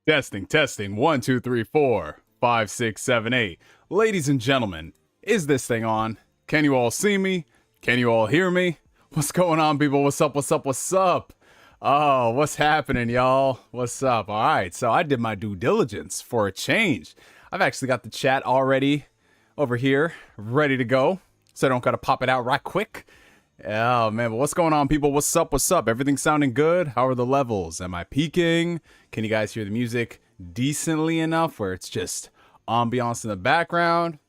Testing. 1, 2, 3, 4, 5, 6, 7, 8. Ladies and gentlemen, is this thing on? Can you all see me? Can you all hear me? What's going on, people? What's up? Oh, what's happening, y'all? What's up? All right, so I did my due diligence for a change. I've actually got the chat already over here, ready to go, so I don't gotta pop it out right quick. Oh man, but what's going on, people? What's up? Everything sounding good? How are the levels? Am I peaking? Can you guys hear the music decently enough where it's just ambiance in the background?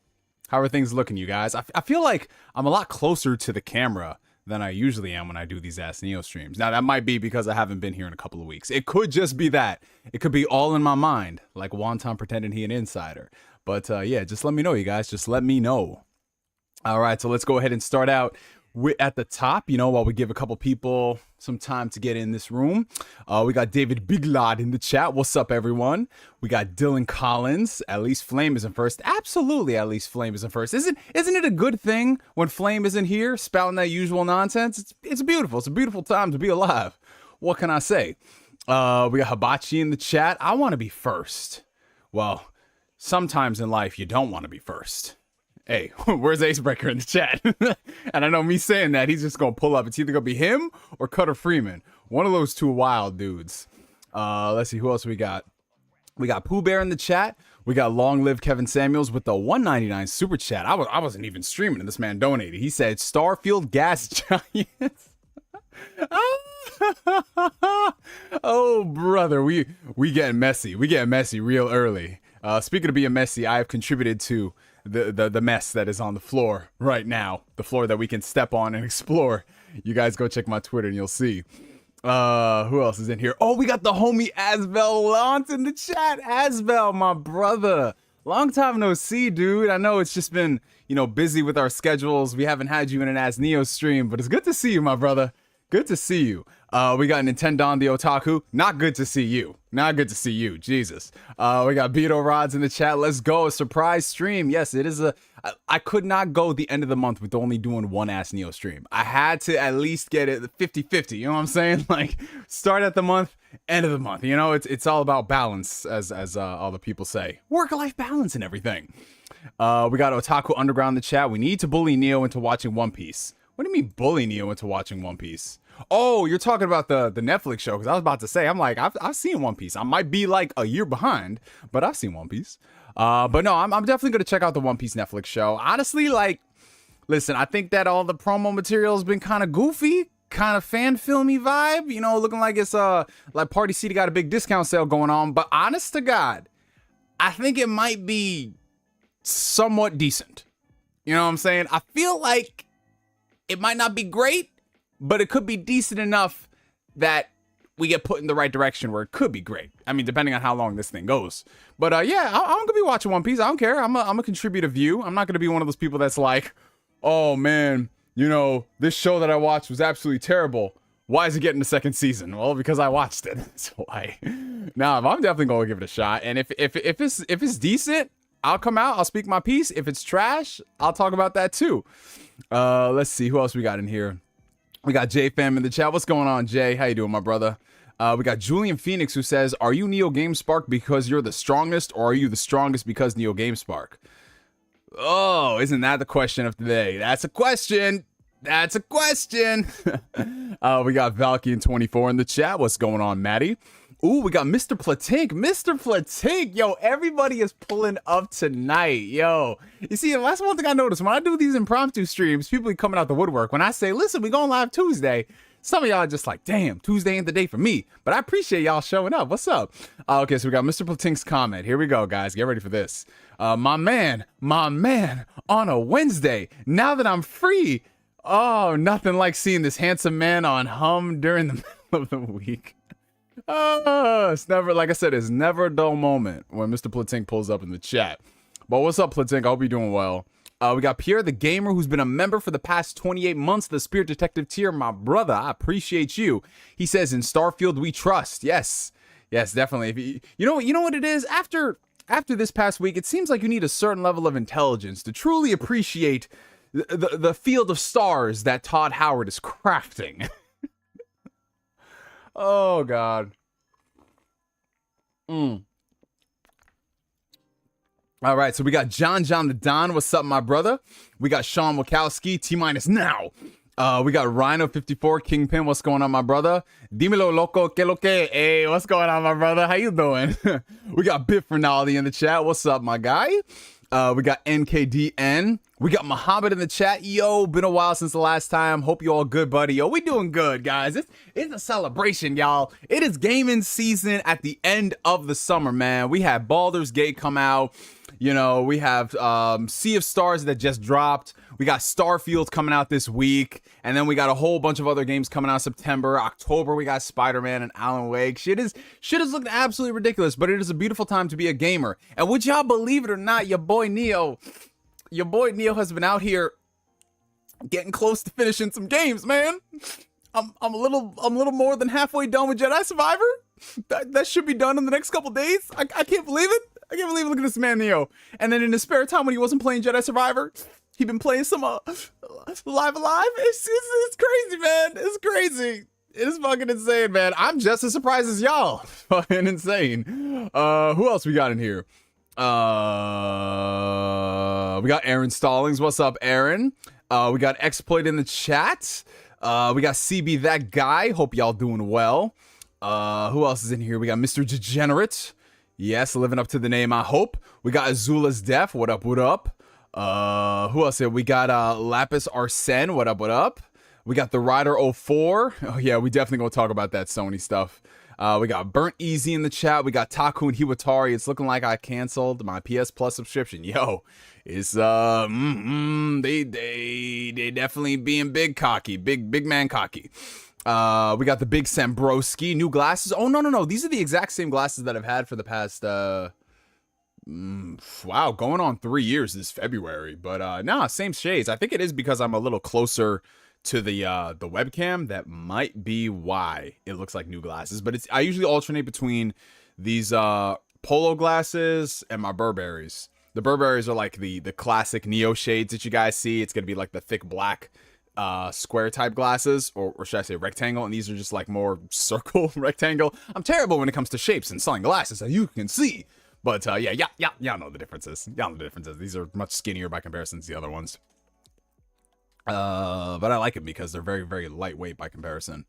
How are things looking, you guys? I feel like I'm a lot closer to the camera than I usually am when I do these Ask Neo streams. Now, that might be because I haven't been here in a couple of weeks. It could just be that. It could be all in my mind, like Wonton pretending he an insider. But yeah, just let me know, you guys. Just let me know. All right, so let's go ahead and start out at the top, while we give a couple people some time to get in this room. We got David Biglad in the chat. What's up, everyone? We got Dylan Collins. At least Flame isn't first. Absolutely, at least Flame isn't first. Isn't it a good thing when Flame isn't here spouting that usual nonsense? It's beautiful. It's a beautiful time to be alive. What can I say? We got Hibachi in the chat. I want to be first. Well, sometimes in life you don't want to be first. Hey, where's Acebreaker in the chat? And I know me saying that, he's just going to pull up. It's either going to be him or Cutter Freeman. One of those two wild dudes. Let's see, who else we got? We got Pooh Bear in the chat. We got Long Live Kevin Samuels with the $1.99 super chat. I wasn't even streaming and this man donated. He said, Starfield Gas Giants. Oh, brother, we getting messy. We getting messy real early. Speaking of being messy, I have contributed to the mess that is on the floor right now, the floor that we can step on and explore. You guys go check my Twitter and you'll see. Who else is in here? Oh, we got the homie Asbel Lance in the chat. Asbel, my brother, long time no see, dude. I know it's just been busy with our schedules. We haven't had you in an As Neo stream, but it's good to see you, my brother. Good to see you. We got Nintendo the Otaku. Not good to see you. Not good to see you. Jesus. We got Beetle Rods in the chat. Let's go. A surprise stream. Yes, it is I could not go the end of the month with only doing one Ask Neo stream. I had to at least get it 50-50. You know what I'm saying? Like, start at the month, end of the month. It's all about balance, as all the people say. Work-life balance and everything. We got Otaku Underground in the chat. We need to bully Neo into watching One Piece. What do you mean bully Neo into watching One Piece? Oh, you're talking about the Netflix show, because I was about to say, I'm like, I've seen One Piece. I might be like a year behind, but I've seen One Piece. But no, I'm definitely going to check out the One Piece Netflix show. Honestly, like, listen, I think that all the promo material has been kind of goofy, kind of fan filmy vibe, looking like it's like Party City got a big discount sale going on. But honest to God, I think it might be somewhat decent. You know what I'm saying? I feel like it might not be great, but it could be decent enough that we get put in the right direction where it could be great. I mean, depending on how long this thing goes. But yeah, I'm gonna be watching One Piece. I don't care. I'm gonna contribute a view. I'm not gonna be one of those people that's like, oh man, this show that I watched was absolutely terrible. Why is it getting the second season? Well, because I watched it. That's why. Now, I'm definitely gonna give it a shot. And if it's decent, I'll come out. I'll speak my piece. If it's trash, I'll talk about that too. Let's see who else we got in here. We got J Fam in the chat. What's going on, Jay? How you doing, my brother? We got Julian Phoenix who says, are you NeoGameSpark because you're the strongest, or are you the strongest because NeoGameSpark? Oh, isn't that the question of the day? That's a question. That's a question. We got Valkyne24 in the chat. What's going on, Maddie? Ooh, we got Mr. Platink. Mr. Platink. Yo, everybody is pulling up tonight. Yo, you see, that's one thing I noticed. When I do these impromptu streams, people be coming out the woodwork. When I say, listen, we going live Tuesday, some of y'all are just like, damn, Tuesday ain't the day for me. But I appreciate y'all showing up. What's up? Okay, so we got Mr. Platink's comment. Here we go, guys. Get ready for this. My man, on a Wednesday, now that I'm free. Oh, nothing like seeing this handsome man on hum during the middle of the week. It's never, like I said, it's never a dull moment when Mr. Platink pulls up in the chat. But what's up, Platink? I hope you're doing well. We got PierretheGamer, who's been a member for the past 28 months, the Spirit Detective tier. My brother, I appreciate you. He says, in Starfield, we trust. Yes, definitely. If you know what it is? After this past week, it seems like you need a certain level of intelligence to truly appreciate the field of stars that Todd Howard is crafting. Oh, God. All right, so we got John the Don. What's up, my brother? We got Shawn Wilcowski, T- now. We got Rhino54, Kingpin. What's going on, my brother? Dímelo, loco, que lo que? Hey, what's going on, my brother? How you doing? We got Bit Fernaldi in the chat. What's up, my guy? We got NKDN. We got Muhammad in the chat. Yo, been a while since the last time. Hope you all good, buddy. Yo, we doing good, guys. It's a celebration, y'all. It is gaming season at the end of the summer, man. We had Baldur's Gate come out. You know, we have Sea of Stars that just dropped. We got Starfield coming out this week. And then we got a whole bunch of other games coming out September. October, we got Spider-Man and Alan Wake. Shit is looking absolutely ridiculous, but it is a beautiful time to be a gamer. And would y'all believe it or not, your boy Neo has been out here getting close to finishing some games, man. I'm a little more than halfway done with Jedi Survivor. That should be done in the next couple days. I can't believe it. I can't believe it. Look at this man, Neo. And then in his spare time when he wasn't playing Jedi Survivor, he been playing some Live Alive. It's crazy, man. It's crazy. It is fucking insane, man. I'm just as surprised as y'all. Fucking insane. Who else we got in here? We got Aaron Stallings. What's up, Aaron? We got Exploit in the chat. We got CB That Guy. Hope y'all doing well. Who else is in here? We got Mr. Degenerate. Yes, living up to the name, I hope. We got Azula's Death. What up, what up? Who else here? We got Lapis Arsene. What up, what up? We got the Rider 04. Oh, yeah, we definitely gonna talk about that Sony stuff. We got Burnt Easy in the chat. We got Taku and Hiwatari. It's looking like I canceled my PS Plus subscription. Yo, it's they definitely being big cocky, big man cocky. We got the Big Sambroski, new glasses. Oh no, these are the exact same glasses that I've had for the past wow, going on 3 years this February. But nah, same shades. I think it is because I'm a little closer to the webcam. That might be why it looks like new glasses. But I usually alternate between these polo glasses and my Burberrys. The Burberrys are like the classic Neo shades that you guys see. It's gonna be like the thick black square type glasses, or should I say rectangle, and these are just like more circle rectangle. I'm terrible when it comes to shapes and selling glasses, as you can see. But yeah, y'all know the differences. Y'all know the differences. These are much skinnier by comparison to the other ones. But I like them because they're very, very lightweight by comparison.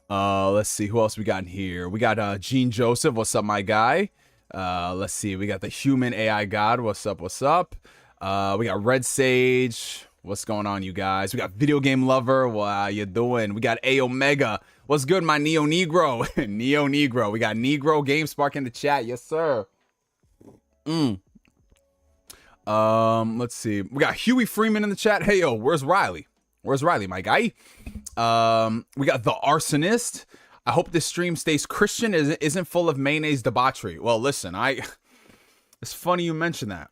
Let's see who else we got in here. We got Gene Joseph. What's up, my guy? Let's see. We got the Human AI God. What's up? What's up? We got Red Sage. What's going on, you guys? We got Video Game Lover. What you doing? We got A Omega. What's good, my Neo Negro? Neo Negro. We got Negro GameSpark in the chat. Yes, sir. Let's see. We got Huey Freeman in the chat. Hey, yo, where's Riley? Where's Riley, my guy? We got The Arsonist. I hope this stream stays Christian, isn't full of mayonnaise debauchery. Well, listen, it's funny you mention that,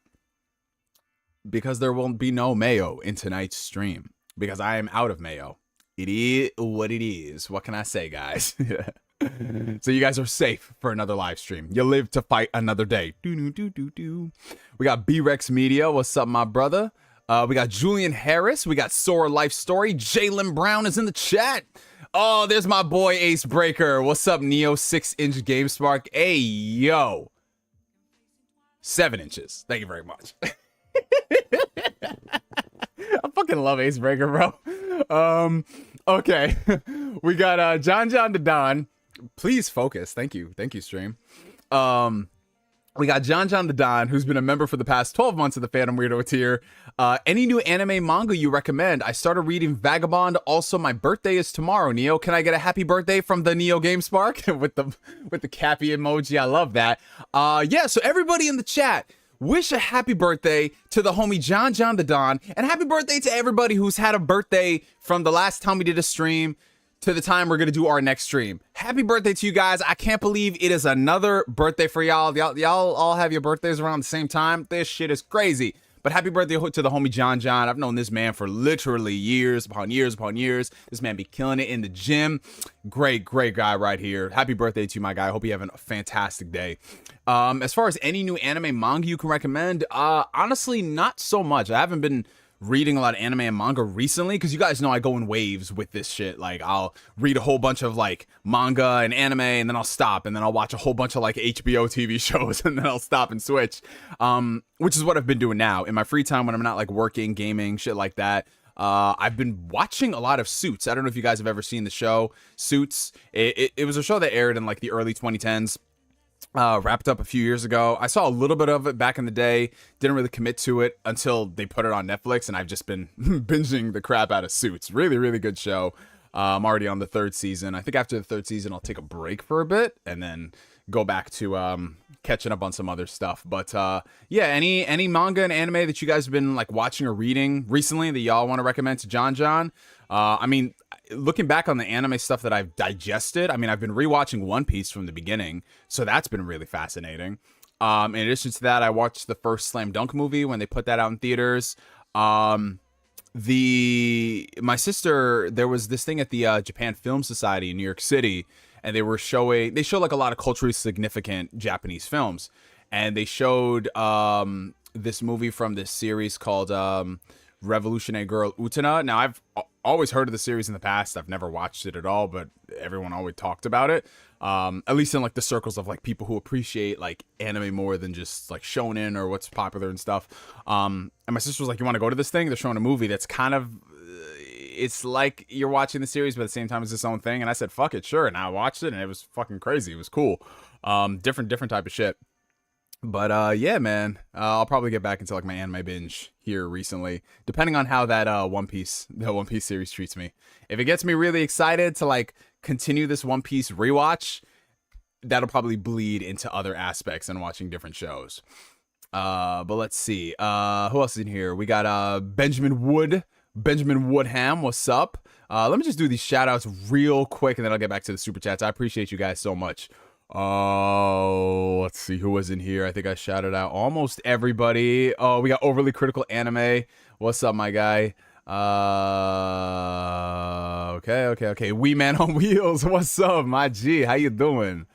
because there will be no mayo in tonight's stream, because I am out of mayo. It is what it is. What can I say, guys? So you guys are safe for another live stream. You live to fight another day. We got B-Rex Media. What's up, my brother? We got Julian Harris. We got Sora Life Story. Jalen Brown is in the chat. Oh, there's my boy Ace Breaker. What's up, Neo 6-inch GameSpark? Hey, yo. 7 inches. Thank you very much. I fucking love Ace Breaker, bro. Okay. We got John the Don. Please focus. Thank you. Thank you, stream. We got John the Don, who's been a member for the past 12 months of the Phantom Weirdo tier. Any new anime manga you recommend? I started reading Vagabond. Also, my birthday is tomorrow, Neo. Can I get a happy birthday from the NeoGameSpark? with the cappy emoji. I love that. Yeah, so everybody in the chat, wish a happy birthday to the homie John the Don. And happy birthday to everybody who's had a birthday from the last time we did a stream to the time we're gonna do our next stream. Happy birthday to you guys. I can't believe it is another birthday for y'all. Y'all all have your birthdays around the same time. This shit is crazy. But happy birthday to the homie John. I've known this man for literally years upon years upon years. This man be killing it in the gym. Great guy right here. Happy birthday to you, my guy. I hope you have a fantastic day. As far as any new anime manga you can recommend, honestly, not so much. I haven't been reading a lot of anime and manga recently, because you guys know I go in waves with this shit. Like, I'll read a whole bunch of like manga and anime, and then I'll stop, and then I'll watch a whole bunch of like HBO TV shows, and then I'll stop and switch, which is what I've been doing now in my free time when I'm not like working, gaming, shit like that. I've been watching a lot of Suits. I don't know if you guys have ever seen the show Suits. It was a show that aired in like the early 2010s. Wrapped up a few years ago. I saw a little bit of it back in the day. Didn't really commit to it until they put it on Netflix, and I've just been binging the crap out of Suits. Really good show. I'm already on the 3rd season. I think after the 3rd season, I'll take a break for a bit and then go back to catching up on some other stuff. But yeah, any manga and anime that you guys have been like watching or reading recently that y'all want to recommend to John? I mean, looking back on the anime stuff that I've digested, I mean, I've been rewatching One Piece from the beginning, so that's been really fascinating. In addition to that, I watched the first Slam Dunk movie when they put that out in theaters. My sister, there was this thing at the Japan Film Society in New York City, and they show like a lot of culturally significant Japanese films, and they showed this movie from this series called Revolutionary Girl Utena. Now, I've always heard of the series in the past. I've never watched it at all, but everyone always talked about it. At least in like the circles of like people who appreciate like anime more than just like shonen or what's popular and stuff. And my sister was like, "You want to go to this thing? They're showing a movie that's kind of, it's like you're watching the series, but at the same time it's its own thing." And I said, "Fuck it, sure." And I watched it, and it was fucking crazy. It was cool. Different type of shit. But yeah, man, I'll probably get back into like my anime binge here recently, depending on how that the One Piece series treats me. If it gets me really excited to like continue this One Piece rewatch, that'll probably bleed into other aspects and watching different shows. But let's see, who else is in here? We got Benjamin Woodham. What's up? Let me just do these shout outs real quick, and then I'll get back to the super chats. I appreciate you guys so much. Oh, let's see who was in here. I think I shouted out almost everybody. Oh, we got Overly Critical Anime. What's up, my guy? Okay. Wee Man on Wheels. What's up, my G? How you doing?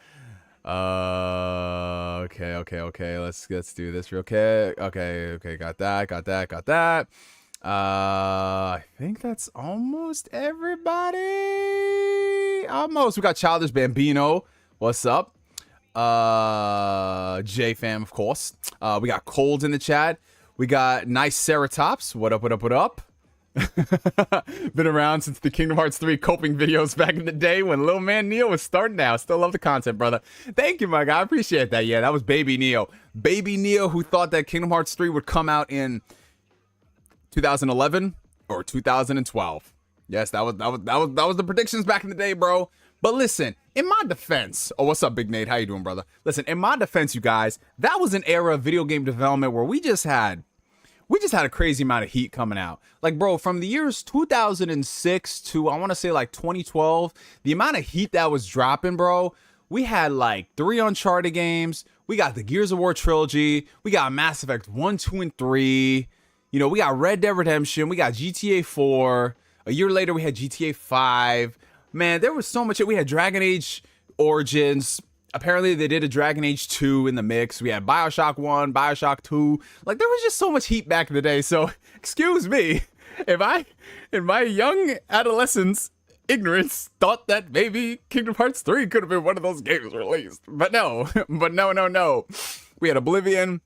Okay. Let's do this real quick. Okay. Got that. I think that's almost everybody. Almost. We got Childish Bambino. What's up? J-Fam, of course. We got Cold in the chat. We got Nice Ceratops. What up? Been around since the Kingdom Hearts 3 coping videos back in the day when Lil Man Neo was starting out. Still love the content, brother. Thank you, my guy. I appreciate that. Yeah, that was Baby Neo. Baby Neo, who thought that Kingdom Hearts 3 would come out in 2011 or 2012. Yes, that was the predictions back in the day, bro. But listen, in my defense, oh, what's up, Big Nate? How you doing, brother? Listen, in my defense, you guys, that was an era of video game development where we just had a crazy amount of heat coming out. Like, bro, from the years 2006 to, I want to say, like 2012, the amount of heat that was dropping, bro, we had like 3 Uncharted games. We got the Gears of War trilogy. We got Mass Effect 1, 2, and 3. You know, we got Red Dead Redemption. We got GTA 4. A year later, we had GTA 5. Man, there was so much. We had Dragon Age Origins. Apparently they did a Dragon Age 2 in the mix. We had BioShock 1, BioShock 2. Like, there was just so much heat back in the day. So, excuse me, if I, in my young adolescence ignorance, thought that maybe Kingdom Hearts 3 could have been one of those games released. But no. No. We had Oblivion.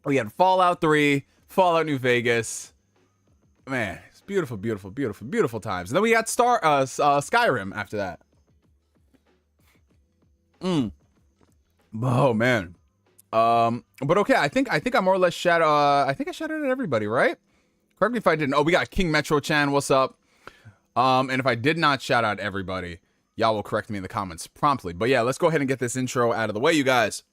We had Fallout 3, Fallout New Vegas. Man, it's beautiful times. And then we got Skyrim after that. Oh man. But okay, I think I more or less I think I shouted at everybody, right? Correct me if I didn't. Oh, we got King Metro Chan, what's up? And if I did not shout out everybody, y'all will correct me in the comments promptly. But yeah, let's go ahead and get this intro out of the way, you guys.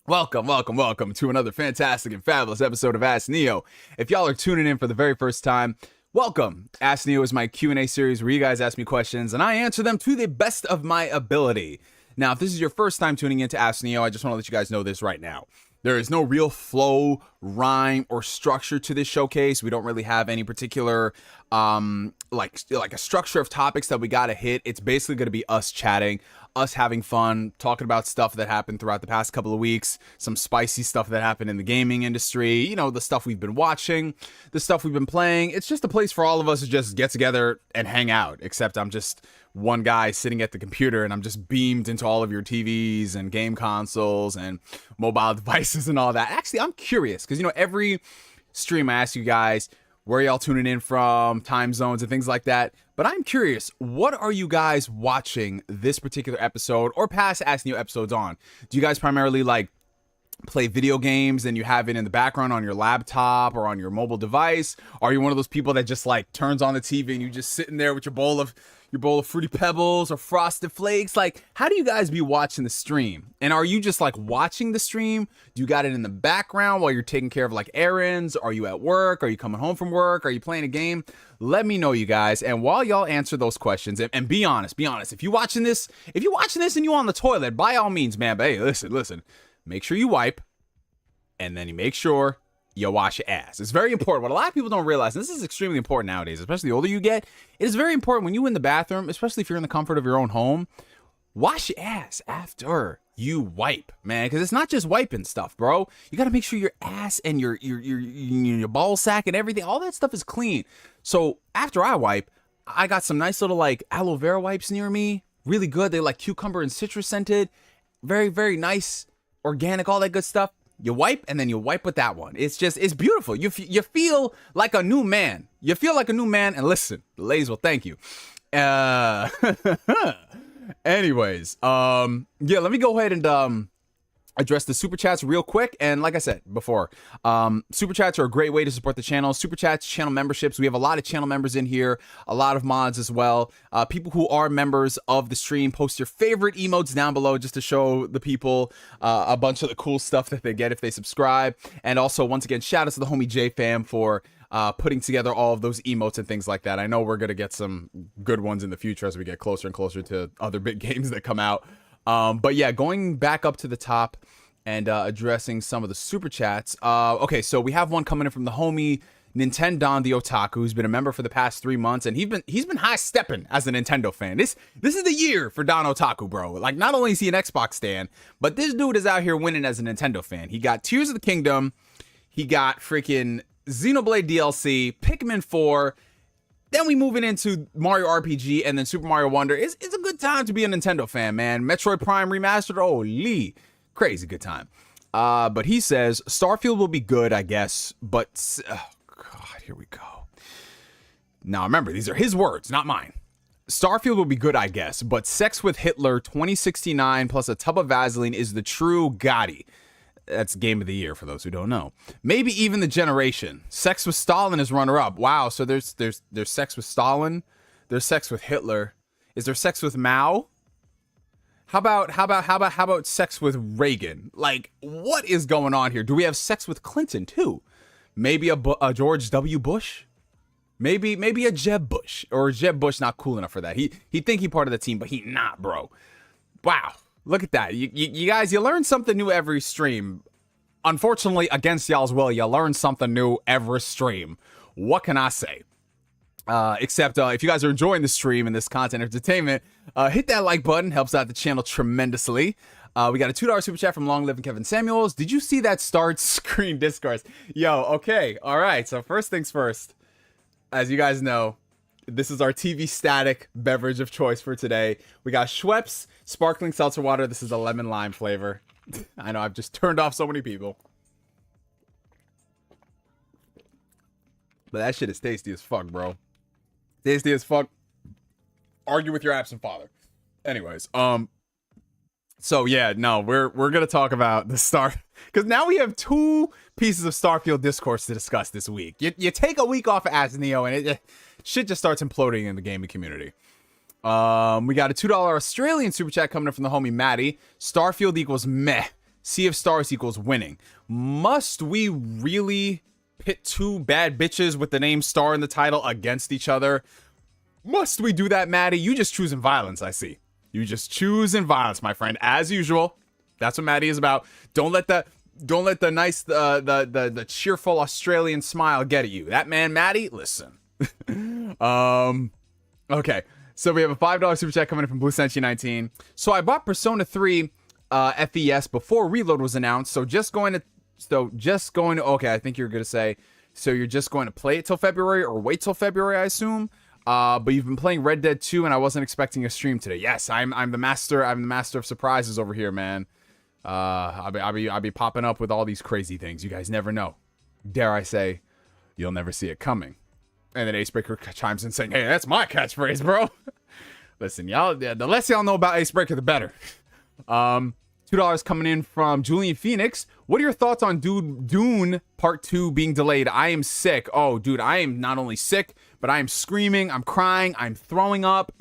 Welcome to another fantastic and fabulous episode of Ask Neo. If y'all are tuning in for the very first time, welcome. Ask Neo is my Q&A series where you guys ask me questions and I answer them to the best of my ability. Now, if this is your first time tuning into Ask Neo, I just want to let you guys know this right now. There is no real flow, rhyme, or structure to this showcase. We don't really have any particular, like a structure of topics that we got to hit. It's basically going to be us chatting, us having fun, talking about stuff that happened throughout the past couple of weeks, some spicy stuff that happened in the gaming industry, you know, the stuff we've been watching, the stuff we've been playing. It's just a place for all of us to just get together and hang out, except I'm just one guy sitting at the computer and I'm just beamed into all of your TVs and game consoles and mobile devices and all that. Actually, I'm curious because, you know, every stream I ask you guys where y'all tuning in from, time zones and things like that. But I'm curious, what are you guys watching this particular episode or past Ask Neo episodes on? Do you guys primarily like play video games and you have it in the background on your laptop or on your mobile device? Are you one of those people that just like turns on the TV and you just sitting there with your bowl of Fruity Pebbles or Frosted Flakes? Like, how do you guys be watching the stream? And are you just like watching the stream? Do you got it in the background while you're taking care of like errands? Are you at work? Are you coming home from work? Are you playing a game? Let me know, you guys. And while y'all answer those questions, and be honest, if you're watching this and you on the toilet, by all means, man, but hey, listen, make sure you wipe and then you make sure you wash your ass. It's very important. What a lot of people don't realize, and this is extremely important nowadays, especially the older you get, it is very important when you in the bathroom, especially if you're in the comfort of your own home, wash your ass after you wipe, man, because it's not just wiping stuff, bro. You got to make sure your ass and your ball sack and everything, all that stuff is clean. So after I wipe, I got some nice little like aloe vera wipes near me. Really good. They like cucumber and citrus scented. Very, very nice, organic, all that good stuff. You wipe and then you wipe with that one. It's beautiful. You feel like a new man. You feel like a new man. And listen, the ladies will thank you. Anyways, yeah, let me go ahead and address the super chats real quick. And like I said before, super chats are a great way to support the channel. Super chats, channel memberships. We have a lot of channel members in here, a lot of mods as well. People who are members of the stream, post your favorite emotes down below just to show the people a bunch of the cool stuff that they get if they subscribe. And also, once again, shout out to the homie J-Fam for putting together all of those emotes and things like that. I know we're going to get some good ones in the future as we get closer and closer to other big games that come out. But yeah, going back up to the top and addressing some of the super chats. Okay, so we have one coming in from the homie Nintendo the Otaku, who's been a member for the past 3 months, and he's been high stepping as a Nintendo fan. This is the year for Don Otaku, bro. Like, not only is he an Xbox stan, but this dude is out here winning as a Nintendo fan. He got Tears of the Kingdom, he got freaking Xenoblade DLC, Pikmin 4. Then we moving into Mario RPG and then Super Mario Wonder. It's a good time to be a Nintendo fan, man. Metroid Prime Remastered, holy, crazy good time. But he says, Starfield will be good, I guess, but, oh God, here we go. Now, remember, these are his words, not mine. Starfield will be good, I guess, but Sex with Hitler 2069 plus a tub of Vaseline is the true Gotti. That's game of the year for those who don't know. Maybe even the generation. Sex with Stalin is runner-up. Wow, so there's sex with Stalin. There's sex with Hitler. Is there sex with Mao? How about sex with Reagan? Like, what is going on here? Do we have sex with Clinton too? Maybe a George W. Bush? Maybe a Jeb Bush, or Jeb Bush not cool enough for that. He think he part of the team, but he not, bro. Wow. Look at that. You guys, you learn something new every stream. Unfortunately, against y'all's will, you learn something new every stream. What can I say? Except if you guys are enjoying the stream and this content entertainment, hit that like button. Helps out the channel tremendously. We got a $2 super chat from Long Living Kevin Samuels. Did you see that start screen discourse? Yo, okay. All right. So first things first, as you guys know, this is our TV static beverage of choice for today. We got Schweppes sparkling seltzer water. This is a lemon lime flavor. I know I've just turned off so many people. But that shit is tasty as fuck, bro. Tasty as fuck. Argue with your absent father. Anyways, so yeah, no, we're gonna talk about the Star, because now we have 2 pieces of Starfield discourse to discuss this week. You take a week off of As Neo, and shit just starts imploding in the gaming community. We got a $2 Australian super chat coming in from the homie Maddie. Starfield equals meh. Sea of Stars equals winning. Must we really pit 2 bad bitches with the name Star in the title against each other? Must we do that, Maddie? You just choosing violence, I see. You just choosing violence, my friend, as usual. That's what Maddie is about. Don't let the nice the cheerful Australian smile get at you. That man, Maddie, listen. Okay. So we have a $5 super chat coming in from Blue Senshi 19. So I bought Persona 3 FES before Reload was announced. So just going to okay, I think you're gonna say, so you're just going to play it till February or wait till February, I assume. But you've been playing Red Dead 2 and I wasn't expecting a stream today. Yes, I'm the master of surprises over here, man. I'll be popping up with all these crazy things. You guys never know. Dare I say, you'll never see it coming. And then Acebreaker chimes in saying, hey, that's my catchphrase, bro. Listen, y'all, the less y'all know about Acebreaker, the better. $2 coming in from Julian Phoenix. What are your thoughts on Dune Part 2 being delayed? I am sick. Oh, dude, I am not only sick, but I am screaming, I'm crying, I'm throwing up.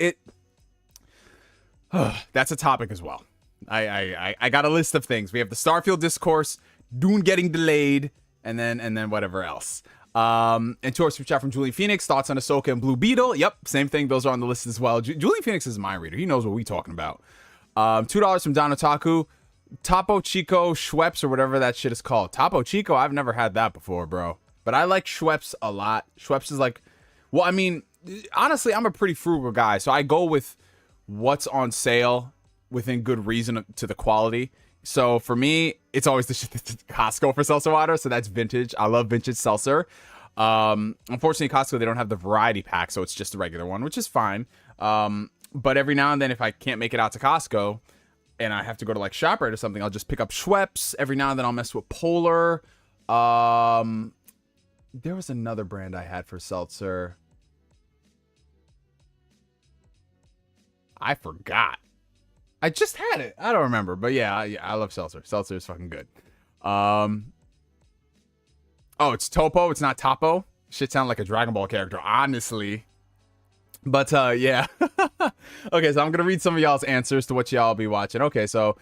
That's a topic as well. I got a list of things. We have the Starfield discourse, Dune getting delayed, and then whatever else. And $2 super chat from Julian Phoenix. Thoughts on Ahsoka and Blue Beetle? Yep, same thing. Those are on the list as well. Julian Phoenix is a mind reader. He knows what we're talking about. $2 from Don Otaku. Topo Chico Schweppes or whatever that shit is called. Topo Chico, I've never had that before, bro. But I like Schweppes a lot. Schweppes is like, well, I mean, honestly, I'm a pretty frugal guy, so I go with what's on sale within good reason to the quality. So for me, it's always the shit that's Costco for seltzer water. So that's vintage. I love vintage seltzer. Unfortunately, Costco, they don't have the variety pack, so it's just the regular one, which is fine. But every now and then, if I can't make it out to Costco and I have to go to like ShopRite or something, I'll just pick up Schweppes. Every now and then I'll mess with Polar. There was another brand I had for seltzer. I forgot. I just had it. I don't remember. But yeah, I love seltzer. Seltzer is fucking good. Oh, it's Topo. It's not Topo. Shit sound like a Dragon Ball character, honestly. But yeah. Okay, so I'm gonna read some of y'all's answers to what y'all be watching. Okay, so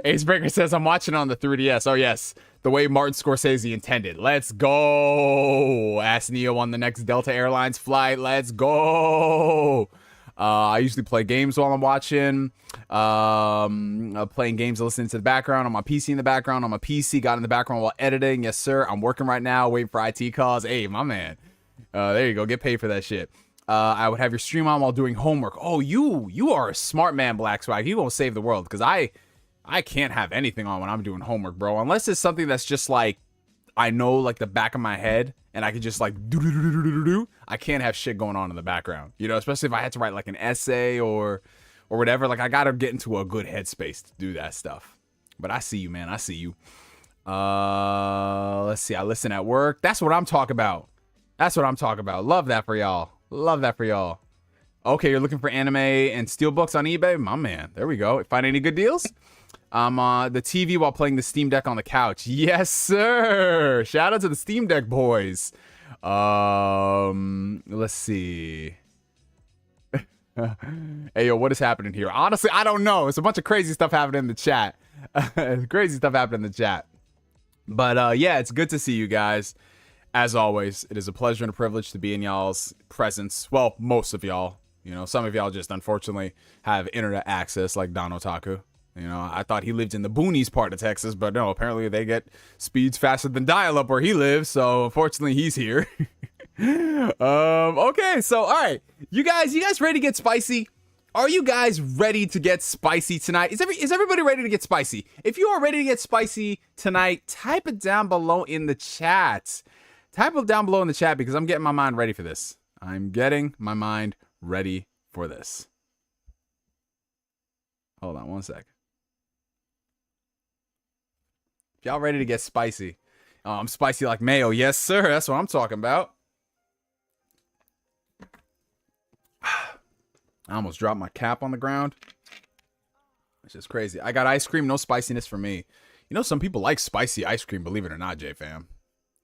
Acebreaker says I'm watching on the 3DS. Oh yes, the way Martin Scorsese intended. Let's go. Ask Neo on the next Delta Airlines flight. Let's go. I usually play games while I'm watching. Playing games, listening to the background on my PC in the background. On my PC, got in the background while editing. Yes, sir. I'm working right now, waiting for IT calls. Hey, my man. There you go. Get paid for that shit. I would have your stream on while doing homework. Oh, you are a smart man, Black Swag. You gonna save the world, because I can't have anything on when I'm doing homework, bro. Unless it's something that's just like, I know like the back of my head and I could just like do. I can't have shit going on in the background, you know, especially if I had to write like an essay or whatever. Like I gotta get into a good headspace to do that stuff. But I see you, man. I see you. Let's see. I listen at work. That's what I'm talking about. That's what I'm talking about. Love that for y'all. Love that for y'all. Okay, you're looking for anime and steelbooks on eBay? My man. There we go. Find any good deals? The TV while playing the Steam Deck on the couch. Yes, sir. Shout out to the Steam Deck boys. Let's see. Hey, yo, what is happening here? Honestly, I don't know. It's a bunch of crazy stuff happening in the chat. Crazy stuff happening in the chat. But yeah, it's good to see you guys. As always, it is a pleasure and a privilege to be in y'all's presence. Well, most of y'all. You know, some of y'all just unfortunately have internet access like Don Otaku. You know, I thought he lived in the boonies part of Texas, but no, apparently they get speeds faster than dial-up where he lives, so unfortunately he's here. Okay, so all right, you guys ready to get spicy? Are you guys ready to get spicy tonight? Is everybody ready to get spicy? If you are ready to get spicy tonight, type it down below in the chat. Type it down below in the chat because I'm getting my mind ready for this. I'm getting my mind ready for this. Hold on one sec. If y'all ready to get spicy. I'm spicy like mayo. Yes, sir. That's what I'm talking about. I almost dropped my cap on the ground. It's just crazy. I got ice cream, no spiciness for me. You know, some people like spicy ice cream, believe it or not, J-Fam.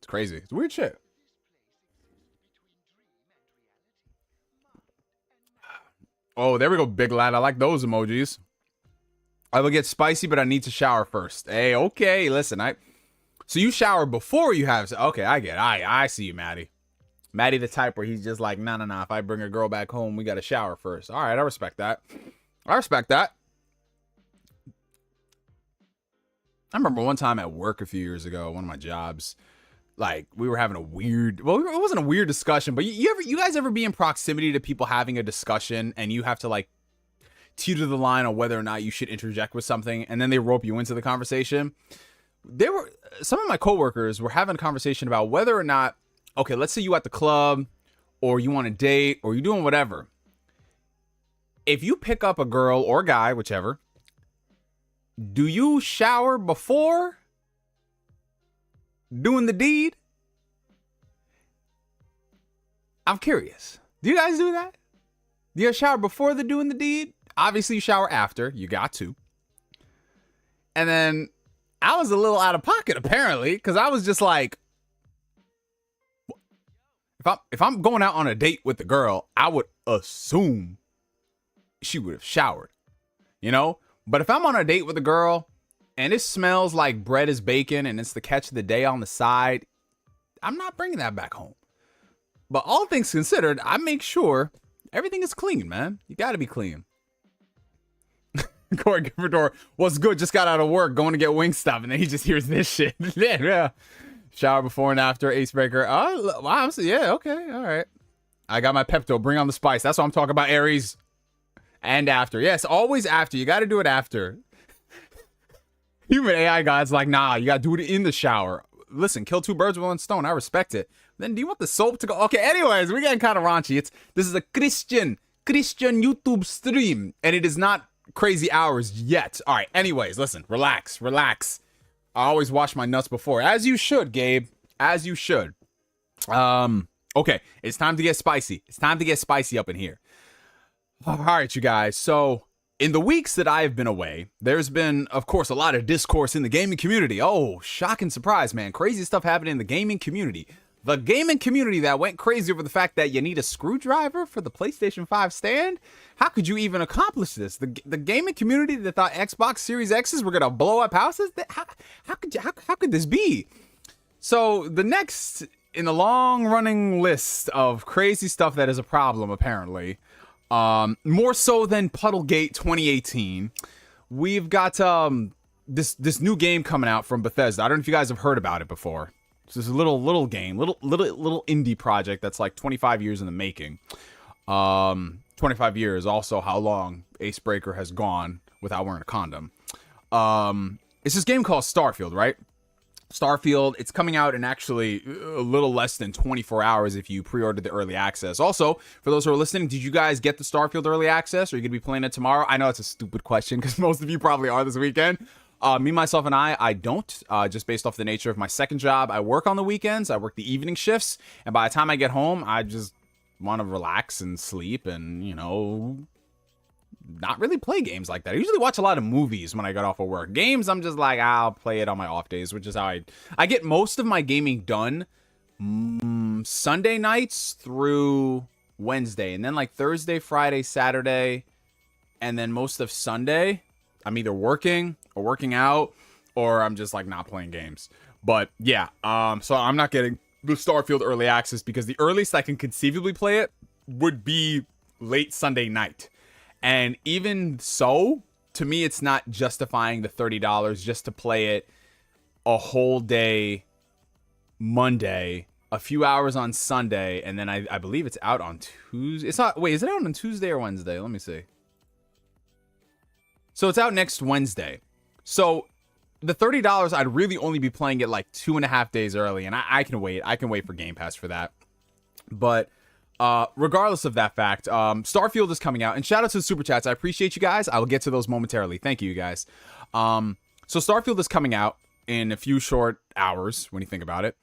It's crazy. It's weird shit. Oh, there we go, big lad. I like those emojis. I will get spicy, but I need to shower first. Hey, okay, listen. So you shower before you have... Okay, I get it. I see you, Maddie. Maddie the type where he's just like, no. If I bring a girl back home, we got to shower first. All right, I respect that. I remember one time at work a few years ago, one of my jobs, like we were having a weird, well, it wasn't a weird discussion, but you guys ever be in proximity to people having a discussion and you have to like teeter the line on whether or not you should interject with something, and then they rope you into the conversation? Some of my coworkers were having a conversation about whether or not, okay, let's say you at the club or you on a date or you're doing whatever. If you pick up a girl or guy, whichever, do you shower before doing the deed? I'm curious. Do you guys do that? Do you shower before doing the deed? Obviously, you shower after. You got to. And then I was a little out of pocket, apparently, because I was just like, if I'm going out on a date with the girl, I would assume she would have showered, you know? But if I'm on a date with a girl and it smells like bread is bacon and it's the catch of the day on the side, I'm not bringing that back home. But all things considered, I make sure everything is clean, man. You got to be clean. Kory Gryffindor, what's good? Just got out of work, going to get Wingstop, and then he just hears this shit. Yeah. Shower before and after, Acebreaker. Oh, wow. Yeah, okay, all right. I got my Pepto. Bring on the spice. That's what I'm talking about, Aries. And after. Yes, always after. You got to do it after. Human AI God's like, nah, you got to do it in the shower. Listen, kill two birds with one stone. I respect it. Then do you want the soap to go? Okay, anyways, we're getting kind of raunchy. This is a Christian YouTube stream, and it is not crazy hours yet. All right, anyways, listen, relax. I always wash my nuts before, as you should, Gabe, as you should. Okay, it's time to get spicy. It's time to get spicy up in here. All right, you guys. So in the weeks that I have been away, there's been, of course, a lot of discourse in the gaming community. Oh, shock and surprise, man. Crazy stuff happening in the gaming community. The gaming community that went crazy over the fact that you need a screwdriver for the PlayStation 5 stand? How could you even accomplish this? The gaming community that thought Xbox Series X's were going to blow up houses? How could this be? So the next in the long-running list of crazy stuff that is a problem, apparently, more so than Puddlegate 2018, we've got this new game coming out from Bethesda. I don't know if you guys have heard about it before. It's this little game, little indie project that's like 25 years in the making. 25 years, also how long Acebreaker has gone without wearing a condom. It's this game called Starfield, right? Starfield, it's coming out in actually a little less than 24 hours if you pre-ordered the early access. Also, for those who are listening, did you guys get the Starfield early access? Or are you going to be playing it tomorrow? I know it's a stupid question because most of you probably are this weekend. Me, myself, and I don't, just based off the nature of my second job. I work on the weekends. I work the evening shifts. And by the time I get home, I just want to relax and sleep and, you know, not really play games like that. I usually watch a lot of movies when I get off of work. Games, I'm just like, I'll play it on my off days, which is how I get most of my gaming done Sunday nights through Wednesday. And then like Thursday, Friday, Saturday, and then most of Sunday, I'm either working or working out, or I'm just like not playing games. But yeah, so I'm not getting the Starfield early access because the earliest I can conceivably play it would be late Sunday night. And even so, to me, it's not justifying the $30 just to play it a whole day Monday a few hours on Sunday, and then I believe it's out on Tuesday. It's not. Wait, is it out on Tuesday or Wednesday? Let me see. So it's out next Wednesday. So the $30, I'd really only be playing it like 2.5 days early, and I can wait. I can wait for Game Pass for that. But regardless of that fact, Starfield is coming out, and shout out to the super chats. I appreciate you guys. I will get to those momentarily. Thank you guys. So Starfield is coming out in a few short hours when you think about it.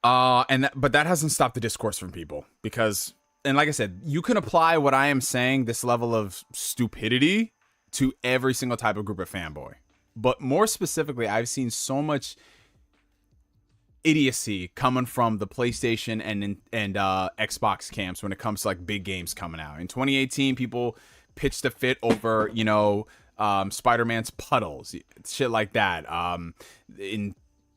But that hasn't stopped the discourse from people because, and like I said, you can apply what I am saying, this level of stupidity, to every single type of group of fanboy. But more specifically, I've seen so much idiocy coming from the PlayStation and Xbox camps when it comes to like big games coming out. In 2018, people pitched a fit over, you know, Spider-Man's puddles, shit like that. In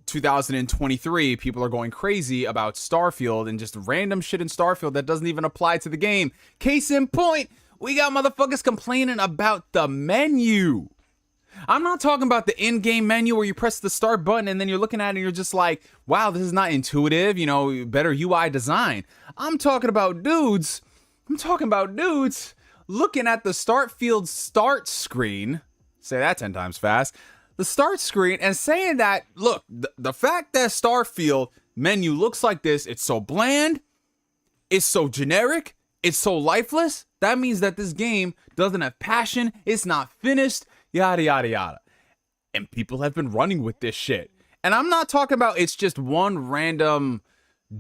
2023, people are going crazy about Starfield and just random shit in Starfield that doesn't even apply to the game. Case in point, we got motherfuckers complaining about the menu. I'm not talking about the in-game menu where you press the start button and then you're looking at it and you're just like, wow, this is not intuitive, you know, better UI design. I'm talking about dudes looking at the Starfield start screen, say that 10 times fast, the start screen, and saying that, look, the fact that Starfield menu looks like this, it's so bland, it's so generic, it's so lifeless, that means that this game doesn't have passion, it's not finished, yada, yada, yada. And people have been running with this shit. And I'm not talking about it's just one random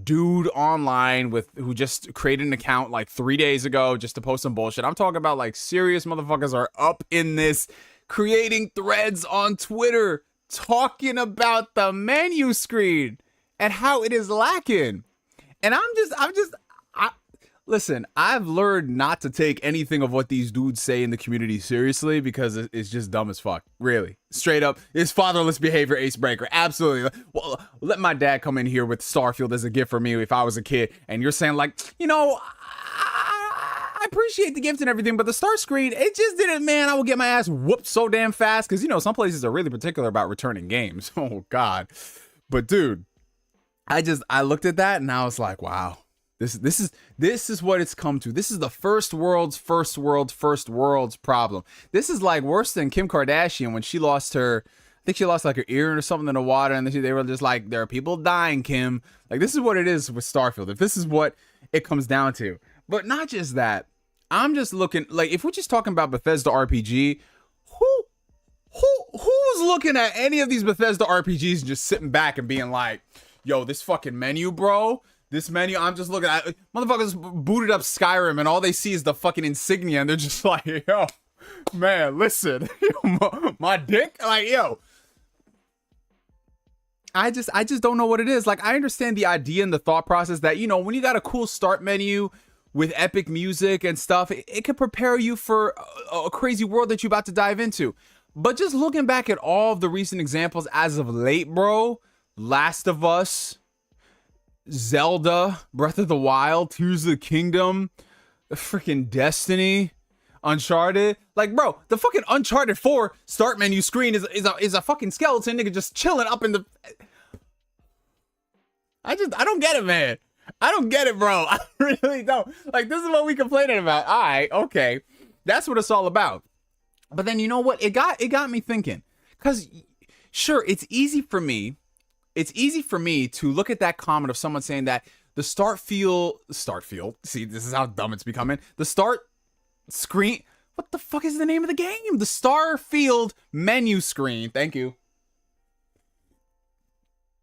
dude online who just created an account like 3 days ago just to post some bullshit. I'm talking about like serious motherfuckers are up in this, creating threads on Twitter, talking about the menu screen and how it is lacking. And listen, I've learned not to take anything of what these dudes say in the community seriously because it's just dumb as fuck. Really. Straight up. It's fatherless behavior, ace breaker. Absolutely. Well, let my dad come in here with Starfield as a gift for me if I was a kid. And you're saying like, you know, I appreciate the gift and everything, but the start screen, it just didn't, man. I will get my ass whooped so damn fast because, you know, some places are really particular about returning games. Oh, God. But, dude, I looked at that and I was like, wow. This is what it's come to. This is the first world's problem. This is like worse than Kim Kardashian when she lost her, I think she lost like her ear or something in the water, and they were just like, there are people dying, Kim. Like, this is what it is with Starfield. If this is what it comes down to. But not just that. I'm just looking, like, if we're just talking about Bethesda RPG, who's looking at any of these Bethesda RPGs and just sitting back and being like, yo, this fucking menu, bro? This menu, I'm just looking at, motherfuckers booted up Skyrim and all they see is the fucking insignia and they're just like, yo, man, listen, my dick, like, yo. I just don't know what it is. Like, I understand the idea and the thought process that, you know, when you got a cool start menu with epic music and stuff, it can prepare you for a crazy world that you're about to dive into. But just looking back at all of the recent examples as of late, bro, Last of Us, Zelda, Breath of the Wild, Tears of the Kingdom, freaking Destiny, Uncharted. Like, bro, the fucking Uncharted 4 start menu screen is a fucking skeleton nigga just chilling up in the... I don't get it, man. I don't get it, bro. I really don't. Like, this is what we complaining about. All right, okay. That's what it's all about. But then, you know what? It got me thinking. Because, sure, it's easy for me to look at that comment of someone saying that the Starfield, see, this is how dumb it's becoming. The start screen, what the fuck is the name of the game? The Starfield menu screen. Thank you.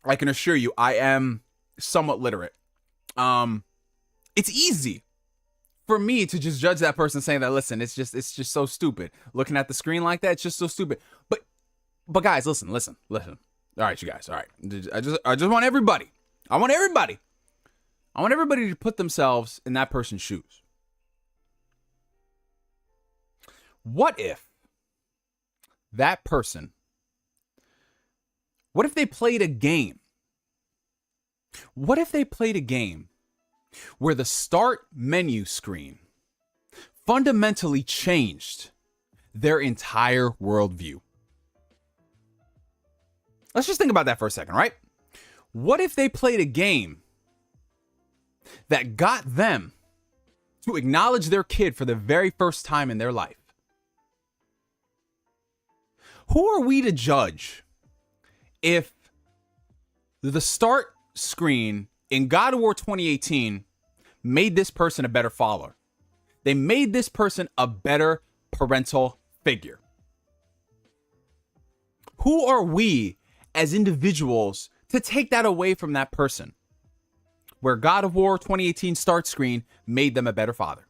I can assure you, I am somewhat literate. It's easy for me to just judge that person saying that, listen, it's just so stupid. Looking at the screen like that, it's just so stupid. But guys, listen. All right, you guys. All right. I just want everybody. I want everybody to put themselves in that person's shoes. What if that person, what if they played a game? What if they played a game where the start menu screen fundamentally changed their entire worldview? Let's just think about that for a second, right? What if they played a game that got them to acknowledge their kid for the very first time in their life. Who are we to judge if the start screen in God of War 2018 made this person a better father? They made this person a better parental figure. Who are we as individuals to take that away from that person, where God of War 2018 start screen made them a better father?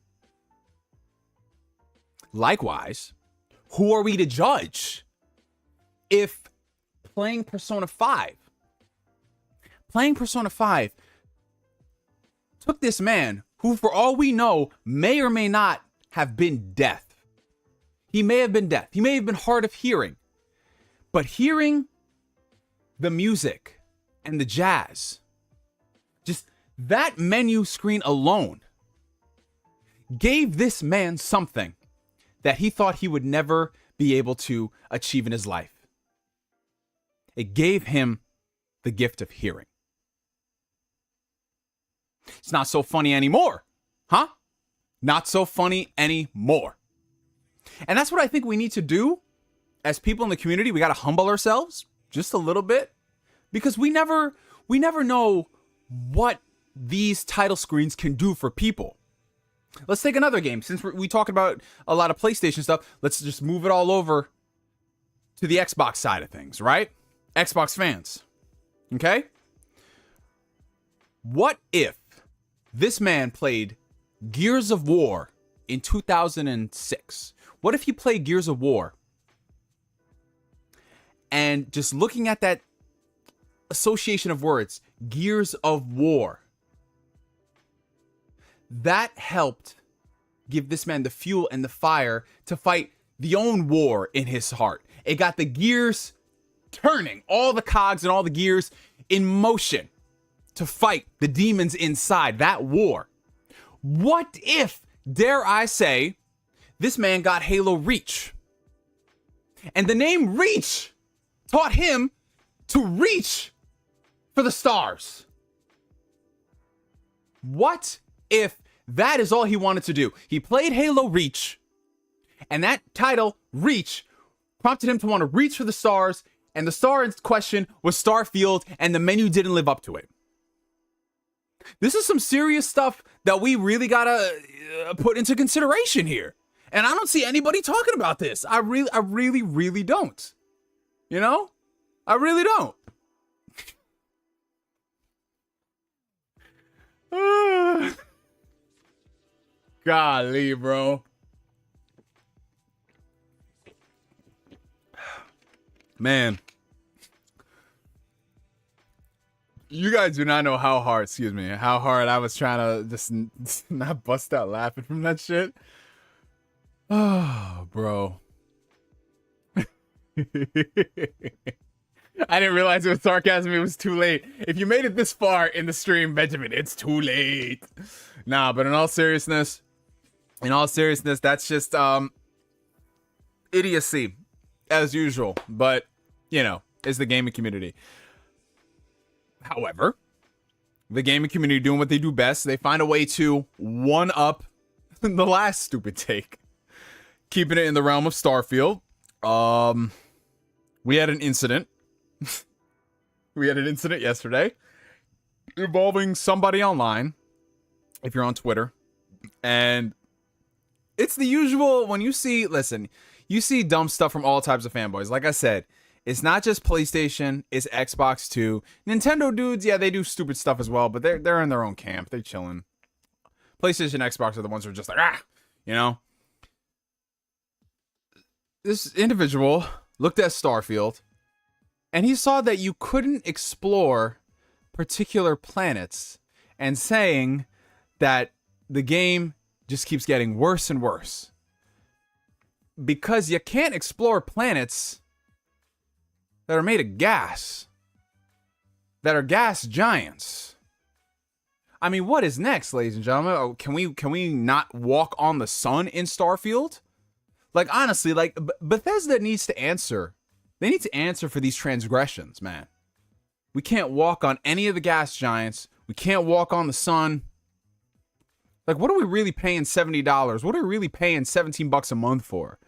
Likewise, who are we to judge if playing Persona 5 took this man who, for all we know, may or may not have been deaf. He may have been deaf. He may have been hard of hearing. But hearing the music and the jazz, just that menu screen alone, gave this man something that he thought he would never be able to achieve in his life. It gave him the gift of hearing. It's not so funny anymore, huh? Not so funny anymore. And that's what I think we need to do as people in the community. We got to humble ourselves just a little bit, because we never know what these title screens can do for people. Let's take another game. Since we talked about a lot of PlayStation stuff, let's just move it all over to the Xbox side of things, right? Xbox fans. Okay? What if this man played Gears of War in 2006? What if he played Gears of War and just looking at that association of words, Gears of War, that helped give this man the fuel and the fire to fight the own war in his heart. It got the gears turning, all the cogs and all the gears in motion to fight the demons inside that war. What if, dare I say, this man got Halo Reach, and the name Reach taught him to reach for the stars? What if that is all he wanted to do? He played Halo Reach, and that title, Reach, prompted him to want to reach for the stars, and the star in question was Starfield, and the menu didn't live up to it. This is some serious stuff that we really gotta put into consideration here. And I don't see anybody talking about this. I really don't. You know? I really don't. Golly, bro. Man. You guys do not know how hard I was trying to just not bust out laughing from that shit. Oh, bro. I didn't realize it was sarcasm. It was too late. If you made it this far in the stream, Benjamin, it's too late. Nah, but in all seriousness, that's just idiocy as usual. But, you know, it's the gaming community. However, the gaming community doing what they do best, they find a way to one up the last stupid take. Keeping it in the realm of Starfield. We had an incident. Yesterday involving somebody online, if you're on Twitter. And it's the usual when you see dumb stuff from all types of fanboys. Like I said, it's not just PlayStation, it's Xbox too. Nintendo dudes, yeah, they do stupid stuff as well, but they're in their own camp. They're chilling. PlayStation and Xbox are the ones who are just like, you know? This individual looked at Starfield, and he saw that you couldn't explore particular planets, and saying that the game just keeps getting worse and worse. Because you can't explore planets that are made of gas, that are gas giants. I mean, what is next, ladies and gentlemen? Oh, can we not walk on the sun in Starfield? Like, honestly, like, Bethesda needs to answer. They need to answer for these transgressions, man. We can't walk on any of the gas giants. We can't walk on the sun. Like, what are we really paying $70? What are we really paying $17 a month for?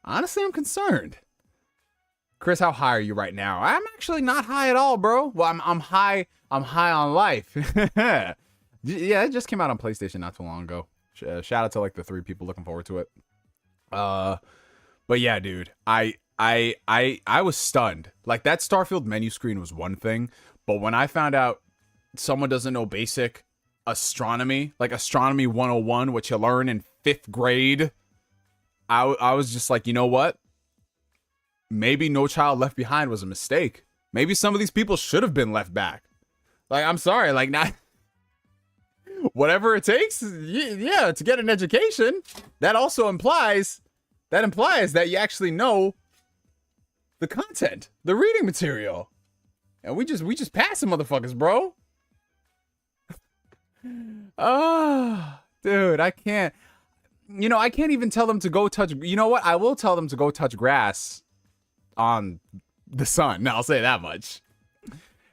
Honestly, I'm concerned. Chris, how high are you right now? I'm actually not high at all, bro. Well, I'm high. I'm high on life. Yeah, it just came out on PlayStation not too long ago. Shout out to like the 3 people looking forward to it. But yeah, dude, I was stunned. Like, that Starfield menu screen was one thing, but when I found out someone doesn't know basic astronomy, like astronomy 101, which you learn in 5th grade, I was just like, you know what? Maybe No Child Left Behind was a mistake. Maybe some of these people should have been left back. Like, I'm sorry, like, not whatever it takes, yeah, to get an education. That also implies that you actually know the content, the reading material. And we just pass the motherfuckers, bro. Dude, I can't. You know, I can't even tell them to go touch. You know what? I will tell them to go touch grass on the sun. I'll say that much.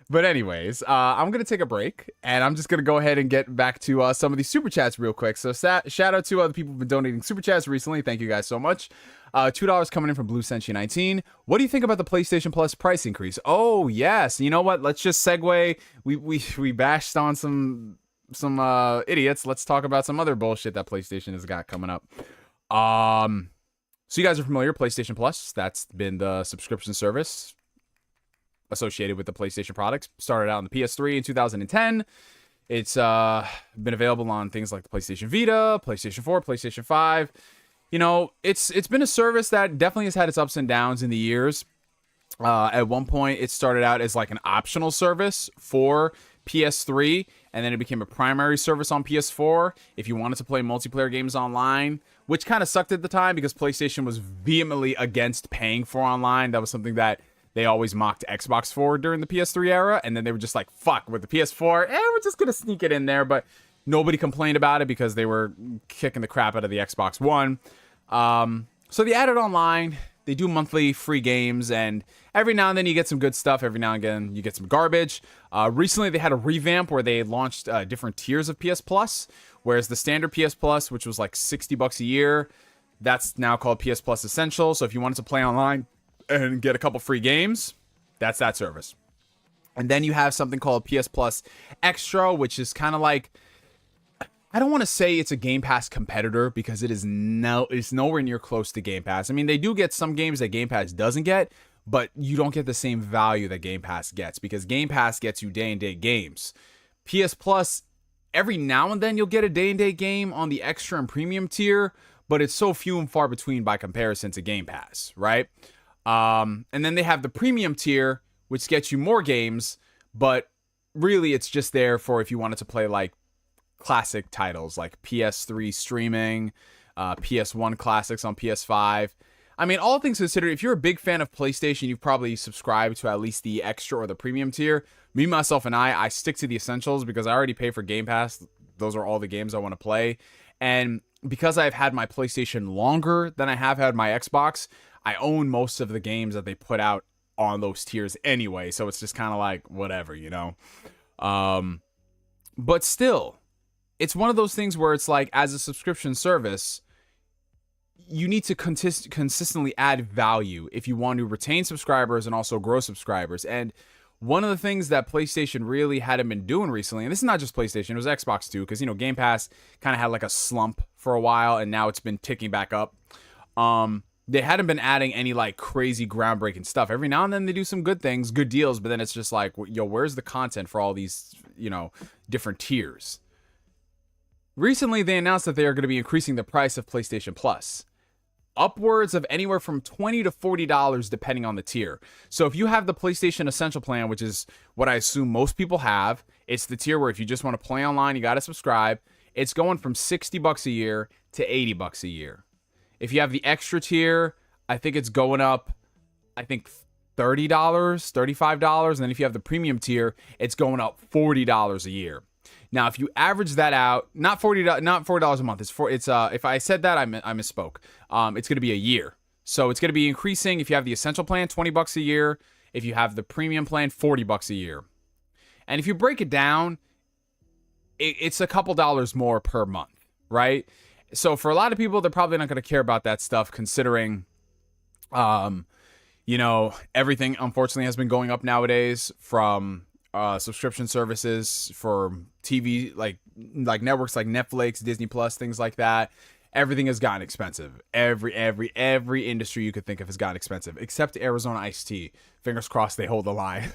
But anyways, I'm going to take a break, and I'm just going to go ahead and get back to some of these super chats real quick. So shout out to other people who've been donating super chats recently. Thank you guys so much. $2 coming in from Blue Senshi 19. What do you think about the PlayStation Plus price increase? Oh, yes. You know what? Let's just segue. We bashed on some idiots. Let's talk about some other bullshit that PlayStation has got coming up. So you guys are familiar, PlayStation Plus. That's been the subscription service associated with the PlayStation products. Started out on the PS3 in 2010. It's been available on things like the PlayStation Vita, PlayStation 4, PlayStation 5. You know, it's been a service that definitely has had its ups and downs in the years. At one point, it started out as like an optional service for PS3, and then it became a primary service on PS4 if you wanted to play multiplayer games online, which kind of sucked at the time because PlayStation was vehemently against paying for online. That was something that they always mocked Xbox for during the PS3 era, and then they were just like, fuck, with the PS4, we're just gonna sneak it in there, but nobody complained about it because they were kicking the crap out of the Xbox One. So they added online. They do monthly free games, and every now and then you get some good stuff. Every now and again you get some garbage. Recently they had a revamp where they launched different tiers of PS Plus, whereas the standard PS Plus, which was like $60 a year, that's now called PS Plus Essential. So if you wanted to play online and get a couple free games, that's that service. And then you have something called PS Plus Extra, which is kind of like, I don't want to say it's a Game Pass competitor because it's nowhere near close to Game Pass. I mean, they do get some games that Game Pass doesn't get, but you don't get the same value that Game Pass gets because Game Pass gets you day-and-date games. PS Plus, every now and then you'll get a day-and-date game on the extra and premium tier, but it's so few and far between by comparison to Game Pass, right? And then they have the premium tier, which gets you more games, but really it's just there for if you wanted to play like classic titles like PS3 streaming, PS1 classics on PS5. I mean, all things considered, if you're a big fan of PlayStation, you've probably subscribed to at least the extra or the premium tier. Me, myself, and I stick to the essentials because I already pay for Game Pass. Those are all the games I want to play. And because I've had my PlayStation longer than I have had my Xbox, I own most of the games that they put out on those tiers anyway. So it's just kind of like, whatever, you know? But still, it's one of those things where it's like, as a subscription service, you need to consistently add value if you want to retain subscribers and also grow subscribers. And one of the things that PlayStation really hadn't been doing recently, and this is not just PlayStation, it was Xbox too, because, you know, Game Pass kind of had like a slump for a while, and now it's been ticking back up. They hadn't been adding any like crazy groundbreaking stuff. Every now and then they do some good things, good deals, but then it's just like, yo, where's the content for all these, you know, different tiers? Recently, they announced that they are going to be increasing the price of PlayStation Plus, upwards of anywhere from $20 to $40 depending on the tier. So if you have the PlayStation Essential plan, which is what I assume most people have, it's the tier where if you just want to play online, you got to subscribe. It's going from $60 a year to $80 a year. If you have the extra tier, I think it's going up, I think $30, $35. And then if you have the premium tier, it's going up $40 a year. Now, if you average that out, not $40 a month. If I said that, I misspoke. It's going to be a year. So it's going to be increasing. If you have the essential plan, $20 a year. If you have the premium plan, $40 a year. And if you break it down, it's a couple dollars more per month, right? So for a lot of people, they're probably not going to care about that stuff, considering, you know, everything unfortunately has been going up nowadays, from subscription services for TV, like networks like Netflix, Disney Plus, things like that. Everything has gotten expensive. Every industry you could think of has gotten expensive, except Arizona iced tea. Fingers crossed they hold the line.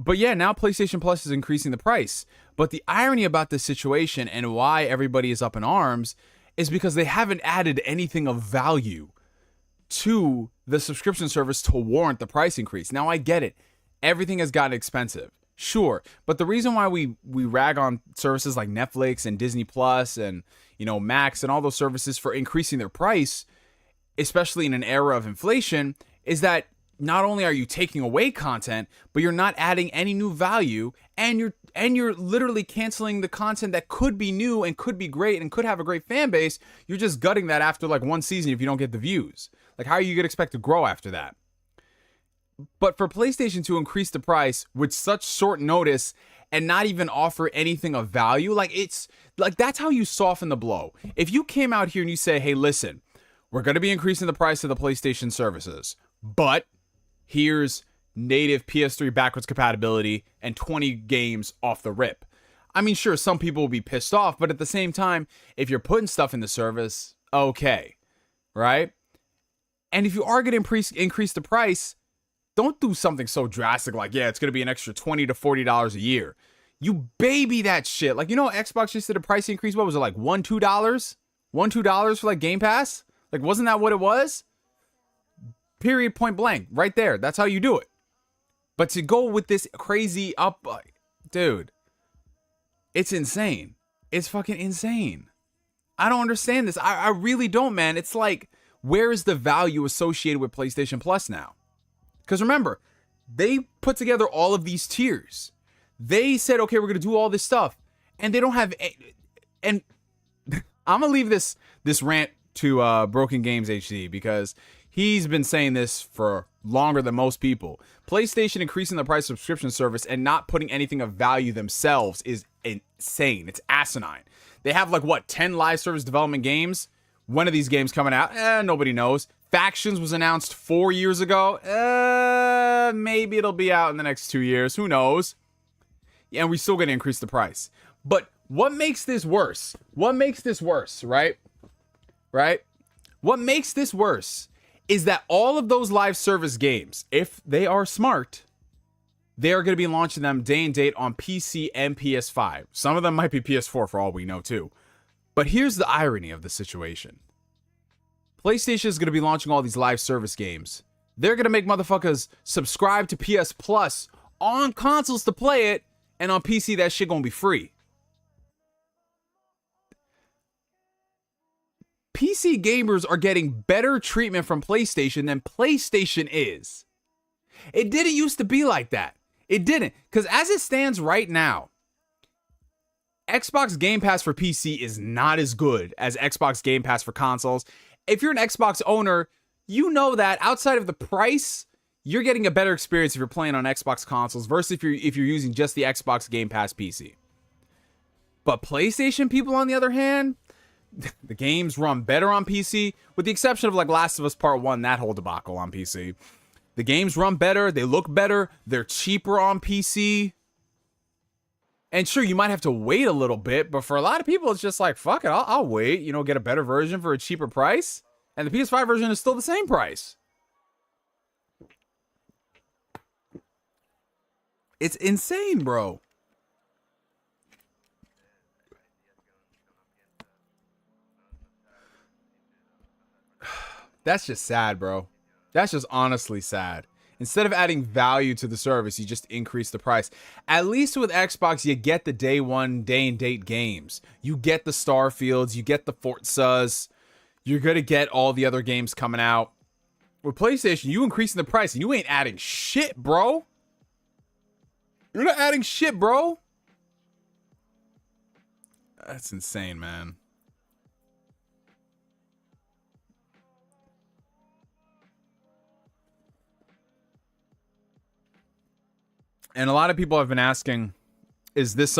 But yeah, now PlayStation Plus is increasing the price. But the irony about this situation and why everybody is up in arms is because they haven't added anything of value to the subscription service to warrant the price increase. Now, I get it. Everything has gotten expensive. Sure. But the reason why we rag on services like Netflix and Disney Plus and, you know, Max and all those services for increasing their price, especially in an era of inflation, is that not only are you taking away content, but you're not adding any new value, and you're literally canceling the content that could be new and could be great and could have a great fan base. You're just gutting that after like one season if you don't get the views. Like, how are you going to expect to grow after that? But for PlayStation to increase the price with such short notice and not even offer anything of value, like, it's like, that's how you soften the blow. If you came out here and you say, hey, listen, we're going to be increasing the price of the PlayStation services, but here's native PS3 backwards compatibility and 20 games off the rip. I mean, sure, some people will be pissed off, but at the same time, if you're putting stuff in the service, okay, right? And if you are going to increase the price, don't do something so drastic like, yeah, it's going to be an extra $20 to $40 a year. You baby that shit. Like, you know, Xbox just did a price increase. What was it, like $1, $2? $1, $2 for like Game Pass? Like, wasn't that what it was? Period, point blank, right there. That's how you do it. But to go with this crazy up, dude, it's insane. It's fucking insane. I don't understand this. I really don't, man. It's like, where is the value associated with PlayStation Plus now? Because remember, they put together all of these tiers. They said, okay, we're going to do all this stuff. And they don't have... And I'm going to leave this rant to Broken Games HD, because he's been saying this for longer than most people. PlayStation increasing the price of subscription service and not putting anything of value themselves is insane. It's asinine. They have like, what, 10 live service development games? When are these games coming out? Nobody knows. Factions was announced 4 years ago. Maybe it'll be out in the next 2 years. Who knows? Yeah, and we're still going to increase the price. But what makes this worse? What makes this worse, right? Right? What makes this worse is that all of those live service games, if they are smart, they are going to be launching them day and date on PC and PS5. Some of them might be PS4 for all we know too. But here's the irony of the situation. PlayStation is going to be launching all these live service games. They're going to make motherfuckers subscribe to PS Plus on consoles to play it, and on PC that shit going to be free. PC gamers are getting better treatment from PlayStation than PlayStation is. It didn't used to be like that. It didn't. Because as it stands right now, Xbox Game Pass for PC is not as good as Xbox Game Pass for consoles. If you're an Xbox owner, you know that outside of the price, you're getting a better experience if you're playing on Xbox consoles versus if you're using just the Xbox Game Pass PC. But PlayStation people, on the other hand, the games run better on PC, with the exception of like Last of Us Part 1, that whole debacle on PC. The games run better, they look better, they're cheaper on PC. And sure, you might have to wait a little bit, but for a lot of people, it's just like, fuck it, I'll wait, you know, get a better version for a cheaper price. And the PS5 version is still the same price. It's insane, bro. That's just sad, bro. That's just honestly sad. Instead of adding value to the service, you just increase the price. At least with Xbox, you get the day one, day and date games. You get the Starfields, you get the Forzas. You're going to get all the other games coming out. With PlayStation, you increasing the price and you ain't adding shit, bro. You're not adding shit, bro. That's insane, man. And a lot of people have been asking, is this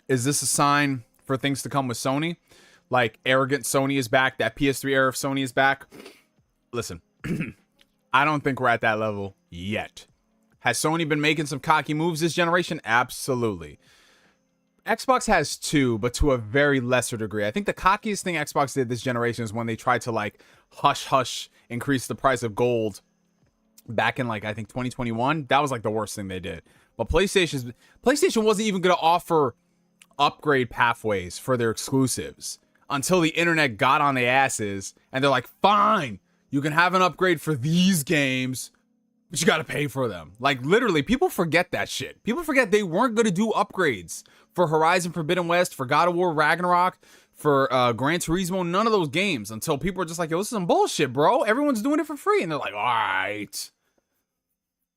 Is this a sign for things to come with Sony? Like, arrogant Sony is back. That PS3 era of Sony is back. Listen, I don't think we're at that level yet. Has Sony been making some cocky moves this generation? Absolutely. Xbox has too, but to a very lesser degree. I think the cockiest thing Xbox did this generation is when they tried to, like, hush increase the price of gold back in, like, I think 2021. That was, like, the worst thing they did. But PlayStation wasn't even going to offer upgrade pathways for their exclusives until the internet got on their asses, and they're like, fine, you can have an upgrade for these games, but you got to pay for them. Like, literally, people forget that shit. People forget they weren't going to do upgrades for Horizon Forbidden West, for God of War Ragnarok, for Gran Turismo, none of those games, until people were just like, yo, this is some bullshit, bro. Everyone's doing it for free. And they're like, all right.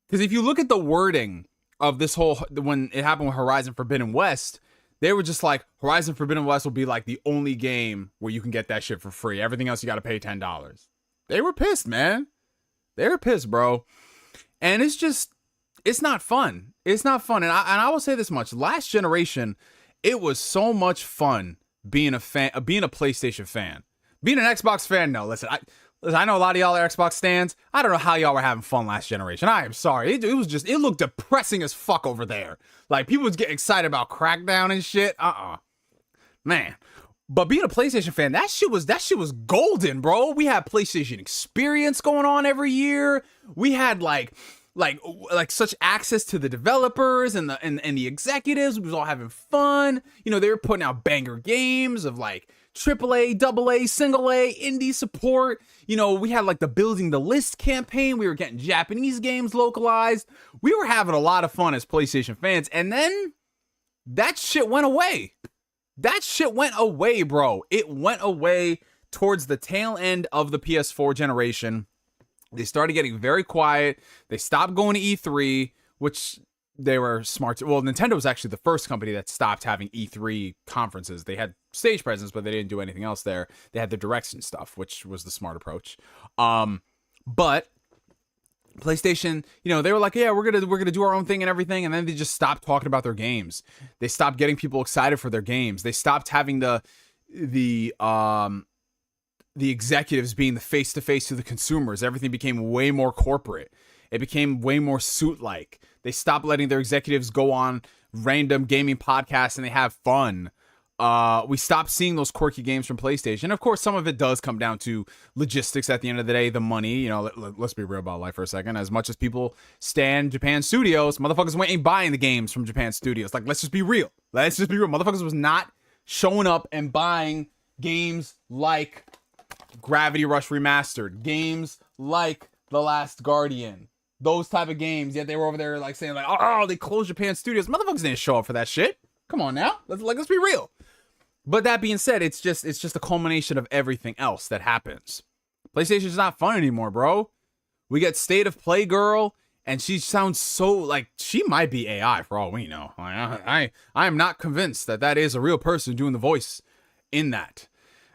Because if you look at the wording of this whole, when it happened with Horizon Forbidden West, they were just like, Horizon Forbidden West will be like the only game where you can get that shit for free. Everything else you got to pay $10. They were pissed, man. They were pissed, bro. And it's just, it's not fun. It's not fun. And I will say this much. Last generation, it was so much fun being a fan, being a PlayStation fan. Being an Xbox fan, no. Listen, I know a lot of y'all are Xbox stands. I don't know how y'all were having fun last generation. I am sorry. It was just, it looked depressing as fuck over there. Like, people was getting excited about Crackdown and shit. Man. But being a PlayStation fan, that shit was golden, bro. We had PlayStation Experience going on every year. We had like such access to the developers and the executives. We was all having fun. You know, they were putting out banger games of like AAA, AA, single A, indie support. You know, we had like the Building the List campaign. We were getting Japanese games localized. We were having a lot of fun as PlayStation fans. And then that shit went away. That shit went away, bro. It went away towards the tail end of the PS4 generation. They started getting very quiet. They stopped going to E3, which they were smart to. Well, Nintendo was actually the first company that stopped having E3 conferences. They had stage presence, but they didn't do anything else there. They had the directs and stuff, which was the smart approach. But PlayStation, you know, they were like, yeah, we're gonna do our own thing and everything, and then they just stopped talking about their games. They stopped getting people excited for their games. They stopped having the executives being the face-to-face to the consumers. Everything became way more corporate. It became way more suit-like. They stopped letting their executives go on random gaming podcasts and they have fun. We stopped seeing those quirky games from PlayStation. Of course, some of it does come down to logistics at the end of the day, the money. You know, let's be real about life for a second. As much as people stand Japan Studios, motherfuckers ain't buying the games from Japan Studios. Like, let's just be real. Let's just be real. Motherfuckers was not showing up and buying games like Gravity Rush Remastered, games like The Last Guardian, those type of games. Yet they were over there like saying like, oh, they closed Japan Studios. Motherfuckers didn't show up for that shit. Come on now, let's be real. But that being said, it's just a culmination of everything else that happens. PlayStation's not fun anymore, bro. We get State of Play Girl, and she sounds so like she might be AI for all we know. I am not convinced that is a real person doing the voice in that.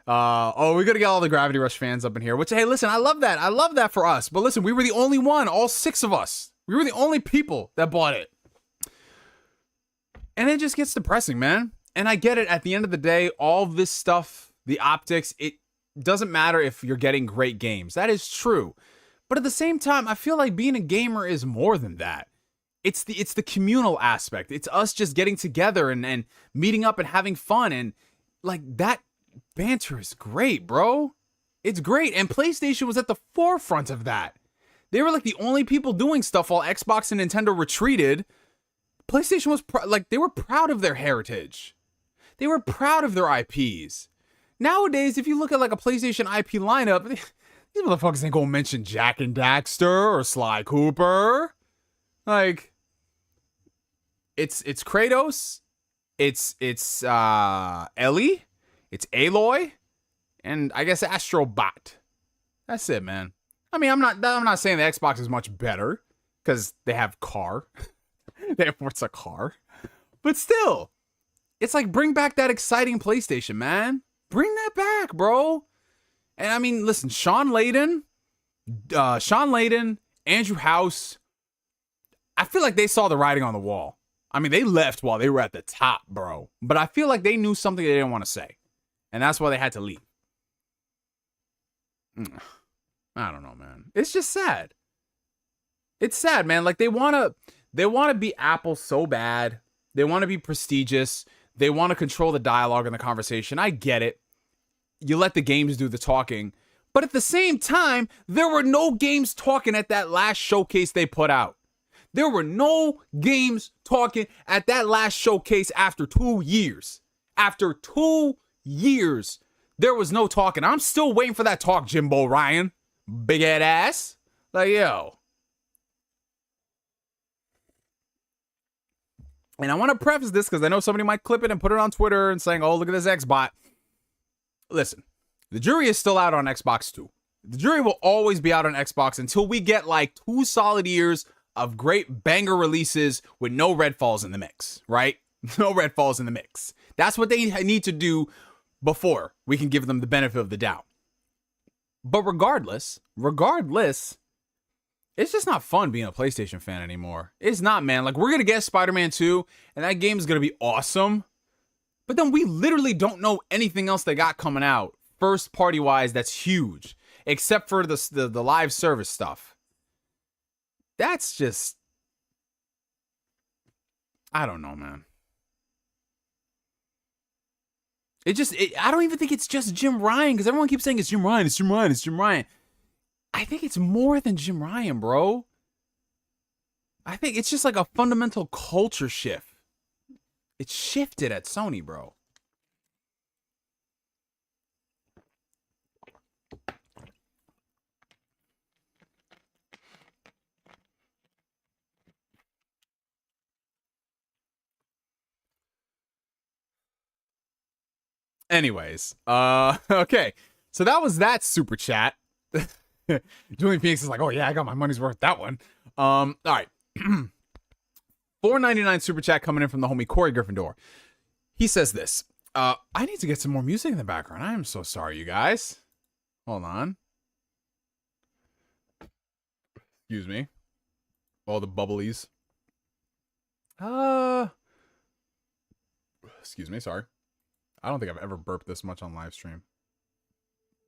We're gonna get all the Gravity Rush fans up in here, which, hey, listen, I love that. I love that for us. But listen, we were the only one, all 6 of us. We were the only people that bought it. And it just gets depressing, man. And I get it. At the end of the day, all this stuff, the optics, it doesn't matter if you're getting great games. That is true. But at the same time, I feel like being a gamer is more than that. It's the communal aspect. It's us just getting together and meeting up and having fun. And like that banter is great, bro. It's great. And PlayStation was at the forefront of that. They were like the only people doing stuff while Xbox and Nintendo retreated. PlayStation was they were proud of their heritage. They were proud of their IPs. Nowadays, if you look at like a PlayStation IP lineup, these motherfuckers ain't gonna mention Jak and Daxter or Sly Cooper. Like, it's Kratos, it's Ellie, it's Aloy, and I guess Astrobot. That's it, man. I mean, I'm not saying the Xbox is much better because they have car. They have Forza car. But still, it's like, bring back that exciting PlayStation, man. Bring that back, bro. And I mean, listen, Shawn Layden, Andrew House, I feel like they saw the writing on the wall. I mean, they left while they were at the top, bro. But I feel like they knew something they didn't want to say. And that's why they had to leave. I don't know, man. It's just sad. It's sad, man. Like, they want to be Apple so bad. They want to be prestigious. They want to control the dialogue and the conversation. I get it. You let the games do the talking. But at the same time, there were no games talking at that last showcase they put out. There were no games talking at that last showcase after 2 years. After 2 years, there was no talking. I'm still waiting for that talk, Jimbo Ryan. Big head ass. Like, yo. And I want to preface this because I know somebody might clip it and put it on Twitter and saying, oh, look at this Xbot. Listen, the jury is still out on Xbox too. The jury will always be out on Xbox until we get like 2 solid years of great banger releases with no Redfalls in the mix, right? No Redfalls in the mix. That's what they need to do before we can give them the benefit of the doubt. But regardless, it's just not fun being a PlayStation fan anymore. It's not, man. Like, we're going to get Spider-Man 2, and that game is going to be awesome. But then we literally don't know anything else they got coming out, first party-wise, that's huge. Except for the live service stuff. That's just... I don't know, man. I don't even think it's just Jim Ryan, because everyone keeps saying it's Jim Ryan, it's Jim Ryan, it's Jim Ryan. I think it's more than Jim Ryan, bro. I think it's just like a fundamental culture shift. It shifted at Sony, bro. Anyways, okay. So that was that super chat. Julian Phoenix is like, oh yeah, I got my money's worth that one. All right. $4.99 super chat coming in from the homie Kory Gryffindor. He says this. I need to get some more music in the background. I am so sorry, you guys. Hold on. Excuse me. All the bubblies. Excuse me, sorry. I don't think I've ever burped this much on live stream.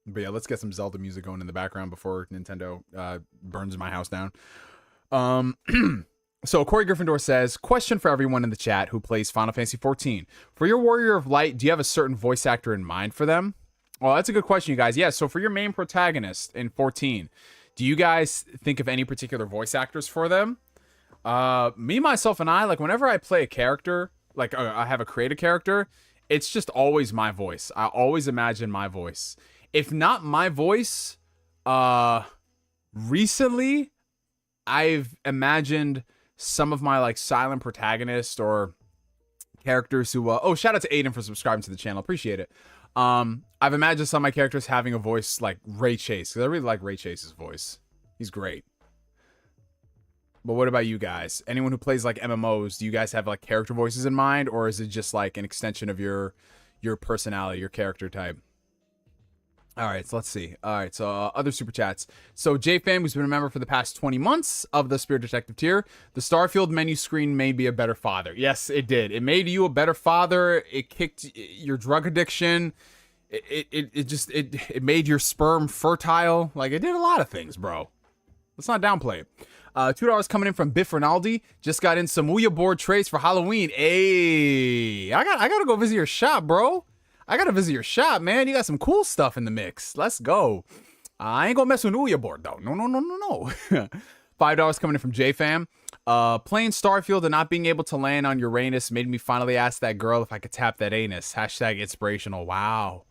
But yeah, let's get some Zelda music going in the background before Nintendo burns my house down. So Kory Gryffindor says, question for everyone in the chat who plays Final Fantasy XIV. For your Warrior of Light, do you have a certain voice actor in mind for them? Well, that's a good question, you guys. Yeah, so for your main protagonist in 14, do you guys think of any particular voice actors for them? Me, myself, and I, like, whenever I play a character, like, I have a created character, it's just always my voice. I always imagine my voice. If not my voice, recently, I've imagined some of my, like, silent protagonists or characters who, oh, shout out to Aiden for subscribing to the channel. Appreciate it. I've imagined some of my characters having a voice like Ray Chase, because I really like Ray Chase's voice. He's great. But what about you guys? Anyone who plays like MMOs, do you guys have like character voices in mind, or is it just like an extension of your personality, your character type? All right, so let's see. All right, so other super chats. So JFam, who's been a member for the past 20 months of the Spirit Detective tier, the Starfield menu screen made me a better father. Yes, it did. It made you a better father. It kicked your drug addiction. It made your sperm fertile. Like, it did a lot of things, bro. Let's not downplay it. $2 coming in from Biff Rinaldi. Just got in some Ouya board trays for Halloween. Hey, I gotta go visit your shop, bro. I gotta visit your shop, man. You got some cool stuff in the mix. Let's go. I ain't gonna mess with an Ouya board, though. No. $5 coming in from JFam. Playing Starfield and not being able to land on Uranus made me finally ask that girl if I could tap that anus. Hashtag inspirational. Wow.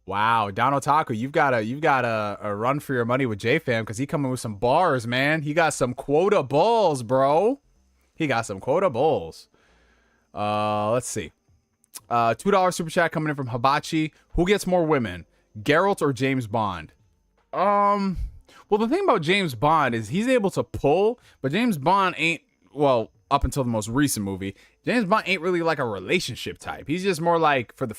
Down Otaku, you've got a run for your money with JFam, because he coming with some bars, man. He got some quota balls, bro. He got some quota balls. Let's see. $2 super chat coming in from Hibachi. Who gets more women, Geralt or James Bond? Well, the thing about James Bond is he's able to pull, but James Bond ain't, well, up until the most recent movie, James Bond ain't really like a relationship type. He's just more like for the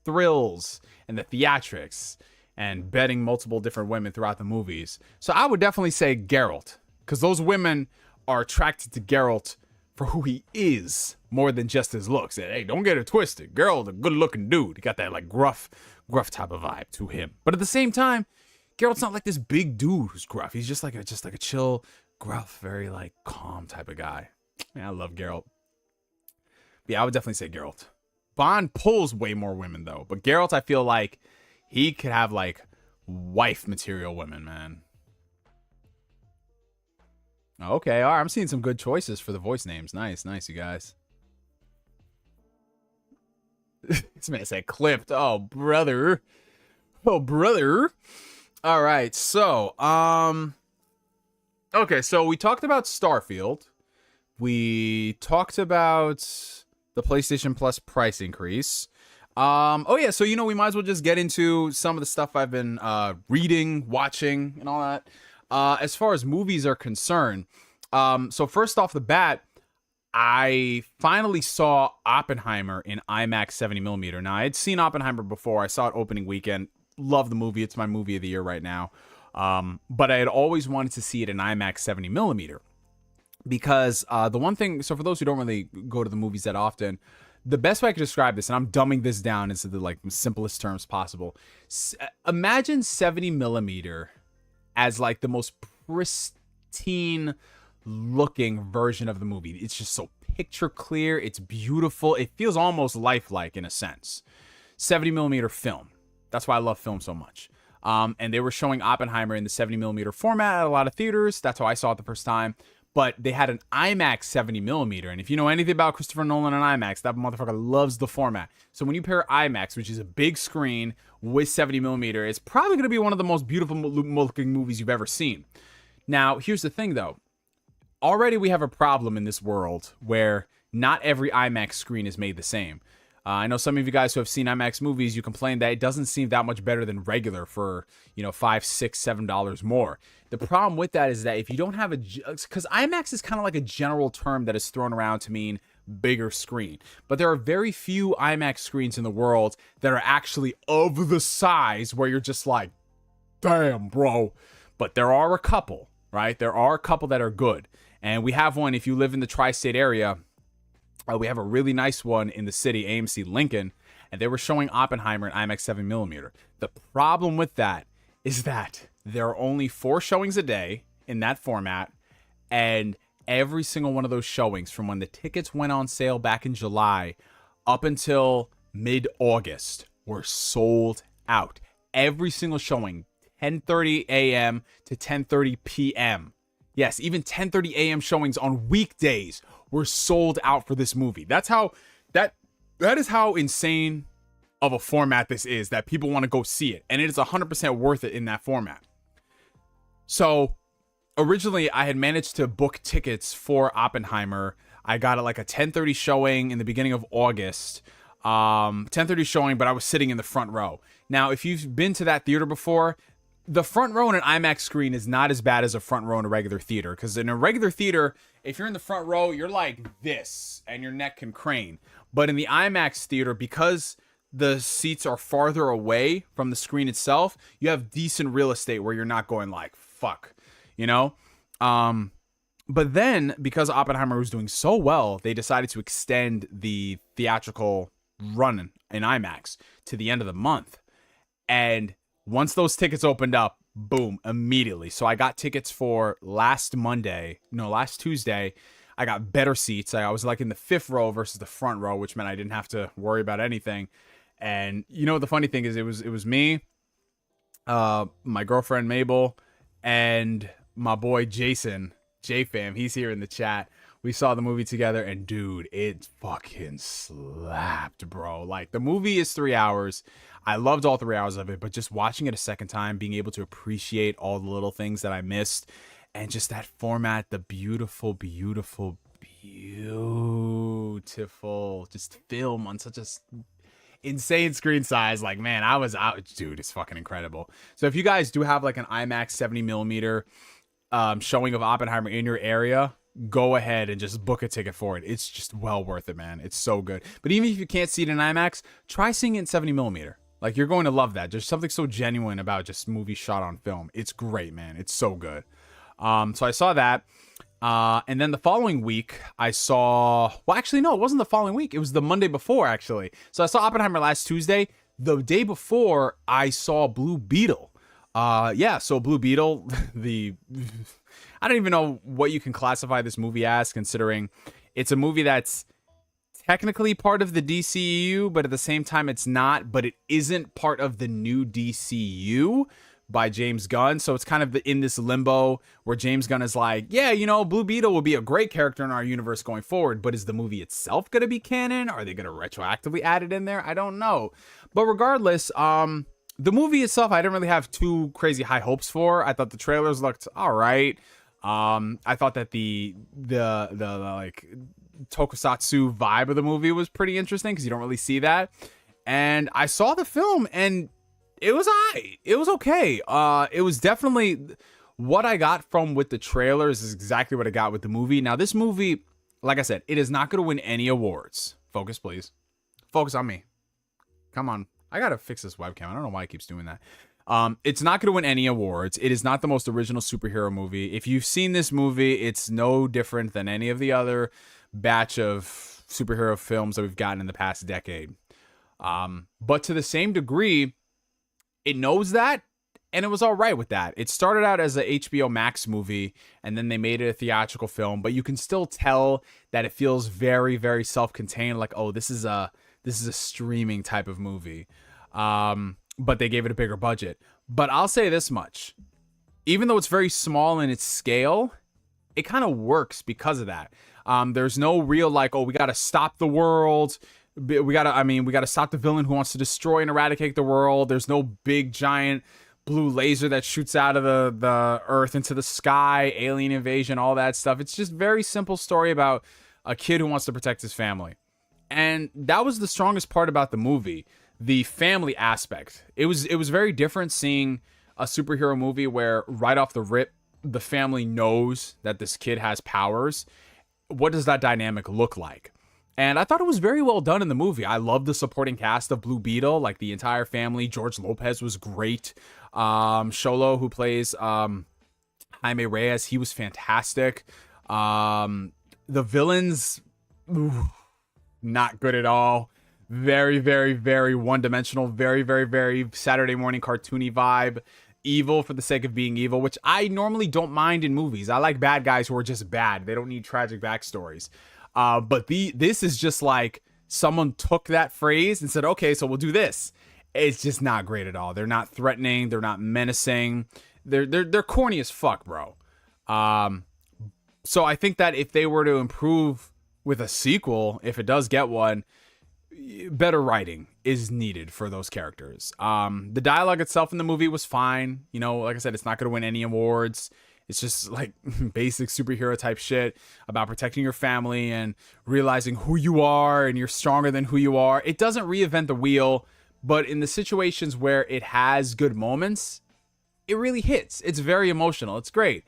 thrills and the theatrics and betting multiple different women throughout the movies. So I would definitely say Geralt, because those women are attracted to Geralt for who he is more than just his looks. And hey, don't get it twisted. Geralt's a good-looking dude. He got that like gruff type of vibe to him. But at the same time, Geralt's not like this big dude who's gruff. He's just like a chill, gruff, very like calm type of guy. Man, I love Geralt. Yeah, I would definitely say Geralt. Bond pulls way more women though, but Geralt, I feel like he could have like wife material women, man. Okay, all right, I'm seeing some good choices for the voice names. Nice, you guys. This man said clipped. Oh, brother. Oh, brother. All right, so, okay, so we talked about Starfield. We talked about the PlayStation Plus price increase. Oh yeah, so we might as well just get into some of the stuff I've been reading, watching, and all that. As far as movies are concerned, so first off the bat, I finally saw Oppenheimer in IMAX 70mm. Now, I had seen Oppenheimer before. I saw it opening weekend. Love the movie. It's my movie of the year right now. But I had always wanted to see it in IMAX 70mm. Because the one thing, so for those who don't really go to the movies that often, the best way I could describe this, and I'm dumbing this down into the like simplest terms possible. Imagine 70mm as like the most pristine looking version of the movie. It's just so picture clear. It's beautiful. It feels almost lifelike in a sense. 70mm film. That's why I love film so much. And they were showing Oppenheimer in the 70mm format at a lot of theaters. That's how I saw it the first time. But they had an IMAX 70mm. And if you know anything about Christopher Nolan and IMAX, that motherfucker loves the format. So when you pair IMAX, which is a big screen, with 70mm, it's probably going to be one of the most beautiful looking movies you've ever seen. Now, here's the thing, though. Already we have a problem in this world where not every IMAX screen is made the same. I know some of you guys who have seen IMAX movies, you complain that it doesn't seem that much better than regular for, $5, $6, $7 more. The problem with that is that if you don't have because IMAX is kind of like a general term that is thrown around to mean bigger screen. But there are very few IMAX screens in the world that are actually of the size where you're just like, damn, bro. But there are a couple, right? There are a couple that are good. And we have one, if you live in the tri-state area, we have a really nice one in the city, AMC Lincoln, and they were showing Oppenheimer in IMAX 7mm. The problem with that is that there are only 4 showings a day in that format, and every single one of those showings from when the tickets went on sale back in July up until mid-August were sold out. Every single showing, 10:30 a.m. to 10:30 p.m. Yes, even 10:30 a.m. showings on weekdays were sold out for this movie. That's how that is how insane of a format this is, that people want to go see it, and it is 100% worth it in that format. So originally I had managed to book tickets for Oppenheimer. I got like a 10:30 showing in the beginning of August. 10:30 showing, but I was sitting in the front row. Now, if you've been to that theater before, the front row in an IMAX screen is not as bad as a front row in a regular theater. Because in a regular theater, if you're in the front row, you're like this, and your neck can crane. But in the IMAX theater, because the seats are farther away from the screen itself, you have decent real estate where you're not going like, fuck, But then, because Oppenheimer was doing so well, they decided to extend the theatrical run in IMAX to the end of the month. And once those tickets opened up, boom, immediately. So I got tickets for last Tuesday. I got better seats. I was like in the 5th row versus the front row, which meant I didn't have to worry about anything. And the funny thing is, it was me, my girlfriend Mabel, and my boy Jason, J-Fam. He's here in the chat. We saw the movie together, and dude, it fucking slapped, bro. Like, the movie is 3 hours. I loved all 3 hours of it, but just watching it a second time, being able to appreciate all the little things that I missed, and just that format, the beautiful just film on such a insane screen size. Like, man, I was out. Dude, it's fucking incredible. So if you guys do have like an IMAX 70mm showing of Oppenheimer in your area, go ahead and just book a ticket for it. It's just well worth it, man. It's so good. But even if you can't see it in IMAX, try seeing it in 70mm. Like, you're going to love that. There's something so genuine about just movies shot on film. It's great, man. It's so good. So I saw that. And then the following week, I saw... Well, actually, no, it wasn't the following week. It was the Monday before, actually. So I saw Oppenheimer last Tuesday. The day before, I saw Blue Beetle. Yeah, so Blue Beetle, I don't even know what you can classify this movie as, considering it's a movie that's technically part of the DCU, but at the same time, it's not. But it isn't part of the new DCU by James Gunn, so it's kind of in this limbo where James Gunn is like, yeah, you know, Blue Beetle will be a great character in our universe going forward, but is the movie itself going to be canon? Are they going to retroactively add it in there? I don't know. But regardless, the movie itself, I didn't really have too crazy high hopes for. I thought the trailers looked all right. I thought that the like tokusatsu vibe of the movie was pretty interesting because you don't really see that. And I saw the film and it was alright. It was okay. It was definitely what I got from with the trailers is exactly what I got with the movie. Now, this movie, like I said, it is not going to win any awards. Focus, please. Focus on me. Come on. I got to fix this webcam. I don't know why it keeps doing that. It's not going to win any awards. It is not the most original superhero movie. If you've seen this movie, it's no different than any of the other batch of superhero films that we've gotten in the past decade. But to the same degree, it knows that, and it was all right with that. It started out as a HBO Max movie, and then they made it a theatrical film, but you can still tell that it feels very, very self-contained, like, oh, this is a streaming type of movie. But they gave it a bigger budget. But I'll say this much. Even though it's very small in its scale, it kind of works because of that. There's no real, like, oh, we got to stop the world. We got to stop the villain who wants to destroy and eradicate the world. There's no big, giant blue laser that shoots out of the earth into the sky, alien invasion, all that stuff. It's just very simple story about a kid who wants to protect his family. And that was the strongest part about the movie, the family aspect. It was very different seeing a superhero movie where right off the rip, the family knows that this kid has powers. What does that dynamic look like? And I thought it was very well done in the movie. I love the supporting cast of Blue Beetle, like the entire family. George Lopez was great. Xolo, who plays Jaime Reyes, he was fantastic. The villains, not good at all. Very, very, very one-dimensional. Very, very, very Saturday morning cartoony vibe. Evil for the sake of being evil, which I normally don't mind in movies. I like bad guys who are just bad. They don't need tragic backstories. But this is just like someone took that phrase and said, okay, so we'll do this. It's just not great at all. They're not threatening. They're not menacing. They're corny as fuck, bro. So I think that if they were to improve with a sequel, if it does get one, better writing is needed for those characters. The dialogue itself in the movie was fine. You know, like I said, it's not going to win any awards. It's just like basic superhero type shit about protecting your family and realizing who you are and you're stronger than who you are. It doesn't reinvent the wheel, but in the situations where it has good moments, it really hits. It's very emotional. It's great.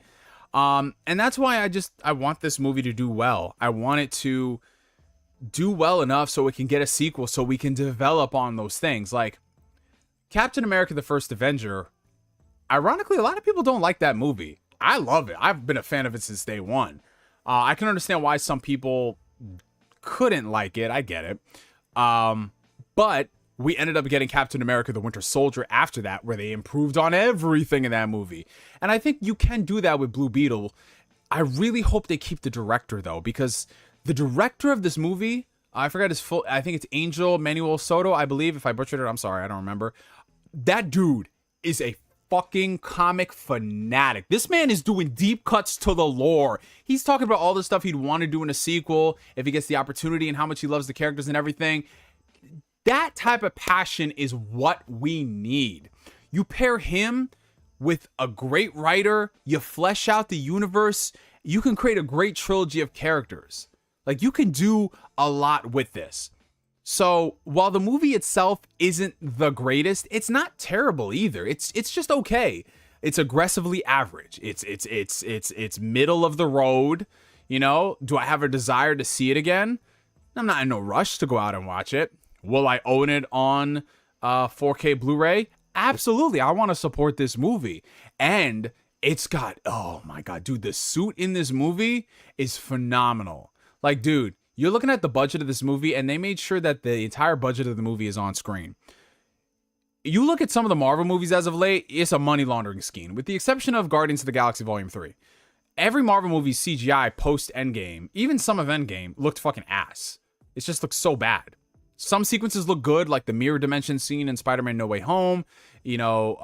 And that's why I want this movie to do well. I want it to do well enough so it can get a sequel, so we can develop on those things. Like Captain America: The First Avenger, ironically, a lot of people don't like that movie. I love it. I've been a fan of it since day one. I can understand why some people couldn't like it. I get it. But we ended up getting Captain America: The Winter Soldier after that, where they improved on everything in that movie. And I think you can do that with Blue Beetle. I really hope they keep the director, though, because the director of this movie, I forgot his full, I think it's Angel Manuel Soto, I believe. If I butchered it, I'm sorry, I don't remember. That dude is a fucking comic fanatic. This man is doing deep cuts to the lore. He's talking about all the stuff he'd want to do in a sequel if he gets the opportunity and how much he loves the characters and everything. That type of passion is what we need. You pair him with a great writer, you flesh out the universe, you can create a great trilogy of characters. Like, you can do a lot with this. So while the movie itself isn't the greatest, it's not terrible either. It's just okay. It's aggressively average. It's middle of the road. You know, do I have a desire to see it again? I'm not in no rush to go out and watch it. Will I own it on 4K Blu-ray? Absolutely. I want to support this movie. And It's got, oh my God, dude, the suit in this movie is phenomenal. Like, dude, you're looking at the budget of this movie, and they made sure that the entire budget of the movie is on screen. You look at some of the Marvel movies as of late, it's a money laundering scheme, with the exception of Guardians of the Galaxy Volume 3. Every Marvel movie's CGI post-Endgame, even some of Endgame, looked fucking ass. It just looks so bad. Some sequences look good, like the mirror dimension scene in Spider-Man No Way Home. You know,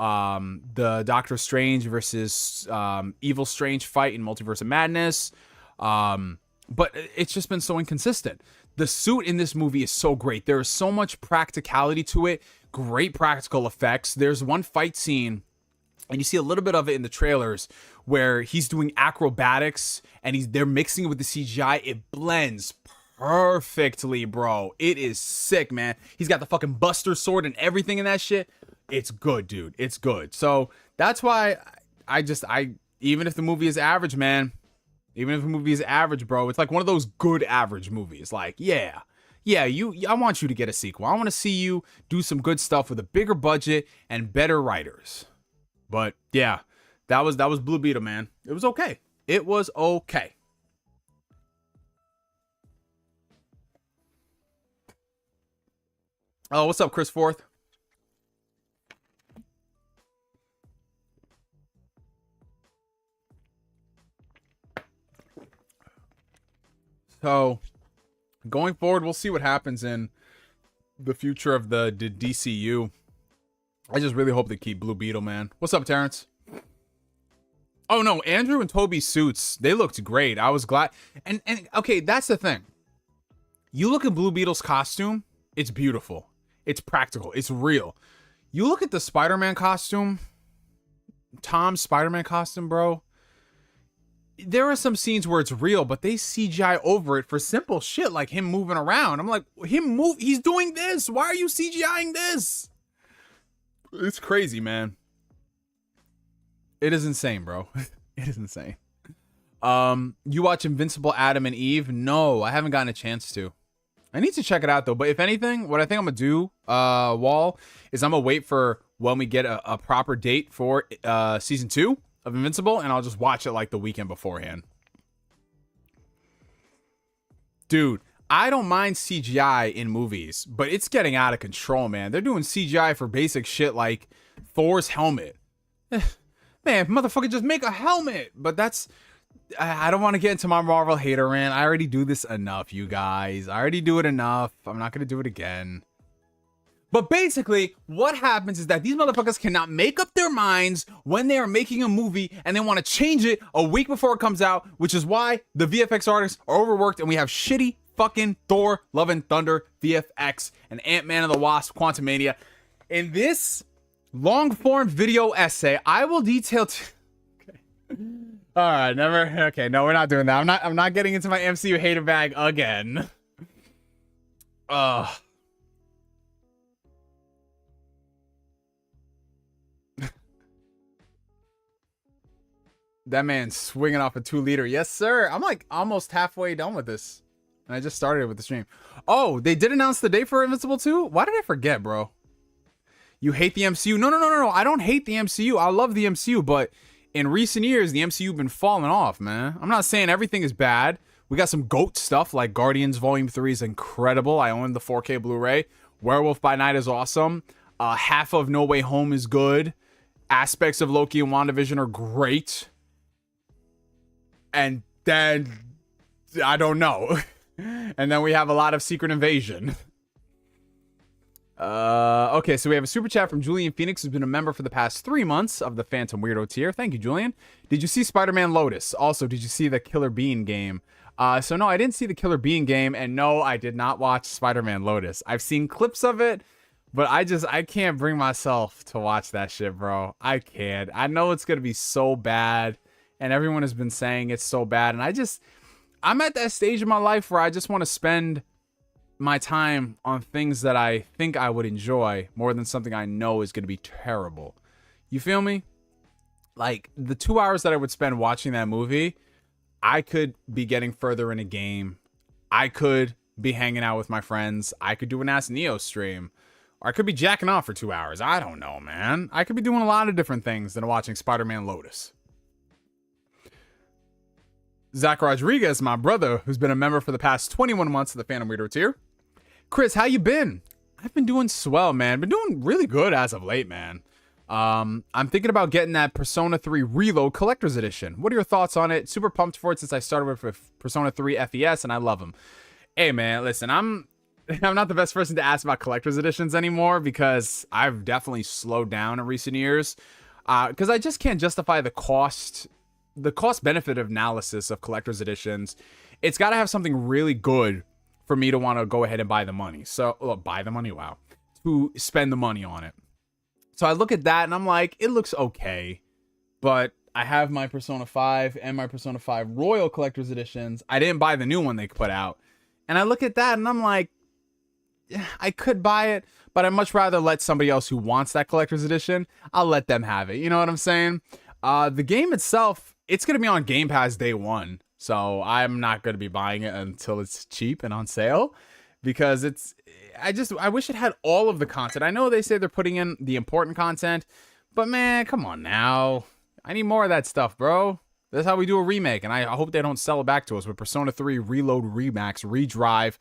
the Doctor Strange versus Evil Strange fight in Multiverse of Madness. But it's just been so inconsistent. The suit in this movie is so great. There is so much practicality to it. Great practical effects. There's one fight scene, and you see a little bit of it in the trailers, where he's doing acrobatics, and they're mixing it with the CGI. It blends perfectly, bro. It is sick, man. He's got the fucking Buster Sword and everything in that shit. It's good, dude. It's good. So that's why I even if the movie is average, man, even if the movie is average, bro, it's like one of those good average movies. Like, yeah, I want you to get a sequel. I want to see you do some good stuff with a bigger budget and better writers. But yeah, that was Blue Beetle, man. It was okay. It was okay. Oh, what's up, Chris Forth? So, going forward, we'll see what happens in the future of the DCU. I just really hope they keep Blue Beetle, man. What's up, Terrence? Oh, no, Andrew and Toby's suits, they looked great. I was glad. And okay, that's the thing. You look at Blue Beetle's costume, it's beautiful. It's practical. It's real. You look at the Spider-Man costume, Tom's Spider-Man costume, bro. There are some scenes where it's real, but they CGI over it for simple shit like him moving around. I'm like, he's doing this. Why are you CGIing this? It's crazy, man. It is insane, bro. It is insane. You watch Invincible Adam and Eve? No, I haven't gotten a chance to. I need to check it out, though. But if anything, what I think I'm going to do, Wall, is I'm going to wait for when we get a proper date for season 2 of Invincible, and I'll just watch it like the weekend beforehand. Dude, I don't mind CGI in movies, but it's getting out of control, man. They're doing CGI for basic shit like Thor's helmet. Man, motherfucker, just make a helmet. But that's... I don't want to get into my Marvel hater rant. I already do this enough, you guys. I already do it enough. I'm not going to do it again. But basically, what happens is that these motherfuckers cannot make up their minds when they are making a movie, and they want to change it a week before it comes out, which is why the VFX artists are overworked, and we have shitty fucking Thor, Love and Thunder, VFX, and Ant-Man and the Wasp, Quantumania. In this long-form video essay, I will detail... All right, never. Okay, no, we're not doing that. I'm not getting into my MCU hater bag again. That man's swinging off a 2-liter. Yes, sir. I'm like almost halfway done with this, and I just started with the stream. Oh, they did announce the date for Invincible 2? Why did I forget, bro? You hate the MCU? No. I don't hate the MCU. I love the MCU, but in recent years, the MCU been falling off, man. I'm not saying everything is bad. We got some GOAT stuff, like Guardians Volume 3 is incredible. I own the 4K Blu-ray. Werewolf by Night is awesome. Half of No Way Home is good. Aspects of Loki and WandaVision are great. And then, I don't know. And then we have a lot of Secret Invasion. Okay, so we have a super chat from Julian Phoenix, who's been a member for the past 3 months of the Phantom Weirdo tier. Thank you, Julian. Did you see Spider-Man Lotus? Also, did you see the Killer Bean game? So no, I didn't see the Killer Bean game, and no, I did not watch Spider-Man Lotus. I've seen clips of it, but I can't bring myself to watch that shit, bro. I can't. I know it's gonna be so bad, and everyone has been saying it's so bad, and I'm at that stage in my life where I just want to spend my time on things that I think I would enjoy more than something I know is going to be terrible. You feel me? Like, the 2 hours that I would spend watching that movie, I could be getting further in a game. I could be hanging out with my friends. I could do an Ask Neo stream. Or I could be jacking off for 2 hours. I don't know, man. I could be doing a lot of different things than watching Spider-Man Lotus. Zack Rodriguez, my brother, who's been a member for the past 21 months of the Phantom Weirdo tier. Chris, how you been? I've been doing swell, man. Been doing really good as of late, man. I'm thinking about getting that Persona 3 Reload Collector's Edition. What are your thoughts on it? Super pumped for it since I started with Persona 3 FES, and I love them. Hey, man, listen, I'm not the best person to ask about collector's editions anymore because I've definitely slowed down in recent years. Because I just can't justify the cost benefit analysis of collector's editions. It's got to have something really good for me to want to go ahead and buy the money. So, to spend the money on it. So I look at that and I'm like, it looks okay, but I have my Persona 5 and my Persona 5 Royal Collector's Editions. I didn't buy the new one they put out. And I look at that and I'm like, yeah, I could buy it, but I'd much rather let somebody else who wants that Collector's Edition, I'll let them have it. You know what I'm saying? The game itself, it's going to be on Game Pass day one. So I'm not going to be buying it until it's cheap and on sale. Because I wish it had all of the content. I know they say they're putting in the important content, but man, come on now. I need more of that stuff, bro. That's how we do a remake, and I hope they don't sell it back to us with Persona 3 Reload, Remax, Redrive,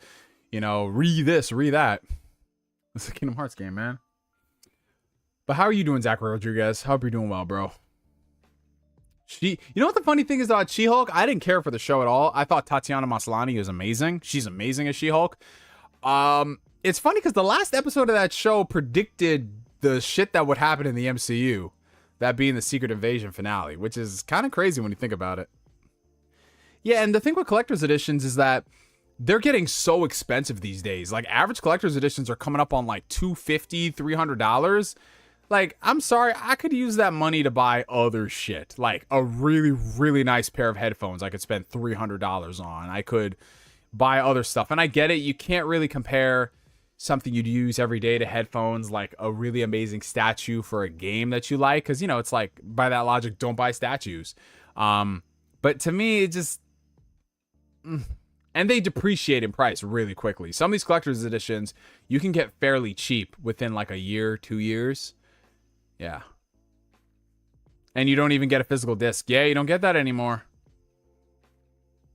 you know, re-this, re-that. It's a Kingdom Hearts game, man. But how are you doing, Zack Rodriguez? Hope you're doing well, bro. You know what the funny thing is about She-Hulk? I didn't care for the show at all. I thought Tatiana Maslany was amazing. She's amazing as She-Hulk. It's funny because the last episode of that show predicted the shit that would happen in the MCU, that being the Secret Invasion finale, which is kind of crazy when you think about it. Yeah, and the thing with collector's editions is that they're getting so expensive these days. Like, average collector's editions are coming up on like $250, $300. Like, I'm sorry, I could use that money to buy other shit. Like a really, really nice pair of headphones I could spend $300 on. I could buy other stuff. And I get it, you can't really compare something you'd use every day to headphones like a really amazing statue for a game that you like. Because, you know, it's like, by that logic, don't buy statues. But to me, it just... And they depreciate in price really quickly. Some of these collector's editions, you can get fairly cheap within like a year, 2 years. Yeah. And you don't even get a physical disc. Yeah, you don't get that anymore.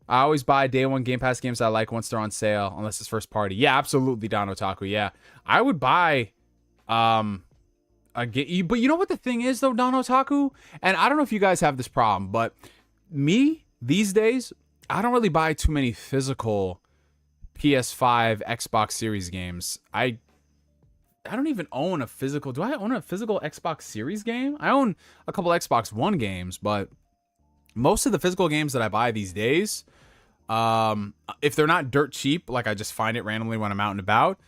I always buy day one Game Pass games I like once they're on sale, unless it's first party. Yeah, absolutely, Don Otaku. Yeah. I would buy but you know what the thing is though, Don Otaku? And I don't know if you guys have this problem, but me, these days, I don't really buy too many physical PS5, Xbox Series games. I don't even own a physical... Do I own a physical Xbox Series game? I own a couple Xbox One games, but most of the physical games that I buy these days, if they're not dirt cheap, like I just find it randomly when I'm out and about,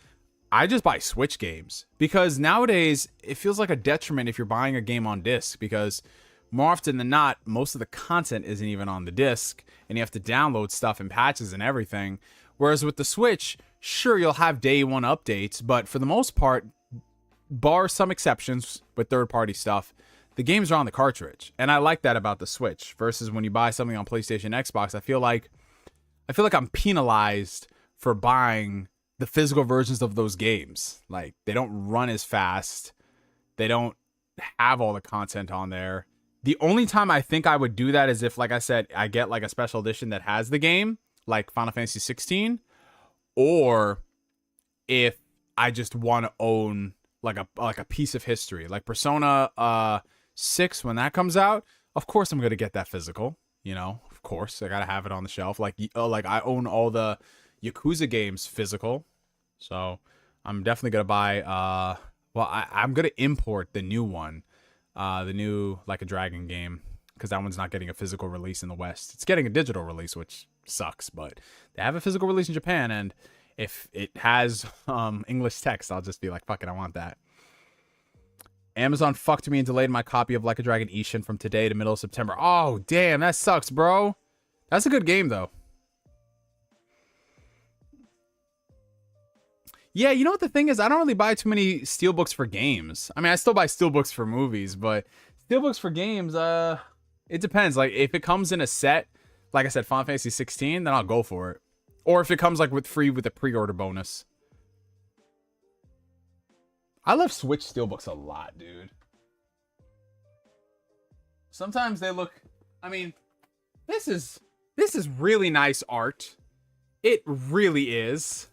I just buy Switch games. Because nowadays, it feels like a detriment if you're buying a game on disc, because more often than not, most of the content isn't even on the disc, and you have to download stuff and patches and everything. Whereas with the Switch, sure, you'll have day one updates, but for the most part, bar some exceptions with third-party stuff, the games are on the cartridge. And I like that about the Switch versus when you buy something on PlayStation, Xbox. I feel like I'm penalized for buying the physical versions of those games. Like, they don't run as fast. They don't have all the content on there. The only time I think I would do that is if, like I said, I get like a special edition that has the game, like Final Fantasy 16, or if I just want to own like a piece of history, like Persona 6 when that comes out. Of course, I'm gonna get that physical. You know, of course, I gotta have it on the shelf. Like I own all the Yakuza games physical, so I'm definitely gonna buy. I'm gonna import the new one, the new Like a Dragon game, because that one's not getting a physical release in the West. It's getting a digital release, which sucks, but they have a physical release in Japan, and if it has English text, I'll just be like, fuck it, I want that. Amazon fucked me and delayed my copy of Like a Dragon Ishin from today to middle of September. Oh, damn, that sucks, bro. That's a good game, though. Yeah, you know what the thing is? I don't really buy too many steelbooks for games. I mean, I still buy steelbooks for movies, but steelbooks for games, it depends. Like, if it comes in a set, like I said, Final Fantasy 16, then I'll go for it. Or if it comes like with a pre-order bonus. I love Switch steelbooks a lot, dude. Sometimes they look... I mean, this is this is really nice art. It really is.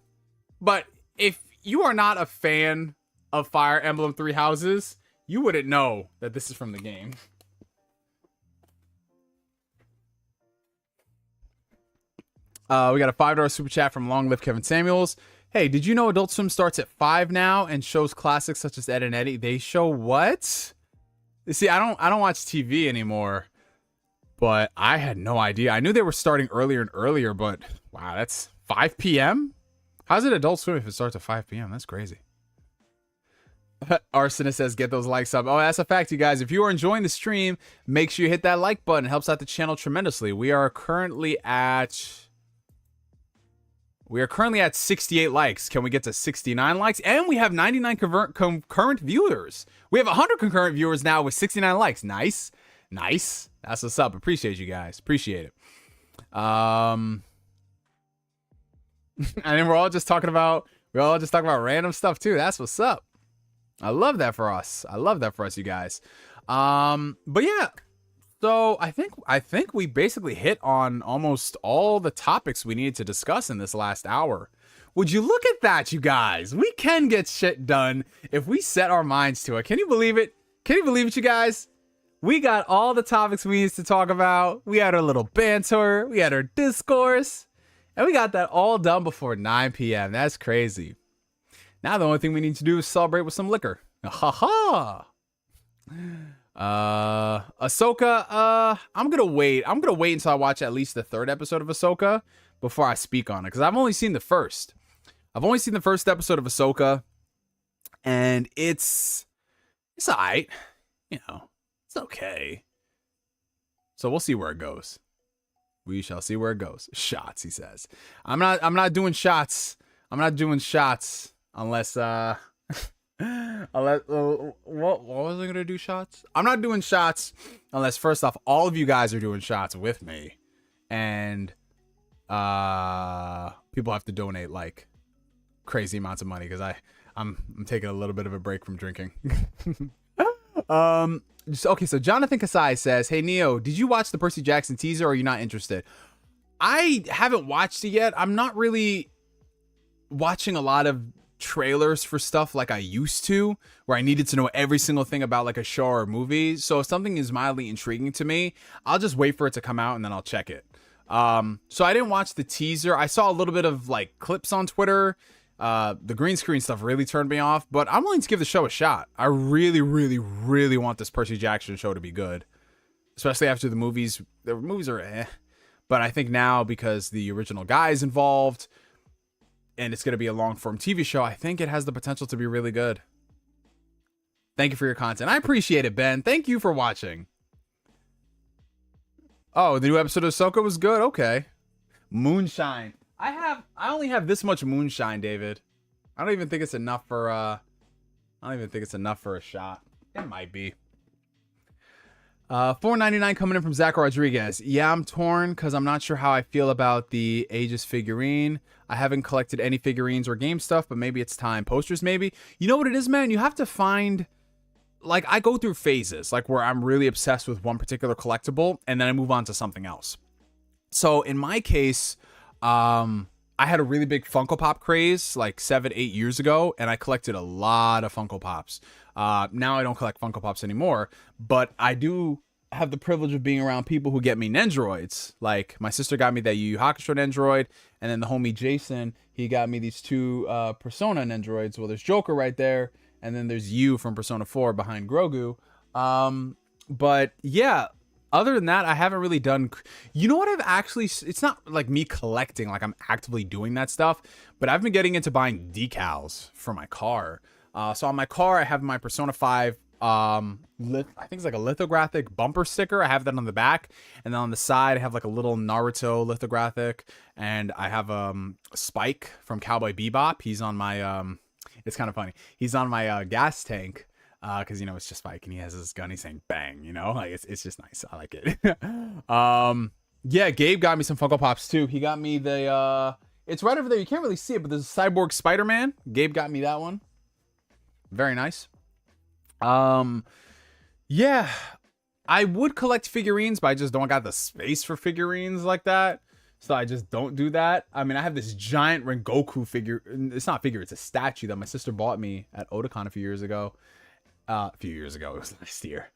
But if you are not a fan of Fire Emblem Three Houses, you wouldn't know that this is from the game. We got a $5 super chat from Long Live Kevin Samuels. Hey, did you know Adult Swim starts at 5 now and shows classics such as Ed and Eddie? They show what? See, I don't watch TV anymore, but I had no idea. I knew they were starting earlier and earlier, but wow, that's 5 p.m.? How's it Adult Swim if it starts at 5 p.m.? That's crazy. Arsonist says, get those likes up. Oh, that's a fact, you guys. If you are enjoying the stream, make sure you hit that like button. It helps out the channel tremendously. We are currently at 68 likes. Can we get to 69 likes? And we have 99 concurrent viewers. We have 100 concurrent viewers now with 69 likes. Nice. Nice. That's what's up. Appreciate you guys. Appreciate it. And then we're all just talking about random stuff too. That's what's up. I love that for us. I love that for us, you guys. But yeah. So I think we basically hit on almost all the topics we needed to discuss in this last hour. Would you look at that, you guys? We can get shit done if we set our minds to it. Can you believe it? Can you believe it, you guys? We got all the topics we needed to talk about. We had our little banter. We had our discourse. And we got that all done before 9 p.m. That's crazy. Now the only thing we need to do is celebrate with some liquor. Ha ha. Ahsoka, I'm gonna wait until I watch at least the 3rd episode of Ahsoka before I speak on it, because I've only seen the first episode of Ahsoka, and it's alright, you know, it's okay. So we'll see where it goes. We shall see where it goes. Shots, he says. I'm not doing shots. I'm not doing shots unless what was I gonna do? Shots? I'm not doing shots unless, first off, all of you guys are doing shots with me, and people have to donate like crazy amounts of money, because I'm taking a little bit of a break from drinking. Okay, so Jonathan Kasai says, hey Neo, did you watch the Percy Jackson teaser, or are you not interested? I haven't watched it yet. I'm not really watching a lot of trailers for stuff like I used to, where I needed to know every single thing about like a show or a movie. So if something is mildly intriguing to me, I'll just wait for it to come out and then I'll check it. So I didn't watch the teaser. I saw a little bit of like clips on Twitter. The green screen stuff really turned me off, but I'm willing to give the show a shot. I really, really, really want this Percy Jackson show to be good, especially after the movies. The movies are but I think now, because the original guy is involved and it's going to be a long-form TV show, I think it has the potential to be really good. Thank you for your content. I appreciate it, Ben. Thank you for watching. Oh, the new episode of Ahsoka was good? Okay. Moonshine. I only have this much moonshine, David. I don't even think it's enough for a shot. It might be. $4.99 coming in from Zack Rodriguez. Yeah, I'm torn because I'm not sure how I feel about the Aegis figurine. I haven't collected any figurines or game stuff, but maybe it's time. Posters, maybe. You know what it is, man? You have to find, like, I go through phases, like, where I'm really obsessed with one particular collectible, and then I move on to something else. So in my case, I had a really big Funko Pop craze like 7-8 years ago, and I collected a lot of Funko Pops. Now I don't collect Funko Pops anymore, but I do have the privilege of being around people who get me Nendroids. Like, my sister got me that Yu Yu Hakusho Nendroid, and then the homie Jason, he got me these two Persona Nendroids. Well, there's Joker right there, and then there's Yu from Persona 4 behind Grogu. But yeah, other than that, I haven't really done... You know what I've actually... It's not like me collecting, like I'm actively doing that stuff, but I've been getting into buying decals for my car. So on my car, I have my Persona 5, I think it's like a lithographic bumper sticker. I have that on the back. And then on the side, I have like a little Naruto lithographic. And I have Spike from Cowboy Bebop. He's on my... it's kind of funny. He's on my gas tank. Because, you know, it's just Spike and he has his gun. He's saying bang, you know? Like, it's just nice. I like it. Yeah, Gabe got me some Funko Pops too. He got me the... It's right over there. You can't really see it, but there's a Cyborg Spider-Man. Gabe got me that one. Very nice. Yeah. I would collect figurines, but I just don't got the space for figurines like that. So I just don't do that. I mean, I have this giant Rengoku figure. It's not a figure, it's a statue that my sister bought me at Otakon a few years ago. It was last year.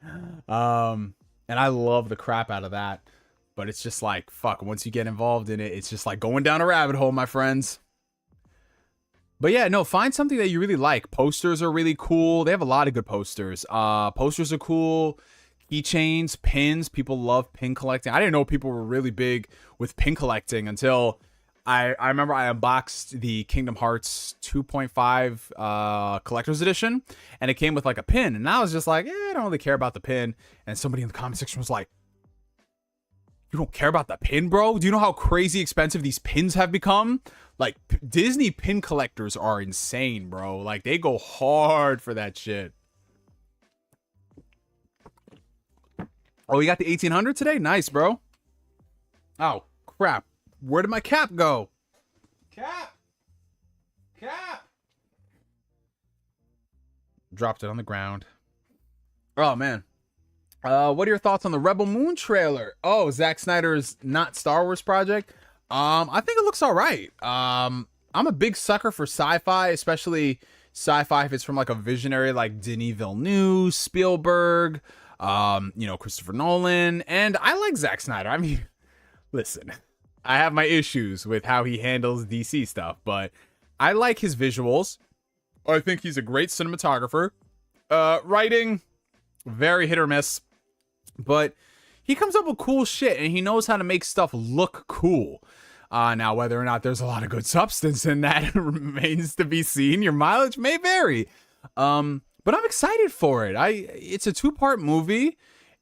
And I love the crap out of that. But it's just like, fuck, once you get involved in it, it's just like going down a rabbit hole, my friends. But yeah, no, find something that you really like. Posters are really cool. They have a lot of good posters. Posters are cool. Keychains, pins. People love pin collecting. I didn't know people were really big with pin collecting until I remember I unboxed the Kingdom Hearts 2.5 collector's edition, and it came with like a pin, and I was just like, I don't really care about the pin. And somebody in the comment section was like, you don't care about the pin, bro? Do you know how crazy expensive these pins have become? Like, Disney pin collectors are insane, bro. Like, they go hard for that shit. Oh, you got the 1800 today? Nice, bro. Oh, crap. Where did my cap go? Cap! Cap! Dropped it on the ground. Oh, man. What are your thoughts on the Rebel Moon trailer? Oh, Zack Snyder's not Star Wars project. I think it looks all right. I'm a big sucker for sci-fi, especially sci-fi if it's from like a visionary like Denis Villeneuve, Spielberg, Christopher Nolan, and I like Zack Snyder. I mean, listen, I have my issues with how he handles DC stuff, but I like his visuals. I think he's a great cinematographer. Writing, very hit or miss, but he comes up with cool shit and he knows how to make stuff look cool. Now, whether or not there's a lot of good substance in that remains to be seen. Your mileage may vary. But I'm excited for it. It's a 2-part movie.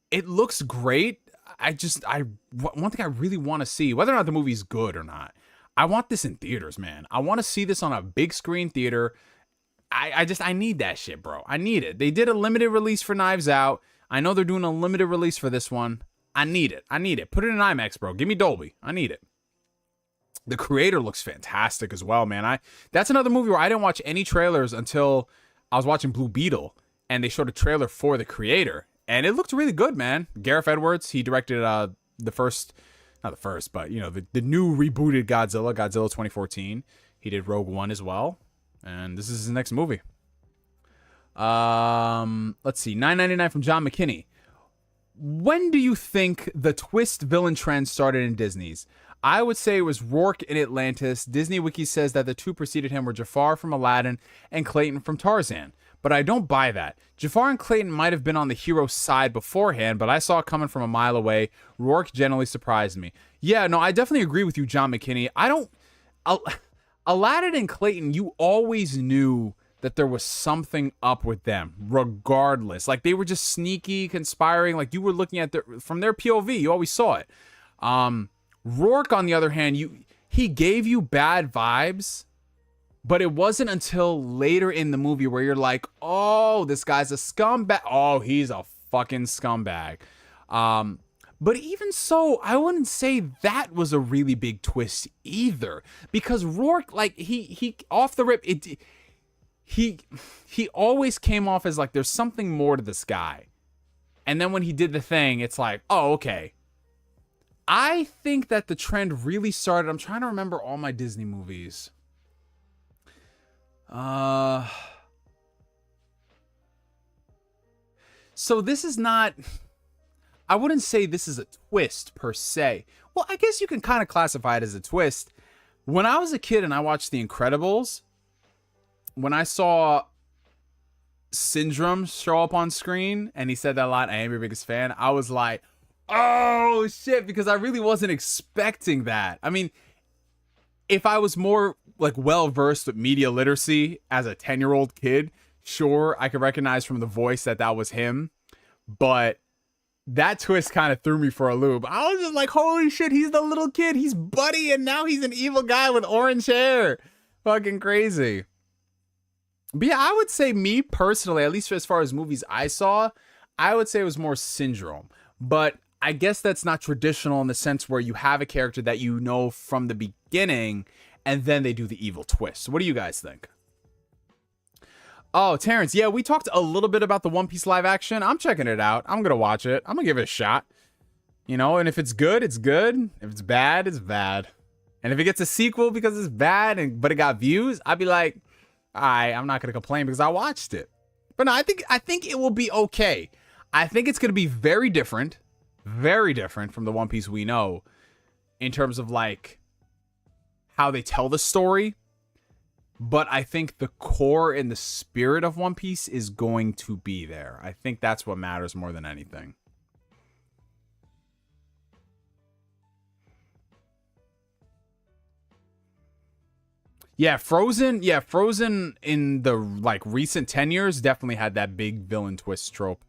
It looks great. One thing I really want to see, whether or not the movie's good or not, I want this in theaters, man. I want to see this on a big screen theater. I need that shit, bro. I need it. They did a limited release for Knives Out. I know they're doing a limited release for this one. I need it. I need it. Put it in IMAX, bro. Give me Dolby. I need it. The Creator looks fantastic as well, man. That's another movie where I didn't watch any trailers until I was watching Blue Beetle, and they showed a trailer for The Creator, and it looked really good, man. Gareth Edwards, he directed the new rebooted Godzilla 2014. He did Rogue One as well, and this is his next movie. Let's see, $9.99 from John McKinney. When do you think the twist villain trend started in Disney's? I would say it was Rourke in Atlantis. Disney Wiki says that the two preceded him were Jafar from Aladdin and Clayton from Tarzan. But I don't buy that. Jafar and Clayton might have been on the hero's side beforehand, but I saw it coming from a mile away. Rourke generally surprised me. Yeah, no, I definitely agree with you, John McKinney. Aladdin and Clayton, you always knew that there was something up with them, regardless. Like, they were just sneaky, conspiring. Like, you were looking at from their POV. You always saw it. Rourke, on the other hand, he gave you bad vibes, but it wasn't until later in the movie where you're like, oh, this guy's a scumbag. Oh, he's a fucking scumbag. But even so, I wouldn't say that was a really big twist either, because Rourke, like, he off the rip, he always came off as like there's something more to this guy. And then when he did the thing, it's like, oh, okay. I think that the trend really started, I'm trying to remember all my Disney movies. So this is not, I wouldn't say this is a twist per se. Well, I guess you can kind of classify it as a twist. When I was a kid and I watched The Incredibles, when I saw Syndrome show up on screen and he said that a lot, I am your biggest fan, I was like, oh shit, because I really wasn't expecting that. I mean, if I was more like well versed with media literacy as a 10-year-old kid, sure, I could recognize from the voice that was him, but that twist kind of threw me for a loop. I was just like, holy shit, he's the little kid, he's Buddy, and now he's an evil guy with orange hair. Fucking crazy. But yeah, I would say, me personally, at least as far as movies I saw, I would say it was more Syndrome. But I guess that's not traditional in the sense where you have a character that you know from the beginning and then they do the evil twist. So what do you guys think? Oh, Terrence, yeah, we talked a little bit about the One Piece live action. I'm checking it out. I'm gonna watch it. I'm gonna give it a shot. You know, and if it's good, it's good. If it's bad, it's bad. And if it gets a sequel because it's bad but it got views, I'd be like, I'm not gonna complain because I watched it. But no, I think it will be okay. I think it's gonna be very different from the One Piece we know in terms of like how they tell the story. But I think the core and the spirit of One Piece is going to be there. I think that's what matters more than anything. Yeah, Frozen in the like recent 10 years definitely had that big villain twist trope.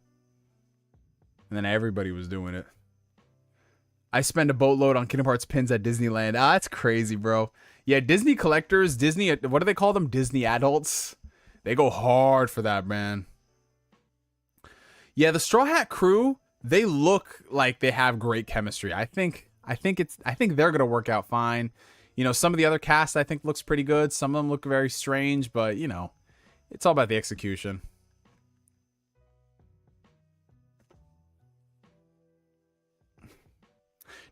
And then everybody was doing it. I spend a boatload on Kingdom Hearts pins at Disneyland. Ah, that's crazy, bro. Yeah, Disney collectors, Disney, what do they call them? Disney adults. They go hard for that, man. Yeah, the Straw Hat crew, they look like they have great chemistry. I think they're gonna work out fine. You know, some of the other cast I think looks pretty good. Some of them look very strange, but you know, it's all about the execution.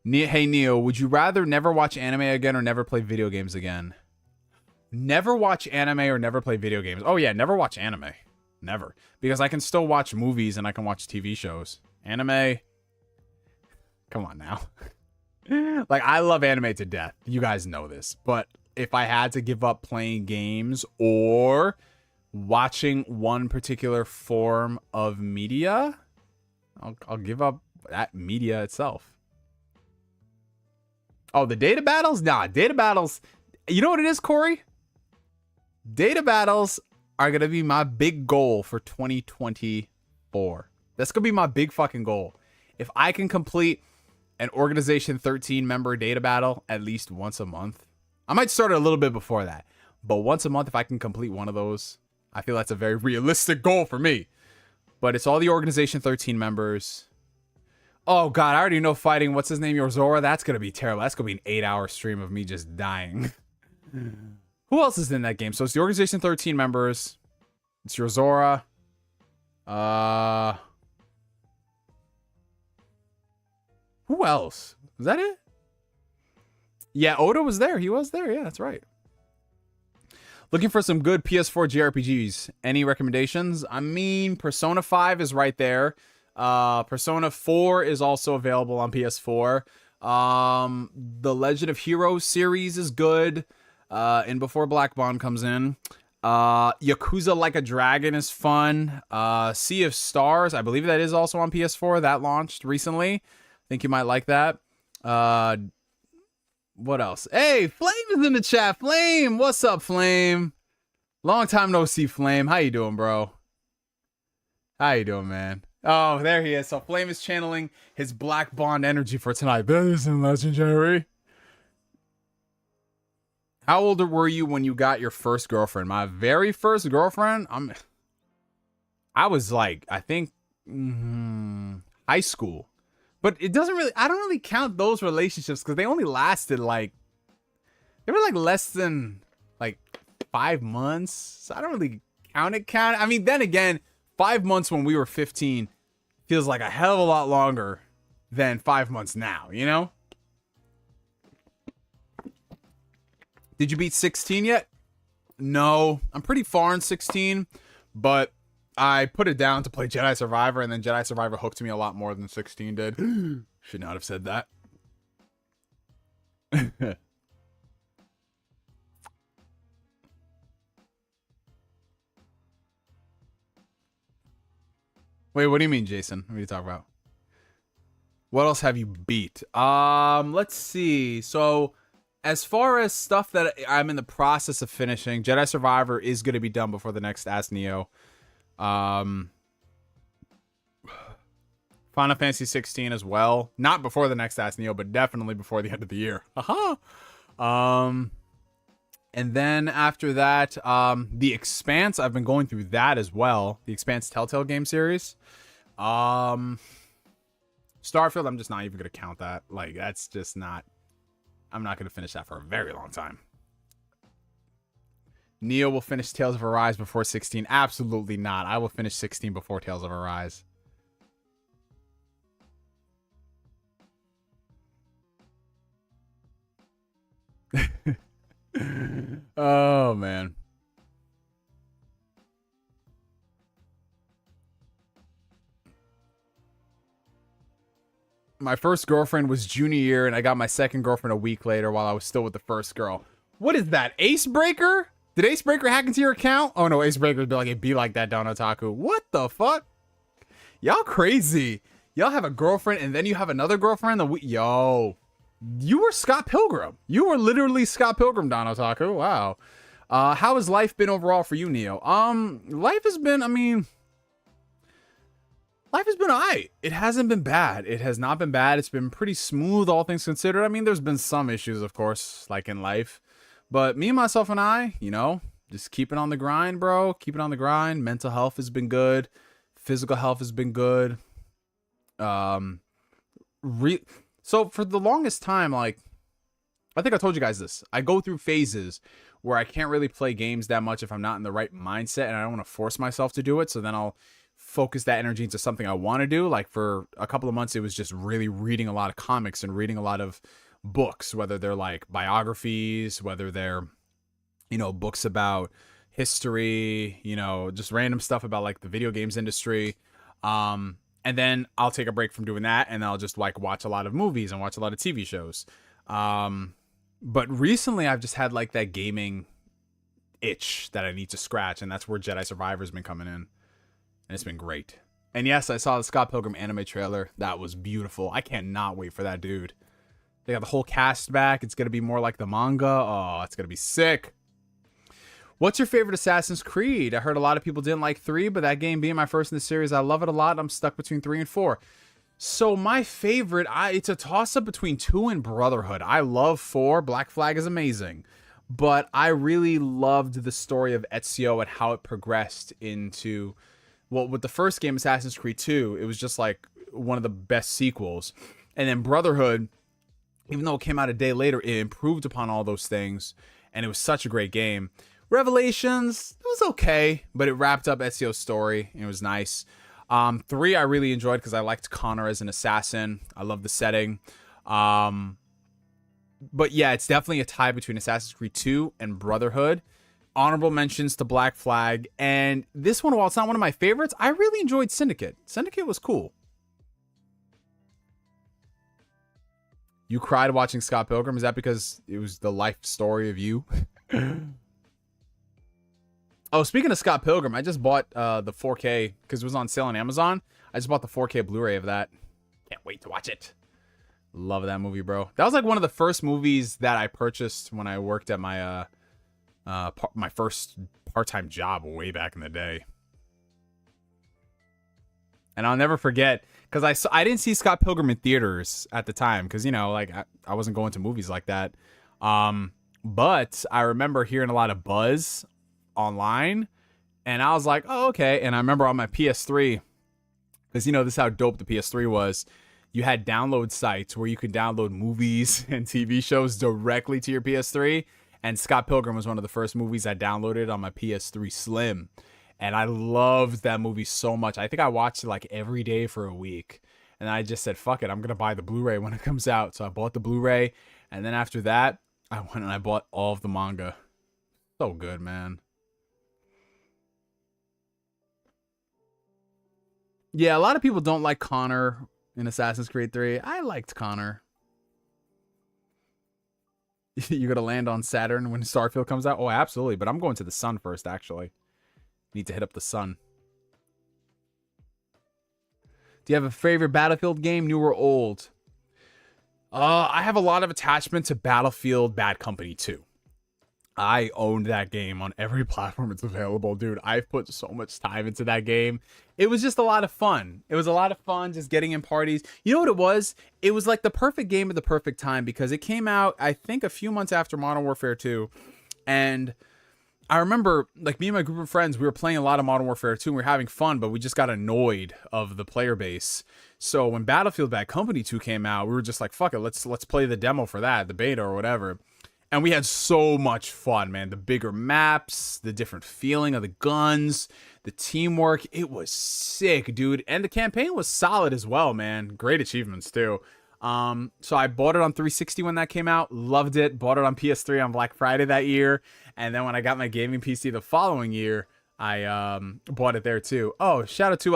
Hey Neo, would you rather never watch anime again or never play video games again? Never watch anime or never play video games. Oh yeah, never watch anime. Never. Because I can still watch movies and I can watch TV shows. Anime, come on now. Like, I love anime to death. You guys know this. But if I had to give up playing games or watching one particular form of media, I'll give up that media itself. Oh, the data battles? Nah, data battles. You know what it is, Kory? Data battles are going to be my big goal for 2024. That's going to be my big fucking goal. If I can complete an Organization 13 member data battle at least once a month. I might start it a little bit before that. But once a month, if I can complete one of those, I feel that's a very realistic goal for me. But it's all the Organization 13 members. Oh, God, I already know fighting, what's his name, Yorzora? That's going to be terrible. That's going to be an 8-hour stream of me just dying. Who else is in that game? So it's the Organization 13 members. It's Yorzora. Who else? Was that it? Yeah, Oda was there. He was there. Yeah, that's right. Looking for some good PS4 JRPGs. Any recommendations? I mean, Persona 5 is right there. Persona 4 is also available on PS4. The Legend of Heroes series is good. And before Black Bond comes in. Yakuza Like a Dragon is fun. Sea of Stars, I believe that is also on PS4. That launched recently. I think you might like that. What else? Hey, Flame is in the chat. Flame, what's up, Flame? Long time no see, Flame. How you doing, bro? How you doing, man? Oh, there he is. So Flame is channeling his Black Bond energy for tonight. That isn't legendary. How old were you when you got your first girlfriend? My very first girlfriend? I was like, I think, high school. But it doesn't really, I don't really count those relationships because they only lasted like, they were like less than like 5 months. So I don't really count it. I mean, then again, 5 months when we were 15 feels like a hell of a lot longer than 5 months now, you know? Did you beat 16 yet? No, I'm pretty far in 16, but I put it down to play Jedi Survivor, and then Jedi Survivor hooked me a lot more than 16 did. Should not have said that. Wait, what do you mean, Jason? What are you talking about? What else have you beat? Let's see. So, as far as stuff that I'm in the process of finishing, Jedi Survivor is going to be done before the next Ask Neo. Final Fantasy 16 as well. Not before the next Ask Neo, but definitely before the end of the year. And then after that, The Expanse, I've been going through that as well. The Expanse Telltale game series. Starfield, I'm just not even going to count that. Like, that's just not... I'm not going to finish that for a very long time. Neo will finish Tales of Arise before 16. Absolutely not. I will finish 16 before Tales of Arise. Oh, man. My first girlfriend was junior year, and I got my second girlfriend a week later while I was still with the first girl. What is that, Acebreaker? Did Acebreaker hack into your account? Oh no, Acebreaker would be like, it'd be like that down Otaku. What the fuck? Y'all crazy. Y'all have a girlfriend and then you have another girlfriend? Yo. You were Scott Pilgrim. You were literally Scott Pilgrim down Otaku. Wow. How has life been overall for you, Neo? Life has been, life has been alright. It hasn't been bad. It has not been bad. It's been pretty smooth, all things considered. I mean, there's been some issues, of course, like in life. But me, myself, and I, you know, just keeping on the grind, bro. Keeping on the grind. Mental health has been good. Physical health has been good. So for the longest time, like, I think I told you guys this. I go through phases where I can't really play games that much if I'm not in the right mindset, and I don't want to force myself to do it. So then I'll focus that energy into something I want to do. Like for a couple of months, it was just really reading a lot of comics and reading a lot of books, whether they're like biographies, whether they're, you know, books about history, you know, just random stuff about like the video games industry. And then I'll take a break from doing that and I'll just like watch a lot of movies and watch a lot of TV shows. But recently I've just had like that gaming itch that I need to scratch, and that's where Jedi Survivor's been coming in. And it's been great. And yes, I saw the Scott Pilgrim anime trailer. That was beautiful. I cannot wait for that, dude. They got the whole cast back. It's going to be more like the manga. Oh, it's going to be sick. What's your favorite Assassin's Creed? I heard a lot of people didn't like 3, but that game being my first in the series, I love it a lot. I'm stuck between 3 and 4. So my favorite, it's a toss-up between 2 and Brotherhood. I love 4. Black Flag is amazing. But I really loved the story of Ezio and how it progressed into... Well, with the first game, Assassin's Creed 2, it was just like one of the best sequels. And then Brotherhood, even though it came out a day later, it improved upon all those things. And it was such a great game. Revelations, it was okay, but it wrapped up Ezio's story. It was nice. 3, I really enjoyed because I liked Connor as an assassin. I love the setting. But yeah, it's definitely a tie between Assassin's Creed 2 and Brotherhood. Honorable mentions to Black Flag. And this one, while it's not one of my favorites, I really enjoyed Syndicate. Syndicate was cool. You cried watching Scott Pilgrim? Is that because it was the life story of you? Oh, speaking of Scott Pilgrim, I just bought the 4K because it was on sale on Amazon. I just bought the 4K Blu-ray of that. Can't wait to watch it. Love that movie, bro. That was like one of the first movies that I purchased when I worked at my my first part-time job way back in the day. And I'll never forget, because I didn't see Scott Pilgrim in theaters at the time, because, you know, like I wasn't going to movies like that. But I remember hearing a lot of buzz online, and I was like, oh, okay. And I remember on my PS3, because, you know, this is how dope the PS3 was. You had download sites where you could download movies and TV shows directly to your PS3. And Scott Pilgrim was one of the first movies I downloaded on my PS3 Slim. And I loved that movie so much. I think I watched it like every day for a week. And I just said, fuck it, I'm going to buy the Blu-ray when it comes out. So I bought the Blu-ray. And then after that, I went and I bought all of the manga. So good, man. Yeah, a lot of people don't like Connor in Assassin's Creed 3. I liked Connor. You're going to land on Saturn when Starfield comes out? Oh, absolutely. But I'm going to the sun first, actually. Need to hit up the sun. Do you have a favorite Battlefield game, new or old? I have a lot of attachment to Battlefield Bad Company 2. I owned that game on every platform it's available, dude. I've put so much time into that game. It was just a lot of fun. It was a lot of fun just getting in parties. You know what it was? It was like the perfect game at the perfect time because it came out, I think, a few months after Modern Warfare 2. And I remember, like, me and my group of friends, we were playing a lot of Modern Warfare 2 and we were having fun, but we just got annoyed of the player base. So when Battlefield Bad Company 2 came out, we were just like, fuck it, let's play the demo for that, the beta or whatever. And we had so much fun, man. The bigger maps, the different feeling of the guns, the teamwork. It was sick, dude. And the campaign was solid as well, man. Great achievements, too. So I bought it on 360 when that came out. Loved it. Bought it on PS3 on Black Friday that year. And then when I got my gaming PC the following year, I bought it there, too. Oh, shout out to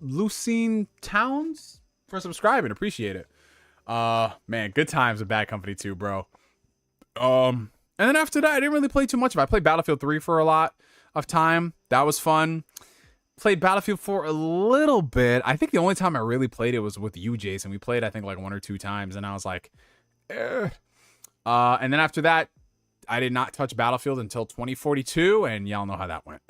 Lucine Towns for subscribing. Appreciate it. Man, good times with Bad Company 2, bro. And then after that, I didn't really play too much of it. I played Battlefield 3 for a lot of time. That was fun. Played Battlefield 4 a little bit. I think the only time I really played it was with you, Jason. We played, I think, like 1 or 2 times, and I was like, eh. And then after that, I did not touch Battlefield until 2042, and y'all know how that went.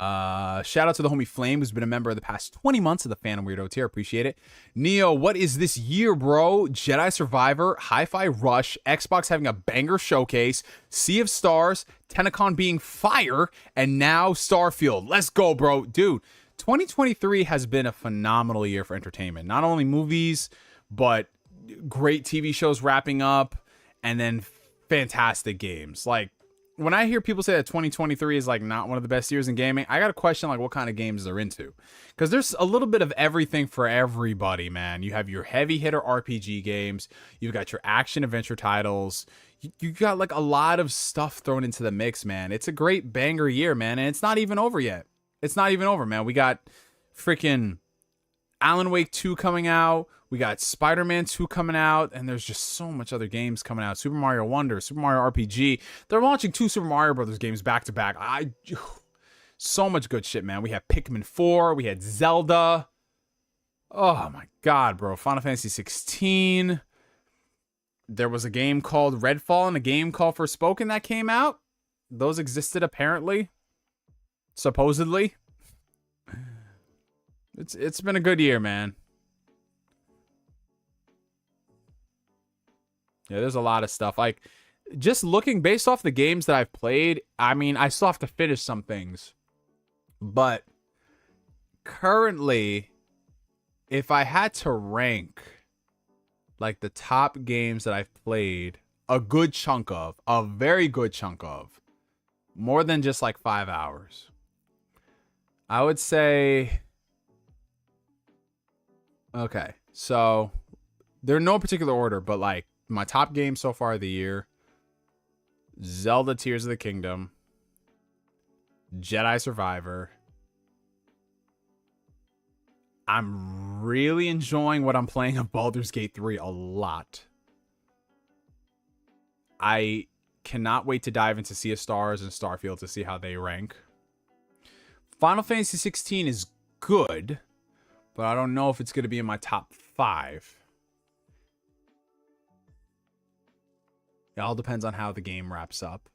Shout out to the homie Flame, who's been a member of the past 20 months of the Phantom Weirdo tier. Appreciate it. Neo, what is this year, bro? Jedi Survivor, Hi-Fi Rush, Xbox having a banger showcase, Sea of Stars, Tenacon being fire, and now Starfield. Let's go, bro. Dude, 2023 has been a phenomenal year for entertainment. Not only movies, but great TV shows wrapping up, and then fantastic games. Like, when I hear people say that 2023 is like not one of the best years in gaming, I got to question like what kind of games they're into. Because there's a little bit of everything for everybody, man. You have your heavy hitter RPG games. You've got your action adventure titles. You got like a lot of stuff thrown into the mix, man. It's a great banger year, man. And it's not even over yet. It's not even over, man. We got freaking Alan Wake 2 coming out. We got Spider-Man 2 coming out, and there's just so much other games coming out. Super Mario Wonder, Super Mario RPG. They're launching 2 Super Mario Brothers games back to back. So much good shit, man. We have Pikmin 4. We had Zelda. Oh my god, bro. Final Fantasy 16. There was a game called Redfall and a game called Forspoken that came out. Those existed apparently. Supposedly. It's been a good year, man. Yeah, there's a lot of stuff. Like, just looking based off the games that I've played, I mean, I still have to finish some things. But currently, if I had to rank, like, the top games that I've played, a good chunk of, a very good chunk of, more than just, like, 5 hours, I would say... Okay, so, they're in no particular order, but, like, my top game so far of the year, Zelda Tears of the Kingdom, Jedi Survivor. I'm really enjoying what I'm playing of Baldur's Gate 3 a lot. I cannot wait to dive into Sea of Stars and Starfield to see how they rank. Final Fantasy 16 is good, but I don't know if it's going to be in my top 5. It all depends on how the game wraps up.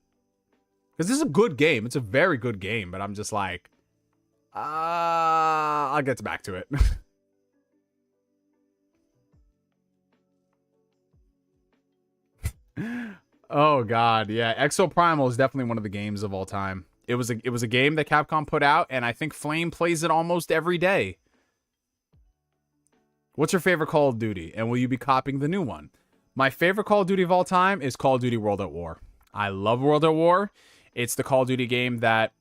Because this is a good game. It's a very good game. But I'm just like... I'll get back to it. Oh, God. Yeah. Exoprimal is definitely one of the games of all time. It was a game that Capcom put out. And I think Flame plays it almost every day. What's your favorite Call of Duty? And will you be copying the new one? My favorite Call of Duty of all time is Call of Duty World at War. I love World at War. It's the Call of Duty game that...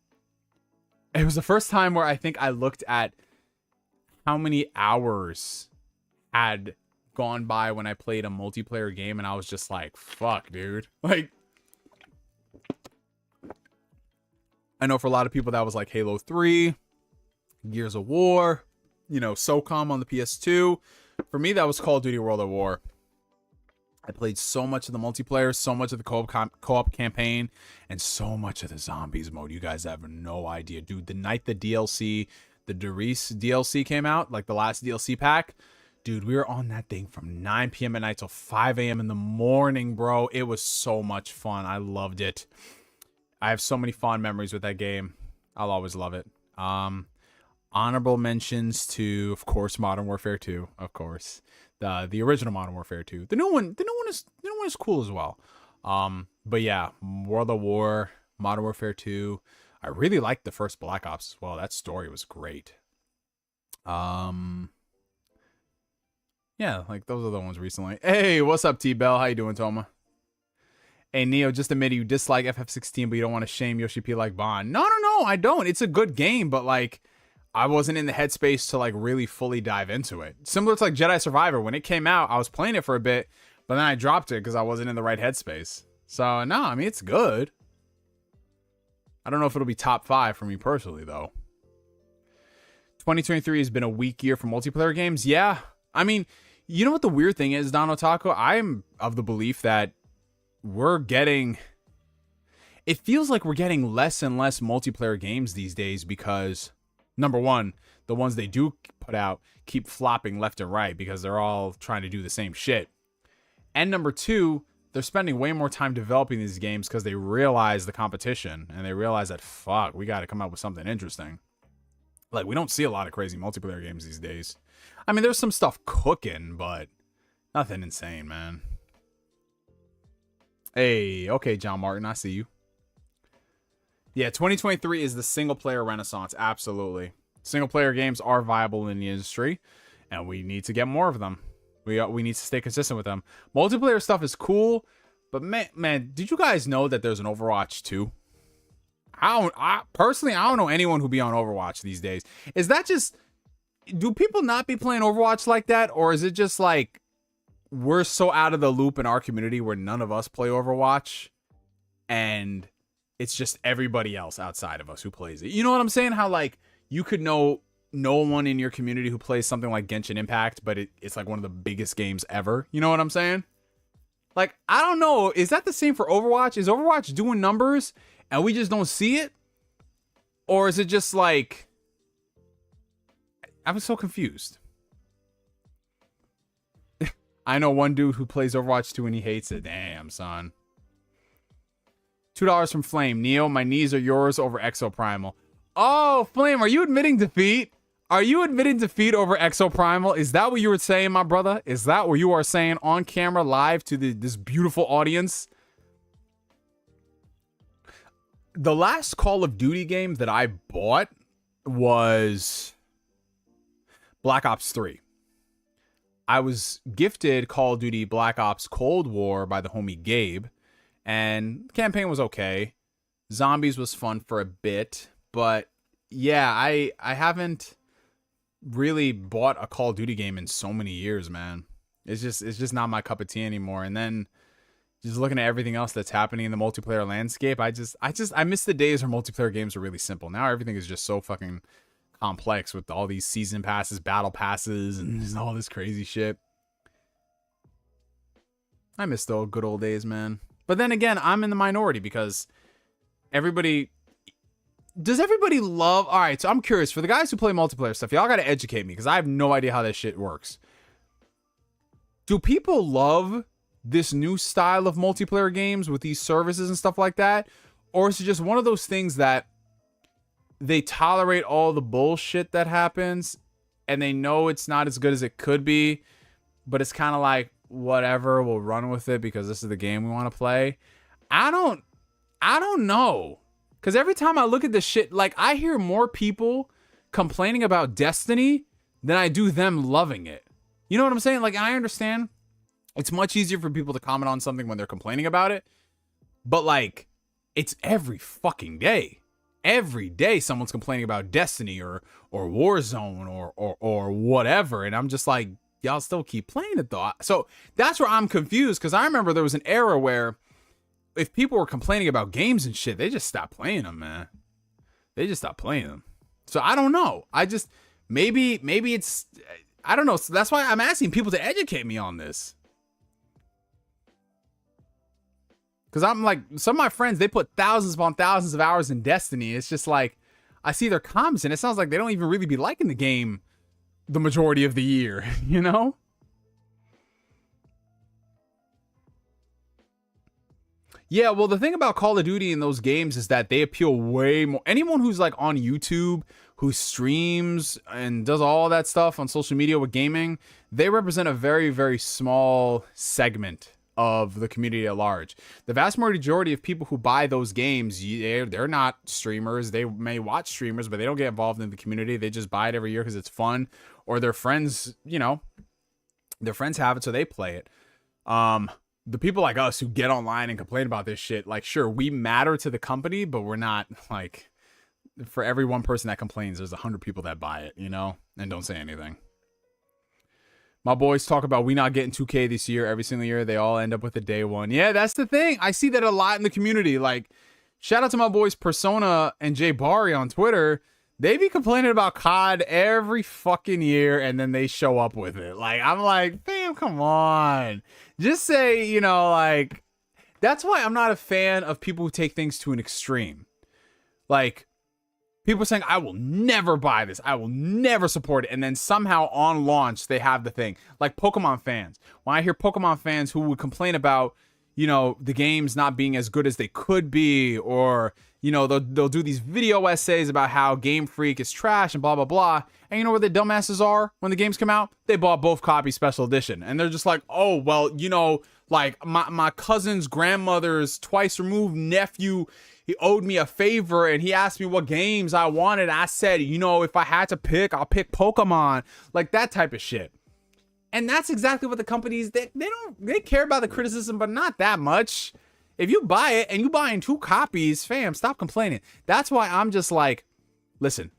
It was the first time where I think I looked at how many hours had gone by when I played a multiplayer game, and I was just like, fuck, dude. Like... I know for a lot of people that was like Halo 3, Gears of War, you know, SOCOM on the PS2. For me, that was Call of Duty World at War. I played so much of the multiplayer, so much of the co-op campaign, and so much of the zombies mode. You guys have no idea. Dude, the night the DLC, the Darius DLC came out, like the last DLC pack, dude, we were on that thing from 9 p.m. at night till 5 a.m. in the morning, bro. It was so much fun. I loved it. I have so many fond memories with that game. I'll always love it. Honorable mentions to, of course, Modern Warfare 2, of course. The original Modern Warfare 2. The new one is cool as well. But yeah, World of War, Modern Warfare 2. I really liked the first Black Ops as well. That story was great. Yeah, Yeah, like those are the ones recently. Hey, what's up, T-Bell? How you doing, Toma? Hey, Neo, just admit you dislike FF16, but you don't want to shame Yoshi P like Bond. No, I don't. It's a good game, but like, I wasn't in the headspace to like really fully dive into it. Similar to like Jedi Survivor. When it came out, I was playing it for a bit, but then I dropped it because I wasn't in the right headspace. So, no, I mean, it's good. I don't know if it'll be top 5 for me personally, though. 2023 has been a weak year for multiplayer games. Yeah. I mean, you know what the weird thing is, Don Otaku? I'm of the belief that it feels like we're getting less and less multiplayer games these days because, number one, the ones they do put out keep flopping left and right because they're all trying to do the same shit. And number two, they're spending way more time developing these games because they realize the competition and they realize that, fuck, we got to come up with something interesting. Like, we don't see a lot of crazy multiplayer games these days. I mean, there's some stuff cooking, but nothing insane, man. Hey, okay, John Martin, I see you. Yeah, 2023 is the single-player renaissance, absolutely. Single-player games are viable in the industry, and we need to get more of them. We need to stay consistent with them. Multiplayer stuff is cool, but man, did you guys know that there's an Overwatch 2? Personally, I don't know anyone who be on Overwatch these days. Is that just... Do people not be playing Overwatch like that? Or is it just like... We're so out of the loop in our community where none of us play Overwatch. And it's just everybody else outside of us who plays it. You know what I'm saying? How like you could know no one in your community who plays something like Genshin Impact, but it's like one of the biggest games ever. You know what I'm saying? Like, I don't know. Is that the same for Overwatch? Is Overwatch doing numbers and we just don't see it? Or is it just like... I was so confused. I know one dude who plays Overwatch 2 and he hates it. Damn, son. $2 from Flame. Neo, my knees are yours over Exoprimal. Oh, Flame, are you admitting defeat? Are you admitting defeat over Exoprimal? Is that what you were saying, my brother? Is that what you are saying on camera live to this beautiful audience? The last Call of Duty game that I bought was Black Ops 3. I was gifted Call of Duty Black Ops Cold War by the homie Gabe, and the campaign was okay. Zombies was fun for a bit, but yeah, I haven't really bought a Call of Duty game in so many years, man. It's just not my cup of tea anymore. And then just looking at everything else that's happening in the multiplayer landscape, I miss the days where multiplayer games were really simple. Now everything is just so fucking complex with all these season passes, battle passes, and just all this crazy shit. I miss the good old days, man. But then again, I'm in the minority because does everybody love... All right, so I'm curious. For the guys who play multiplayer stuff, y'all got to educate me because I have no idea how that shit works. Do people love this new style of multiplayer games with these services and stuff like that? Or is it just one of those things that they tolerate all the bullshit that happens and they know it's not as good as it could be, but it's kind of like, whatever, we'll run with it because this is the game we want to play? I don't know. Because every time I look at this shit, like, I hear more people complaining about Destiny than I do them loving it. You know what I'm saying? Like, I understand it's much easier for people to comment on something when they're complaining about it. But, like, it's every fucking day. Every day someone's complaining about Destiny or Warzone or whatever. And I'm just like, y'all still keep playing it, though. So that's where I'm confused, because I remember there was an era where if people were complaining about games and shit, they just stopped playing them, man. They just stopped playing them. So I don't know. Maybe it's, I don't know. So that's why I'm asking people to educate me on this. Because I'm like, some of my friends, they put thousands upon thousands of hours in Destiny. It's just like, I see their comments and it sounds like they don't even really be liking the game the majority of the year, you know? Yeah, well, the thing about Call of Duty in those games is that they appeal way more. Anyone who's like on YouTube, who streams and does all that stuff on social media with gaming, they represent a very, very small segment of the community at large. The vast majority of people who buy those games, they're not streamers. They may watch streamers, but they don't get involved in the community. They just buy it every year because it's fun, or their friends, you know, Their friends have it, so they play it. The people like us who get online and complain about this shit, like, sure, we matter to the company, but we're not, like, for every one person that complains, there's 100 people that buy it, you know, and don't say anything. My boys talk about we not getting 2K this year. Every single year, they all end up with a day one. Yeah, that's the thing. I see that a lot in the community. Like, shout out to my boys Persona and Jay Bari on Twitter. They be complaining about COD every fucking year, and then they show up with it. Like, I'm like, fam, come on. Just say, you know, like, that's why I'm not a fan of people who take things to an extreme. Like, people saying, I will never buy this. I will never support it. And then somehow on launch, they have the thing. Like Pokemon fans. When I hear Pokemon fans who would complain about, you know, the games not being as good as they could be, or, you know, they'll do these video essays about how Game Freak is trash and blah, blah, blah. And you know where the dumbasses are when the games come out? They bought both copies special edition. And they're just like, oh, well, you know, like my cousin's grandmother's twice removed nephew, he owed me a favor and he asked me what games I wanted. I said, you know, if I had to pick, I'll pick Pokemon. Like that type of shit. And that's exactly what the companies, they care about the criticism, but not that much. If you buy it and you buying 2 copies, fam, stop complaining. That's why I'm just like, listen,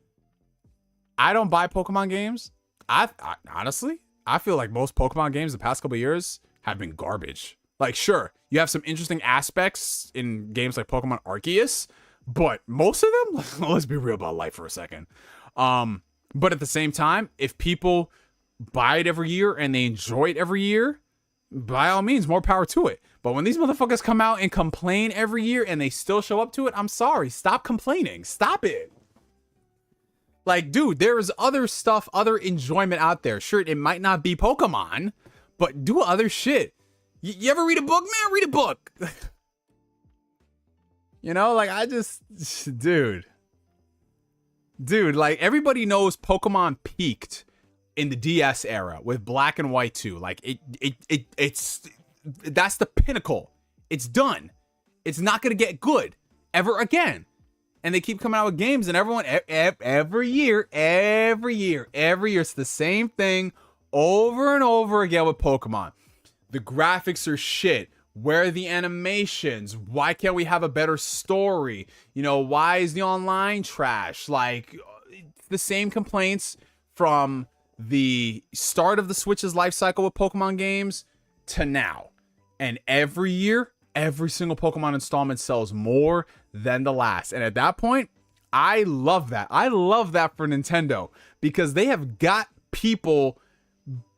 I don't buy Pokemon games. I honestly, I feel like most Pokemon games the past couple of years have been garbage. Like, sure, you have some interesting aspects in games like Pokemon Arceus, but most of them, let's be real about life for a second. But at the same time, if people buy it every year and they enjoy it every year, by all means, more power to it. But when these motherfuckers come out and complain every year and they still show up to it, I'm sorry. Stop complaining. Stop it. Like, dude, there's other stuff, other enjoyment out there. Sure, it might not be Pokemon, but do other shit. You ever read a book, man? Read a book. You know, like, I just, dude, like, everybody knows Pokemon peaked in the DS era with Black and White 2. Like, it's that's the pinnacle. It's done. It's not gonna get good ever again. And they keep coming out with games, and everyone every year, it's the same thing over and over again with Pokemon. The graphics are shit. Where are the animations? Why can't we have a better story? You know, why is the online trash? Like, it's the same complaints from the start of the Switch's life cycle with Pokemon games to now. And every year, every single Pokemon installment sells more than the last. And at that point, I love that. I love that for Nintendo, because they have got people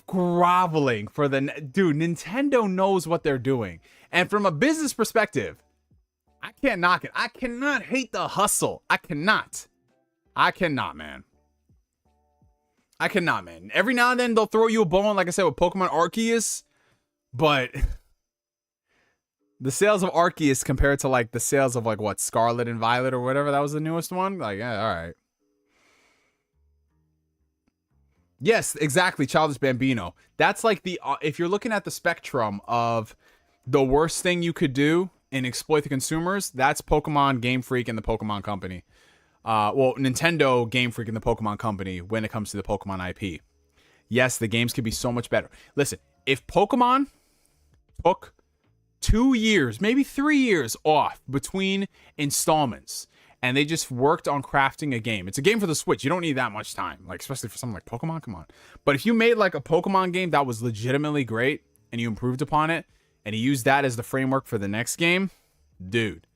groveling for the dude. Nintendo knows what they're doing, and from a business perspective, I can't knock it. I cannot hate the hustle. I cannot, man. Every now and then they'll throw you a bone, like I said, with Pokemon Arceus, but the sales of Arceus compared to like the sales of like what, Scarlet and Violet or whatever, that was the newest one, like, yeah, all right. Yes, exactly. Childish Bambino. That's like the, if you're looking at the spectrum of the worst thing you could do and exploit the consumers, that's Pokemon, Game Freak, and the Pokemon Company. Well, Nintendo, Game Freak, and the Pokemon Company when it comes to the Pokemon IP. Yes, the games could be so much better. Listen, if Pokemon took 2 years, maybe 3 years off between installments, and they just worked on crafting a game. It's a game for the Switch. You don't need that much time, like, especially for something like Pokemon. Come on. But if you made like a Pokemon game that was legitimately great and you improved upon it and you used that as the framework for the next game, dude,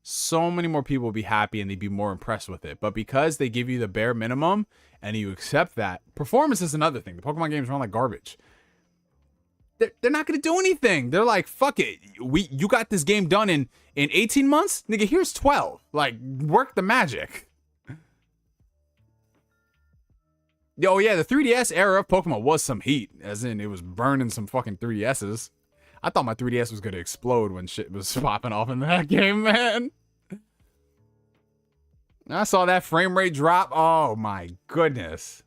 so many more people would be happy and they'd be more impressed with it. But because they give you the bare minimum and you accept that, performance is another thing. The Pokemon games run like garbage. They're not going to do anything. They're like, fuck it. You got this game done in 18 months? Nigga, here's 12. Like, work the magic. Oh, yeah, the 3DS era of Pokemon was some heat. As in, it was burning some fucking 3DSs. I thought my 3DS was going to explode when shit was popping off in that game, man. I saw that frame rate drop. Oh, my goodness.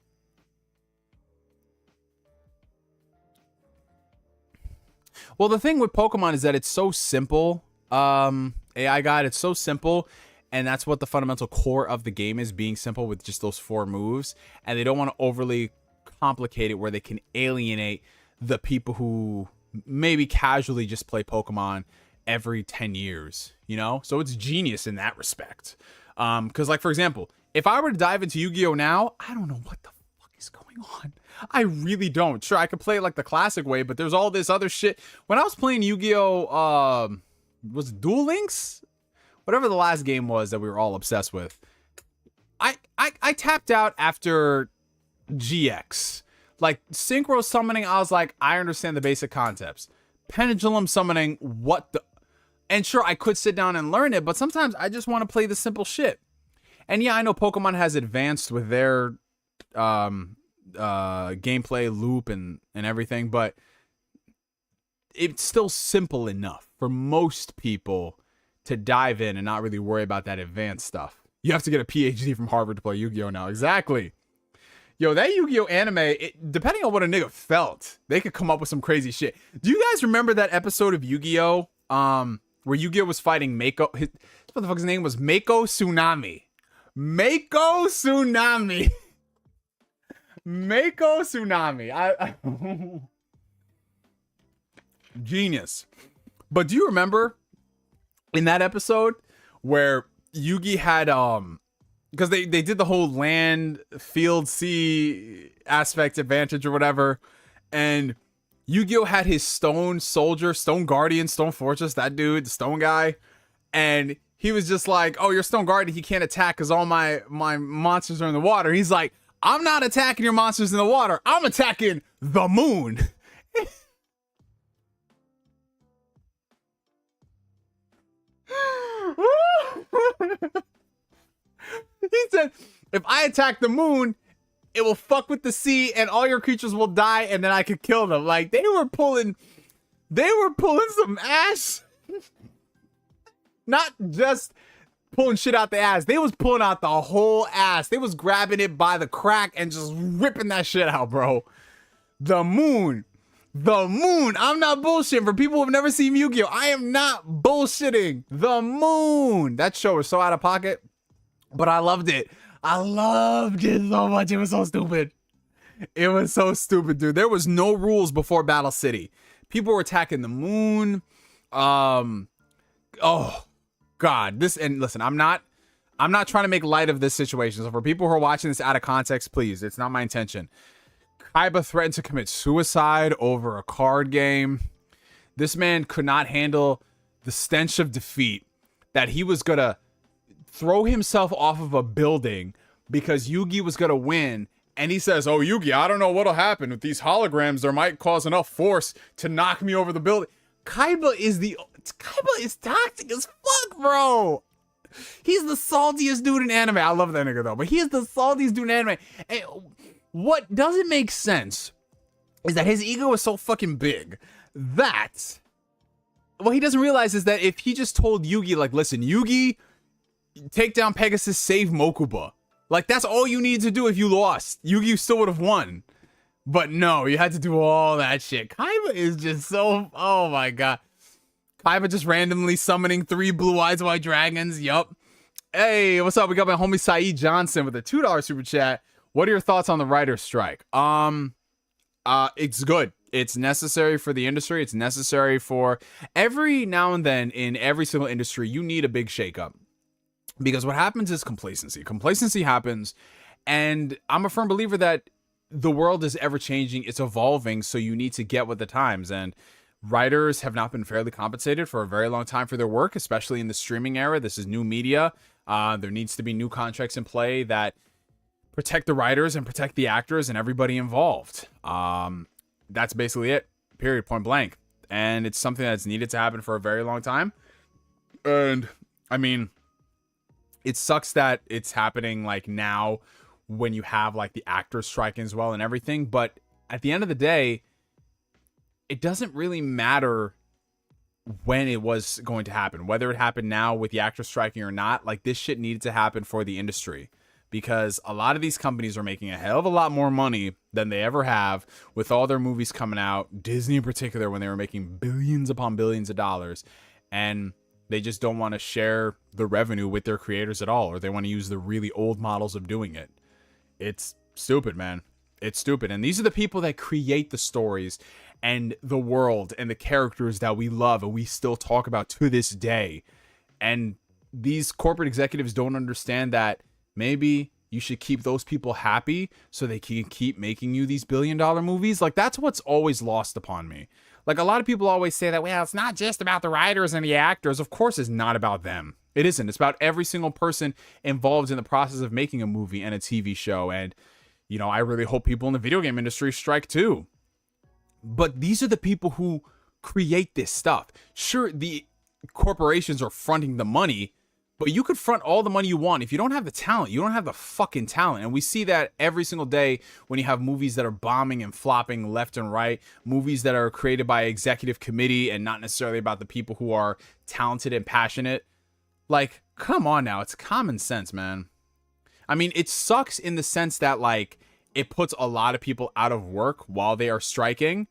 Well, the thing with Pokemon is that it's so simple. AI Guide, it's so simple. And that's what the fundamental core of the game is, being simple with just those 4 moves. And they don't want to overly complicate it where they can alienate the people who maybe casually just play Pokemon every 10 years, you know? So it's genius in that respect. Because, like, for example, if I were to dive into Yu-Gi-Oh! Now, I don't know what the fuck is going on. I really don't. Sure, I could play it like the classic way, but there's all this other shit. When I was playing Yu-Gi-Oh! Was it Duel Links? Whatever the last game was that we were all obsessed with. I tapped out after GX. Like, Synchro summoning, I was like, I understand the basic concepts. Pendulum summoning, what the... And sure, I could sit down and learn it, but sometimes I just want to play the simple shit. And yeah, I know Pokemon has advanced with their gameplay loop and everything, but it's still simple enough for most people to dive in and not really worry about that advanced stuff. You have to get a PhD from Harvard to play Yu-Gi-Oh! Now. Exactly. Yo, that Yu-Gi-Oh! Anime, depending on what a nigga felt, they could come up with some crazy shit. Do you guys remember that episode of Yu-Gi-Oh! Where Yu-Gi-Oh! Was fighting Mako? What the fuck's name was? Mako Tsunami. Mako Tsunami. Mako Tsunami. Genius. But do you remember in that episode where Yugi had because they did the whole land, field, sea aspect advantage or whatever, and Yu-Gi-Oh! Had his stone soldier, stone guardian, stone fortress, that dude, the stone guy, and he was just like, oh, you're stone guardian, he can't attack because all my monsters are in the water. He's like, I'm not attacking your monsters in the water, I'm attacking the moon. He said, if I attack the moon, it will fuck with the sea and all your creatures will die and then I could kill them. Like, they were pulling some ass. Not just pulling shit out the ass. They was pulling out the whole ass. They was grabbing it by the crack and just ripping that shit out, bro. The moon. The moon. I'm not bullshitting. For people who have never seen Yu-Gi-Oh! I am not bullshitting. The moon. That show was so out of pocket, but I loved it. I loved it so much. It was so stupid. It was so stupid, dude. There was no rules before Battle City. People were attacking the moon. Oh God. And listen, I'm not trying to make light of this situation. So for people who are watching this out of context, please, it's not my intention. Kaiba threatened to commit suicide over a card game. This man could not handle the stench of defeat, that he was gonna throw himself off of a building because Yugi was gonna win. And he says, oh, Yugi, I don't know what'll happen with these holograms. There might cause enough force to knock me over the building. Kaiba is toxic as fuck, bro. He's the saltiest dude in anime. I love that nigga though, but he is the saltiest dude in anime. And what doesn't make sense is that his ego is so fucking big that what he doesn't realize is that if he just told Yugi, like, listen, Yugi, take down Pegasus, save Mokuba. Like, that's all you need to do if you lost. Yugi still would have won. But no, you had to do all that shit. Kaiba is just so... Oh my god. Kaiba just randomly summoning 3 blue eyes white dragons. Yup. Hey, what's up? We got my homie Saeed Johnson with a $2 super chat. What are your thoughts on the writer's strike? It's good. It's necessary for the industry. It's necessary for every now and then in every single industry. You need a big shakeup. Because what happens is complacency. Complacency happens, and I'm a firm believer that the world is ever changing. It's evolving, so you need to get with the times. And writers have not been fairly compensated for a very long time for their work, especially in the streaming era. This is new media. There needs to be new contracts in play that protect the writers and protect the actors and everybody involved. That's basically it. Period. Point blank. And it's something that's needed to happen for a very long time. And I mean, it sucks that it's happening like now when you have like the actors striking as well and everything. But at the end of the day, it doesn't really matter when it was going to happen, whether it happened now with the actors striking or not. Like, this shit needed to happen for the industry, because a lot of these companies are making a hell of a lot more money than they ever have with all their movies coming out. Disney in particular, when they were making billions upon billions of dollars, and they just don't want to share the revenue with their creators at all, or they want to use the really old models of doing it. It's stupid, man. It's stupid. And these are the people that create the stories and the world and the characters that we love and we still talk about to this day. And these corporate executives don't understand that maybe you should keep those people happy so they can keep making you these billion-dollar movies. Like, that's what's always lost upon me. Like, a lot of people always say that, well, it's not just about the writers and the actors. Of course, it's not about them. It isn't. It's about every single person involved in the process of making a movie and a TV show. And, you know, I really hope people in the video game industry strike too. But these are the people who create this stuff. Sure, the corporations are fronting the money, but you could front all the money you want. If you don't have the talent, you don't have the fucking talent. And we see that every single day when you have movies that are bombing and flopping left and right, movies that are created by executive committee and not necessarily about the people who are talented and passionate. Like, come on now. It's common sense, man. I mean, it sucks in the sense that, like, it puts a lot of people out of work while they are striking.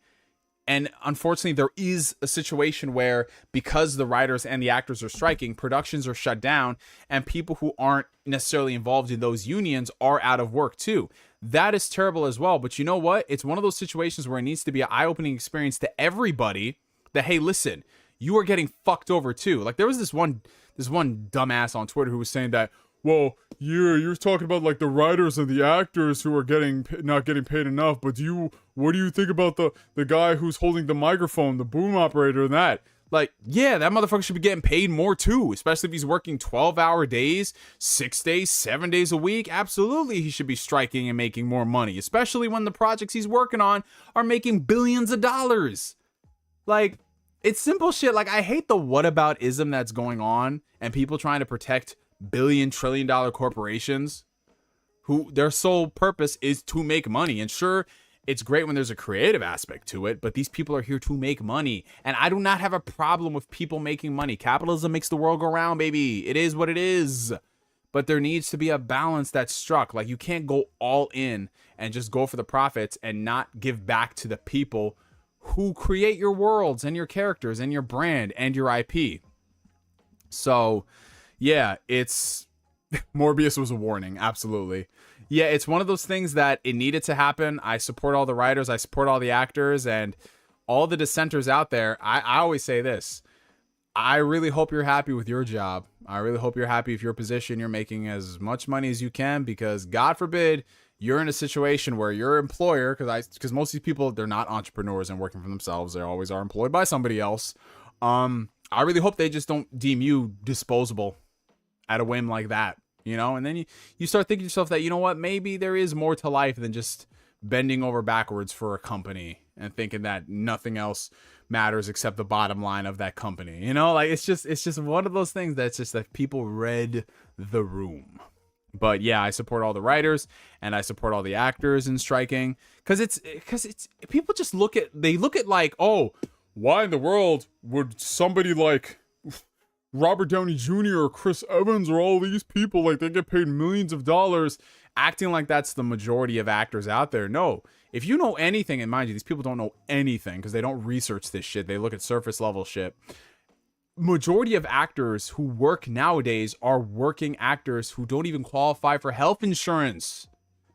And unfortunately, there is a situation where because the writers and the actors are striking, productions are shut down and people who aren't necessarily involved in those unions are out of work too. That is terrible as well. But you know what? It's one of those situations where it needs to be an eye-opening experience to everybody that, hey, listen, you are getting fucked over too. Like, there was this one dumbass on Twitter who was saying that, well, you're talking about like the writers and the actors who are not getting paid enough, but what do you think about the guy who's holding the microphone, the boom operator, and that? Like, yeah, that motherfucker should be getting paid more too, especially if he's working 12-hour days, 6 days, 7 days a week. Absolutely, he should be striking and making more money, especially when the projects he's working on are making billions of dollars. Like, it's simple shit. Like, I hate the whataboutism that's going on and people trying to protect billion-trillion-dollar corporations who their sole purpose is to make money. And sure, it's great when there's a creative aspect to it, but these people are here to make money. And I do not have a problem with people making money. Capitalism makes the world go round, baby. It is what it is. But there needs to be a balance that's struck. Like, you can't go all in and just go for the profits and not give back to the people who create your worlds and your characters and your brand and your IP. So, yeah, it's Morbius was a warning. Absolutely. Yeah, it's one of those things that it needed to happen. I support all the writers. I support all the actors and all the dissenters out there. I always say this. I really hope you're happy with your job. I really hope you're happy with your position. You're making as much money as you can because God forbid you're in a situation where your employer, because most of these people, they're not entrepreneurs and working for themselves. They always are employed by somebody else. I really hope they just don't deem you disposable at a whim like that, you know? And then you start thinking to yourself that, you know what, maybe there is more to life than just bending over backwards for a company and thinking that nothing else matters except the bottom line of that company. You know, like, it's just one of those things that's just that people read the room. But yeah, I support all the writers and I support all the actors in striking because it's people just look at like, oh, why in the world would somebody like Robert Downey Jr. or Chris Evans or all these people, like, they get paid millions of dollars, acting like that's the majority of actors out there? No. If you know anything, and mind you, these people don't know anything because they don't research this shit. They look at surface level shit. Majority of actors who work nowadays are working actors who don't even qualify for health insurance.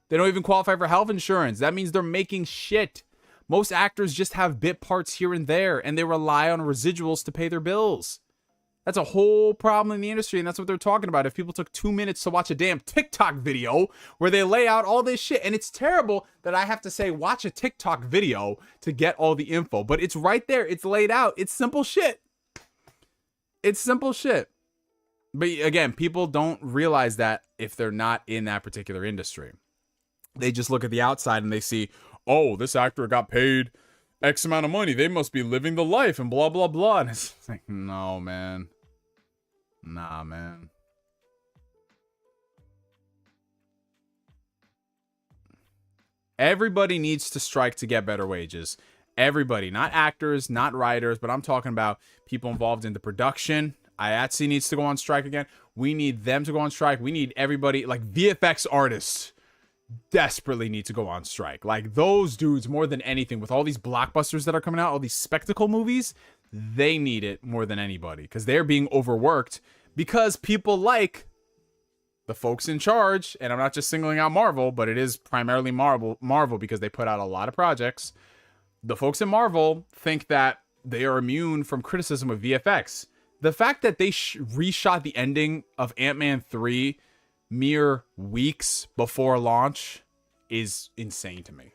They don't even qualify for health insurance. That means they're making shit. Most actors just have bit parts here and there, and they rely on residuals to pay their bills. That's a whole problem in the industry, and that's what they're talking about. If people took 2 minutes to watch a damn TikTok video where they lay out all this shit, and it's terrible that I have to say, watch a TikTok video to get all the info, but it's right there. It's laid out. It's simple shit. It's simple shit. But again, people don't realize that if they're not in that particular industry. They just look at the outside and they see, oh, this actor got paid X amount of money. They must be living the life and blah, blah, blah. And it's like, no, man. Nah, man. Everybody needs to strike to get better wages. Everybody, not actors, not writers, but I'm talking about people involved in the production. IATSE needs to go on strike again. We need them to go on strike. We need everybody, like VFX artists desperately need to go on strike. Like, those dudes, more than anything, with all these blockbusters that are coming out, all these spectacle movies, they need it more than anybody because they're being overworked because people like the folks in charge, and I'm not just singling out Marvel, but it is primarily Marvel because they put out a lot of projects. the folks at Marvel think that they are immune from criticism of VFX. The fact that they reshot the ending of Ant-Man 3 mere weeks before launch is insane to me.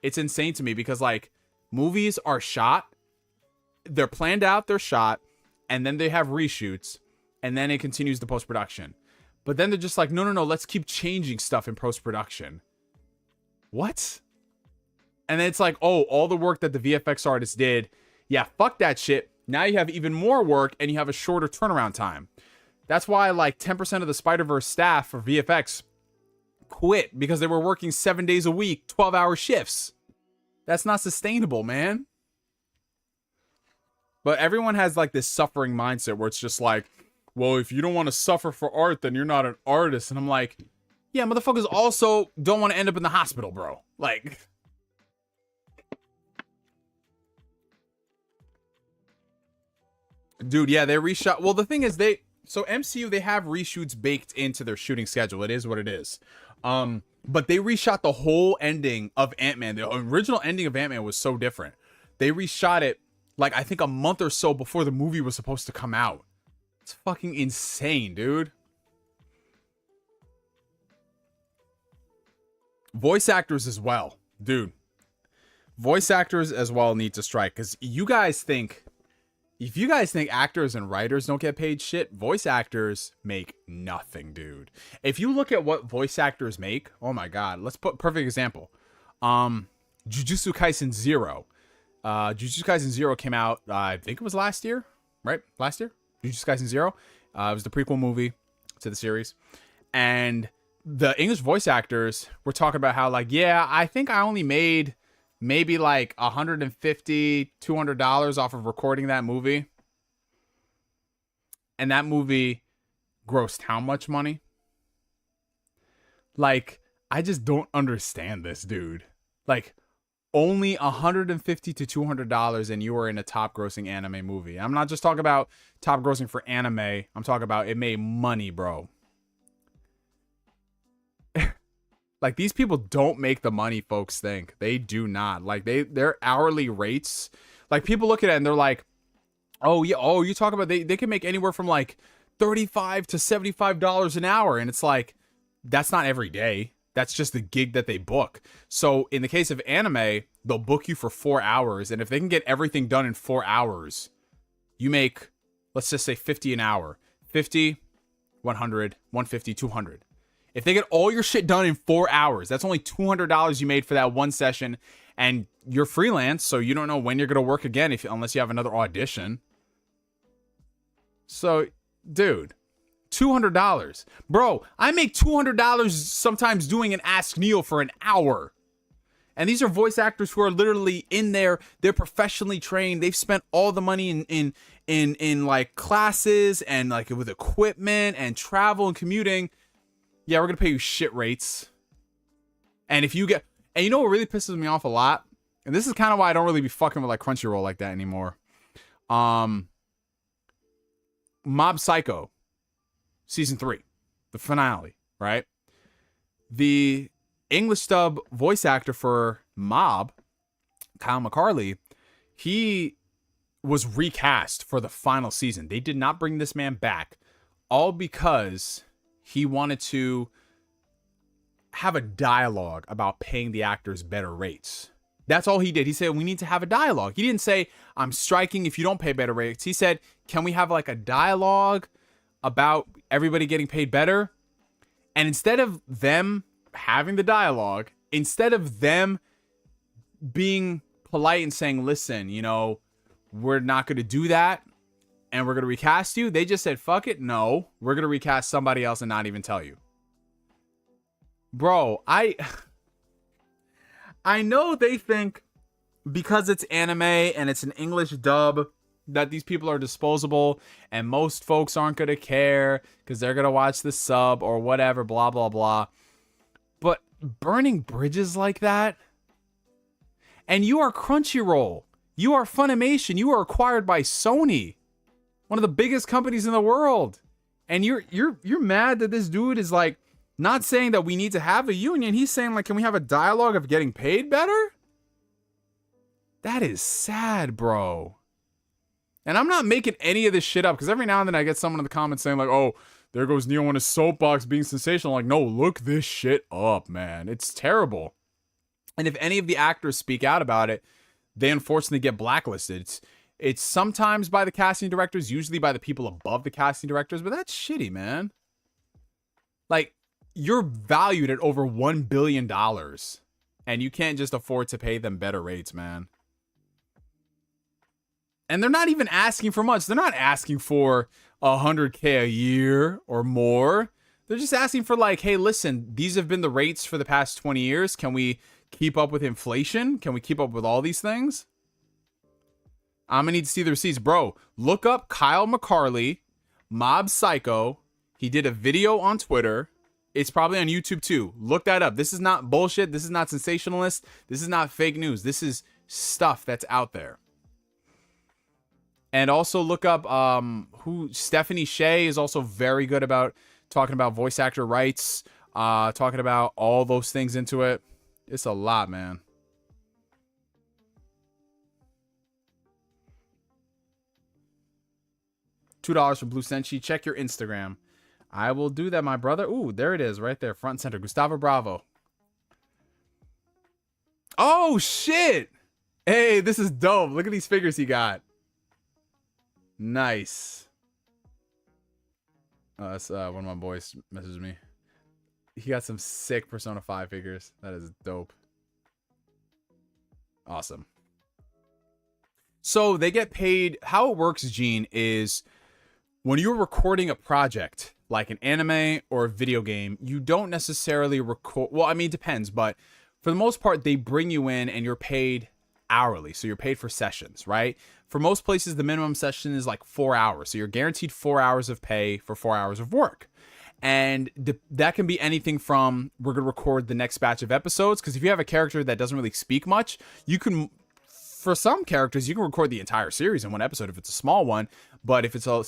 It's insane to me because, like, movies are shot, they're planned out, they're shot, and then they have reshoots, and then it continues the post-production. But then they're just like, no, let's keep changing stuff in post-production. What? And then it's like, oh, all the work that the VFX artist did, yeah, fuck that shit. Now you have even more work, and you have a shorter turnaround time. That's why, like, 10% of the Spider-Verse staff for VFX quit because they were working 7 days a week, 12-hour shifts. That's not sustainable, man. But everyone has, like, this suffering mindset where it's just like, well, if you don't want to suffer for art, then you're not an artist. And I'm like, yeah, motherfuckers also don't want to end up in the hospital, bro. Like, dude, yeah, they reshot. Well, the thing is, so MCU, they have reshoots baked into their shooting schedule. It is what it is. But they reshot the whole ending of Ant-Man. The original ending of Ant-Man was so different. They reshot it, like, I think a month or so before the movie was supposed to come out. It's fucking insane, dude. Voice actors as well, dude. Voice actors as well need to strike, because you guys think, if you guys think actors and writers don't get paid shit, voice actors make nothing, dude. If you look at what voice actors make, oh my god, let's put perfect example. Jujutsu Kaisen 0. Jujutsu Kaisen 0 came out, I think it was last year, right? Last year? Jujutsu Kaisen 0. It was the prequel movie to the series. And the English voice actors were talking about how, like, yeah, I think I only made maybe like $150, $200 off of recording that movie. And that movie grossed how much money? Like, I just don't understand this, dude. Like, only $150 to $200 and you were in a top grossing anime movie. I'm not just talking about top grossing for anime. I'm talking about it made money, bro. Like, these people don't make the money folks think. They do not. Like, their hourly rates, like, people look at it and they're like, oh yeah, oh, you talk about they can make anywhere from like $35 to $75 an hour. And it's like, that's not every day. That's just the gig that they book. So in the case of anime, they'll book you for 4 hours. And if they can get everything done in 4 hours, you make, let's just say 50 an hour. 50, 100, 150, 200. If they get all your shit done in 4 hours, that's only $200 you made for that one session. And you're freelance, so you don't know when you're going to work again unless you have another audition. So, dude, $200. Bro, I make $200 sometimes doing an Ask Neo for an hour. And these are voice actors who are literally in there. They're professionally trained. They've spent all the money in like classes and like with equipment and travel and commuting. Yeah, we're going to pay you shit rates. And if you get, and you know what really pisses me off a lot? And this is kind of why I don't really be fucking with like Crunchyroll like that anymore. Mob Psycho season 3, the finale, right? The English dub voice actor for Mob, Kyle McCarley, he was recast for the final season. They did not bring this man back, all because he wanted to have a dialogue about paying the actors better rates. That's all he did. He said, we need to have a dialogue. He didn't say, I'm striking if you don't pay better rates. He said, can we have like a dialogue about everybody getting paid better? And instead of them having the dialogue, instead of them being polite and saying, listen, you know, we're not going to do that and we're going to recast you, they just said, fuck it. No, we're going to recast somebody else and not even tell you. Bro, I know they think because it's anime and it's an English dub that these people are disposable and most folks aren't going to care because they're going to watch the sub or whatever, blah, blah, blah. But burning bridges like that, and you are Crunchyroll, you are Funimation, you are acquired by Sony, one of the biggest companies in the world, and you're mad that this dude is like not saying that we need to have a union. He's saying like, can we have a dialogue of getting paid better? That is sad, bro. And I'm not making any of this shit up, because every now and then I get someone in the comments saying like, oh, there goes Neo on his soapbox being sensational. Like, no, look this shit up, man. It's terrible. And if any of the actors speak out about it, they unfortunately get blacklisted. It's sometimes by the casting directors, usually by the people above the casting directors, but that's shitty, man. Like, you're valued at over $1 billion, and you can't just afford to pay them better rates, man. And they're not even asking for much. They're not asking for $100K a year or more. They're just asking for like, hey, listen, these have been the rates for the past 20 years. Can we keep up with inflation? Can we keep up with all these things? I'm going to need to see the receipts. Bro, look up Kyle McCarley, Mob Psycho. He did a video on Twitter. It's probably on YouTube too. Look that up. This is not bullshit. This is not sensationalist. This is not fake news. This is stuff that's out there. And also look up Stephanie Shea is also very good about talking about voice actor rights, talking about all those things into it. It's a lot, man. $2 for Blue Senshi. Check your Instagram. I will do that, my brother. Ooh, there it is, right there, front and center. Gustavo Bravo. Oh shit! Hey, this is dope. Look at these figures he got. Nice. Oh, that's one of my boys messaged me. He got some sick Persona 5 figures. That is dope. Awesome. So they get paid. How it works, Gene, is when you're recording a project like an anime or a video game, you don't necessarily record. Well, I mean, it depends, but for the most part, they bring you in and you're paid hourly. So you're paid for sessions, right? For most places, the minimum session is like 4 hours. So you're guaranteed 4 hours of pay for 4 hours of work. And that can be anything from, we're going to record the next batch of episodes. Because if you have a character that doesn't really speak much, you can, for some characters, you can record the entire series in one episode if it's a small one. But if it's a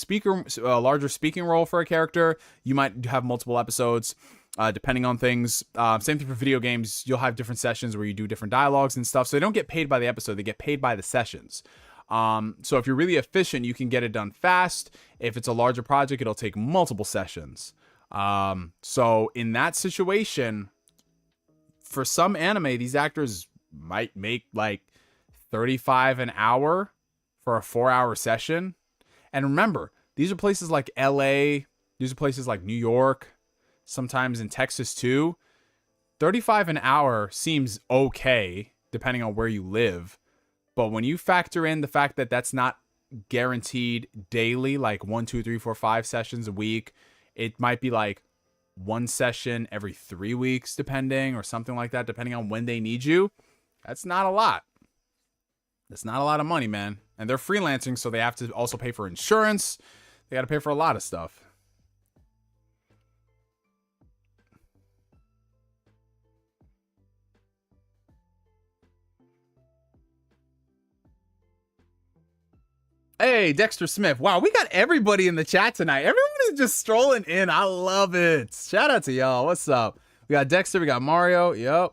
larger speaking role for a character, you might have multiple episodes. Depending on things. Same thing for video games. You'll have different sessions where you do different dialogues and stuff. So they don't get paid by the episode. They get paid by the sessions. So if you're really efficient, you can get it done fast. If it's a larger project, it'll take multiple sessions. So in that situation, for some anime, these actors might make like $35 an hour for a 4-hour session. And remember, these are places like LA. These are places like New York. Sometimes in Texas too. $35 an hour seems okay depending on where you live. But when you factor in the fact that that's not guaranteed daily, like 1, 2, 3, 4, 5 sessions a week, it might be like one session every 3 weeks, depending, or something like that, depending on when they need you. That's not a lot. That's not a lot of money, man. And they're freelancing, so they have to also pay for insurance. They got to pay for a lot of stuff. Hey, Dexter Smith. Wow, we got everybody in the chat tonight. Everyone is just strolling in. I love it. Shout out to y'all. What's up? We got Dexter. We got Mario. Yep.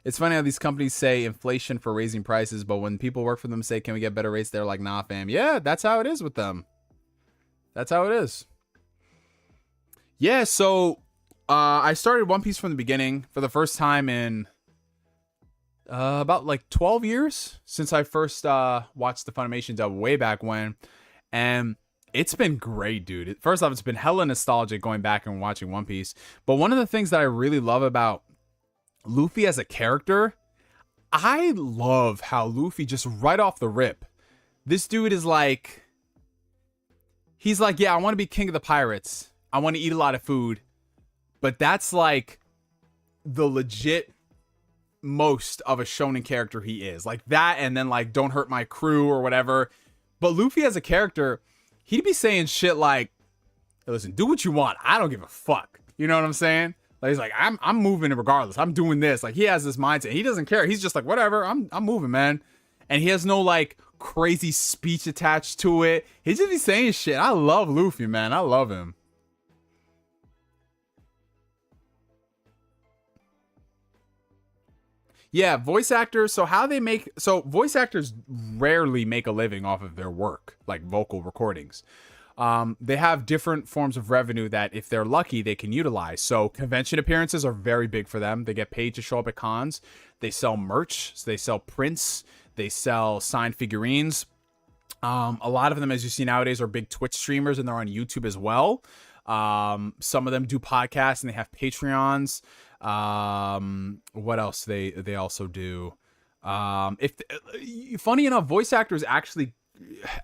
It's funny how these companies say inflation for raising prices, but when people work for them say, can we get better rates? They're like, nah, fam. Yeah, that's how it is with them. That's how it is. Yeah, so I started One Piece from the beginning for the first time in about like 12 years since I first watched the Funimation dub way back when. And it's been great, dude. First off, it's been hella nostalgic going back and watching One Piece. But one of the things that I really love about Luffy as a character, I love how Luffy just right off the rip, this dude is like, he's like, yeah, I want to be king of the pirates. I want to eat a lot of food. But that's like the legit most of a shonen character he is. Like that, and then like, don't hurt my crew or whatever. But Luffy as a character, he'd be saying shit like, hey, listen, do what you want. I don't give a fuck. You know what I'm saying? Like, he's like, I'm moving regardless. I'm doing this. Like, he has this mindset. He doesn't care. He's just like, whatever. I'm moving, man. And he has no like crazy speech attached to it. He just be saying shit. I love Luffy, man. I love him. Yeah, voice actors. So how they make, so voice actors rarely make a living off of their work, like vocal recordings. They have different forms of revenue that if they're lucky, they can utilize. So convention appearances are very big for them. They get paid to show up at cons. They sell merch. So they sell prints. They sell signed figurines. A lot of them, as you see nowadays, are big Twitch streamers, and they're on YouTube as well. Some of them do podcasts, and they have Patreons. What else they also do? Funny enough, voice actors actually,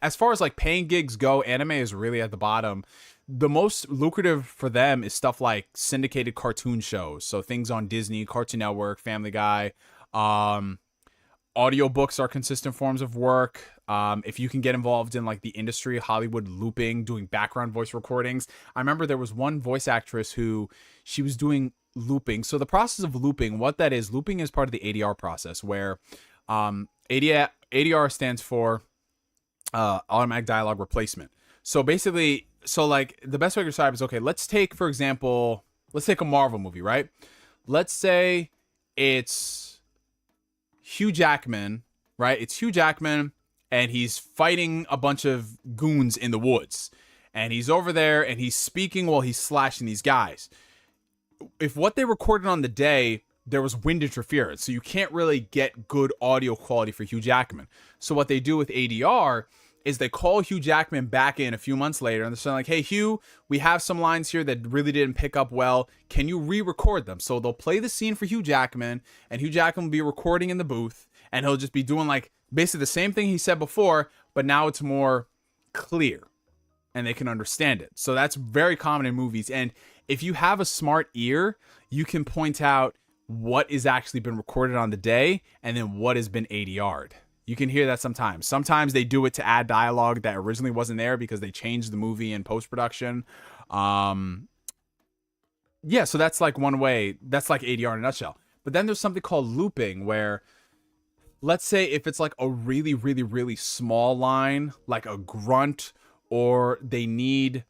as far as like paying gigs go, anime is really at the bottom. The most lucrative for them is stuff like syndicated cartoon shows. So things on Disney, Cartoon Network, Family Guy. Audiobooks are consistent forms of work. If you can get involved in like the industry, Hollywood looping, doing background voice recordings. I remember there was one voice actress who she was doing looping. So the process of looping, what that is, looping is part of the ADR process where ADR stands for automatic dialogue replacement. So basically, so like the best way to describe is, okay, let's take, for example, let's take a Marvel movie, right? Let's say it's Hugh Jackman, right? It's Hugh Jackman and he's fighting a bunch of goons in the woods. And he's over there and he's speaking while he's slashing these guys. If what they recorded on the day, there was wind interference, so you can't really get good audio quality for Hugh Jackman. So what they do with ADR is they call Hugh Jackman back in a few months later, and they're saying like, hey, Hugh, we have some lines here that really didn't pick up well. Can you re-record them? So they'll play the scene for Hugh Jackman, and Hugh Jackman will be recording in the booth, and he'll just be doing like basically the same thing he said before, but now it's more clear, and they can understand it. So that's very common in movies. And if you have a smart ear, you can point out what is actually been recorded on the day and then what has been ADR'd. You can hear that sometimes. Sometimes they do it to add dialogue that originally wasn't there because they changed the movie in post-production. Yeah, so that's like one way. That's like ADR in a nutshell. But then there's something called looping where, let's say if it's like a really, really, really small line, like a grunt, or they need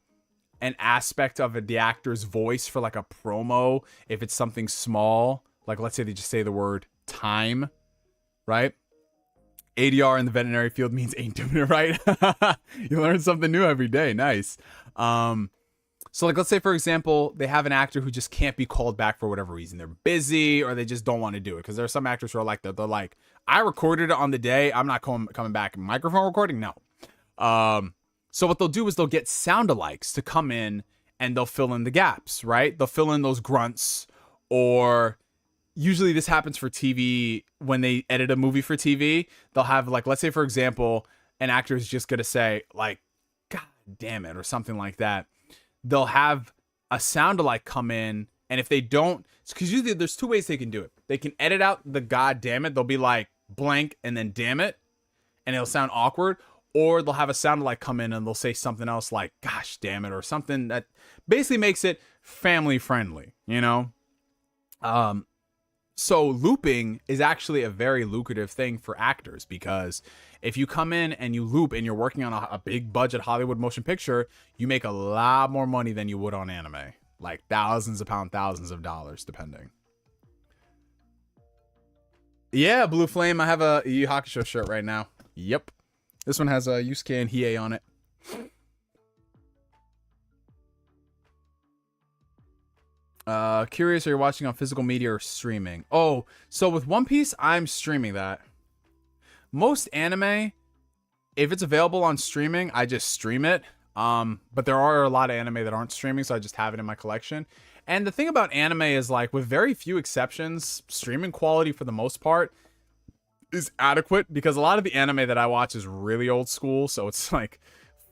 an aspect of the actor's voice for like a promo. If it's something small, like let's say they just say the word time, right? ADR in the veterinary field means ain't doing it right. You learn something new every day. Nice. So like, let's say for example, they have an actor who just can't be called back for whatever reason. They're busy or they just don't want to do it. Cause there are some actors who are like that. They're like, I recorded it on the day. I'm not coming back. Microphone recording. No. So what they'll do is they'll get sound-alikes to come in and they'll fill in the gaps, right? They'll fill in those grunts, or usually this happens for TV when they edit a movie for TV. They'll have like, let's say for example, an actor is just going to say like, God damn it, or something like that. They'll have a sound-alike come in, and if they don't, because usually there's two ways they can do it. They can edit out the God damn it. They'll be like blank and then damn it, and it'll sound awkward. Or they'll have a sound-alike come in and they'll say something else like, gosh damn it, or something that basically makes it family friendly, you know? So looping is actually a very lucrative thing for actors, because if you come in and you loop and you're working on a big budget Hollywood motion picture, you make a lot more money than you would on anime. Like thousands of pounds, thousands of dollars, depending. Yeah, Blue Flame, I have a Yu Yu Hakusho shirt right now. Yep. This one has a Yusuke and Hiei on it. Curious, are you watching on physical media or streaming? Oh, so with One Piece, I'm streaming that. Most anime, if it's available on streaming, I just stream it. But there are a lot of anime that aren't streaming, so I just have it in my collection. And the thing about anime is, like, with very few exceptions, streaming quality for the most part is adequate, because a lot of the anime that I watch is really old school, so it's like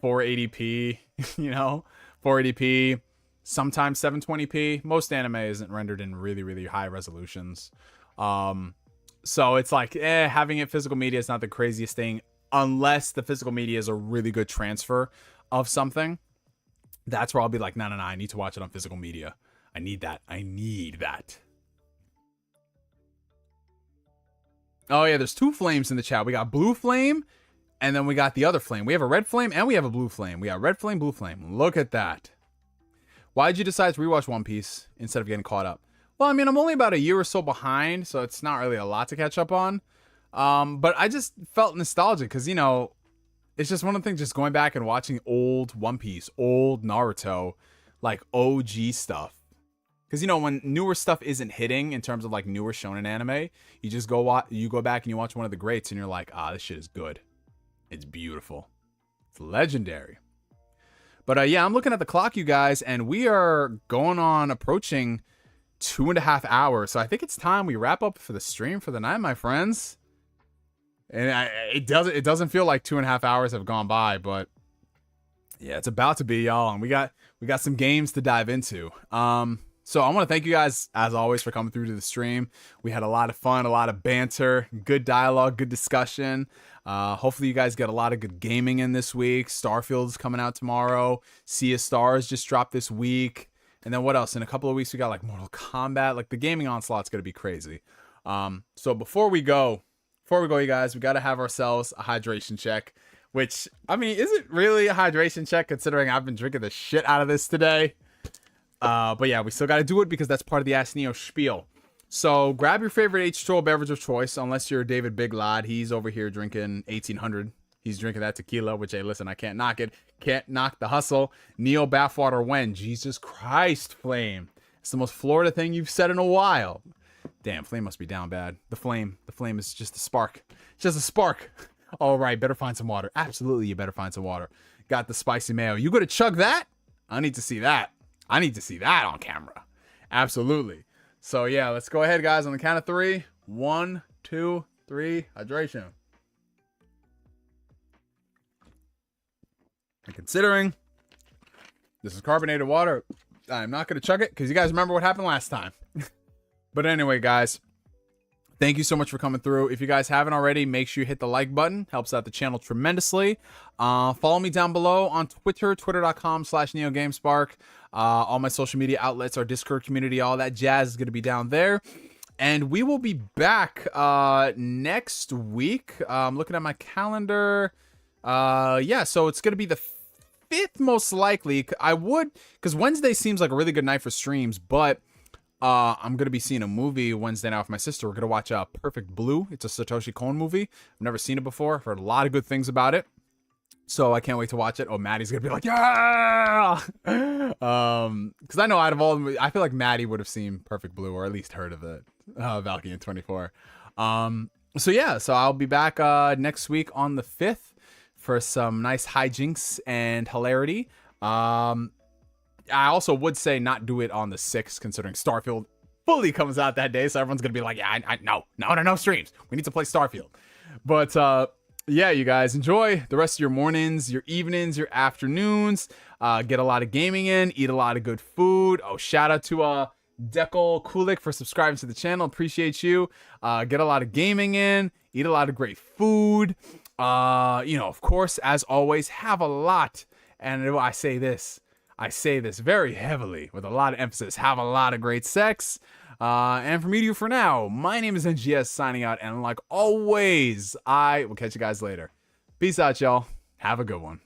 480p, you know, 480p, sometimes 720p. Most anime isn't rendered in really, really high resolutions. So it's like, having it physical media is not the craziest thing, unless the physical media is a really good transfer of something. That's where I'll be like, no, I need to watch it on physical media. I need that. Oh yeah, there's two flames in the chat. We got blue flame, and then we got the other flame. We have a red flame, and we have a blue flame. We got red flame, blue flame. Look at that. Why did you decide to rewatch One Piece instead of getting caught up? Well, I mean, I'm only about a year or so behind, so it's not really a lot to catch up on. But I just felt nostalgic because, you know, it's just one of the things, just going back and watching old One Piece, old Naruto, like OG stuff. Because, you know, when newer stuff isn't hitting in terms of like newer shonen anime, you just go back and you watch one of the greats and you're like, ah, this shit is good. It's beautiful. It's legendary. But yeah, I'm looking at the clock, you guys, and we are going on approaching 2.5 hours. So I think it's time we wrap up for the stream for the night, my friends. And it doesn't feel like 2.5 hours have gone by, but yeah, it's about to be, y'all. And we got some games to dive into. So I want to thank you guys, as always, for coming through to the stream. We had a lot of fun, a lot of banter, good dialogue, good discussion. Hopefully you guys get a lot of good gaming in this week. Starfield is coming out tomorrow. Sea of Stars just dropped this week. And then what else? In a couple of weeks, we got like Mortal Kombat. Like the gaming onslaught's going to be crazy. So before we go, you guys, we got to have ourselves a hydration check. Which, I mean, is it really a hydration check considering I've been drinking the shit out of this today? But yeah, we still got to do it because that's part of the Ask Neo spiel. So grab your favorite H2O beverage of choice, unless you're David Big Lad. He's over here drinking 1800. He's drinking that tequila, which, hey, listen, I can't knock it. Can't knock the hustle. Neo Bathwater when? Jesus Christ, Flame. It's the most Florida thing you've said in a while. Damn, Flame must be down bad. The flame is just a spark. It's just a spark. All right, better find some water. Absolutely, you better find some water. Got the spicy mayo. You gonna chug that? I need to see that. I need to see that on camera. Absolutely. So yeah, let's go ahead, guys, on the count of 3. 1, 2, 3. Hydration. And considering this is carbonated water, I'm not gonna chug it because you guys remember what happened last time. But anyway, guys, thank you so much for coming through. If you guys haven't already, make sure you hit the like button. Helps out the channel tremendously. Follow me down below on Twitter, twitter.com/NeoGameSpark. All my social media outlets, our Discord community, all that jazz is going to be down there. And we will be back next week. I'm looking at my calendar. Yeah, so it's going to be the 5th most likely. Because Wednesday seems like a really good night for streams, but I'm going to be seeing a movie Wednesday night with my sister. We're going to watch Perfect Blue. It's a Satoshi Kon movie. I've never seen it before. I've heard a lot of good things about it. So I can't wait to watch it. Oh, Maddie's going to be like, yeah! Because I know out of all, I feel like Maddie would have seen Perfect Blue, or at least heard of it. Valkyrie 24. So yeah, so I'll be back next week on the 5th for some nice hijinks and hilarity. I also would say not do it on the 6th, considering Starfield fully comes out that day. So everyone's going to be like, yeah, no streams. We need to play Starfield. But yeah, you guys enjoy the rest of your mornings, your evenings, your afternoons. Get a lot of gaming in, eat a lot of good food. Oh, shout out to Dekel Kulik for subscribing to the channel. Appreciate you. Get a lot of gaming in, eat a lot of great food. You know, of course, as always, have a lot. And I say this very heavily with a lot of emphasis. Have a lot of great sex. And from me to you for now, my name is NGS signing out. And like always, I will catch you guys later. Peace out, y'all. Have a good one.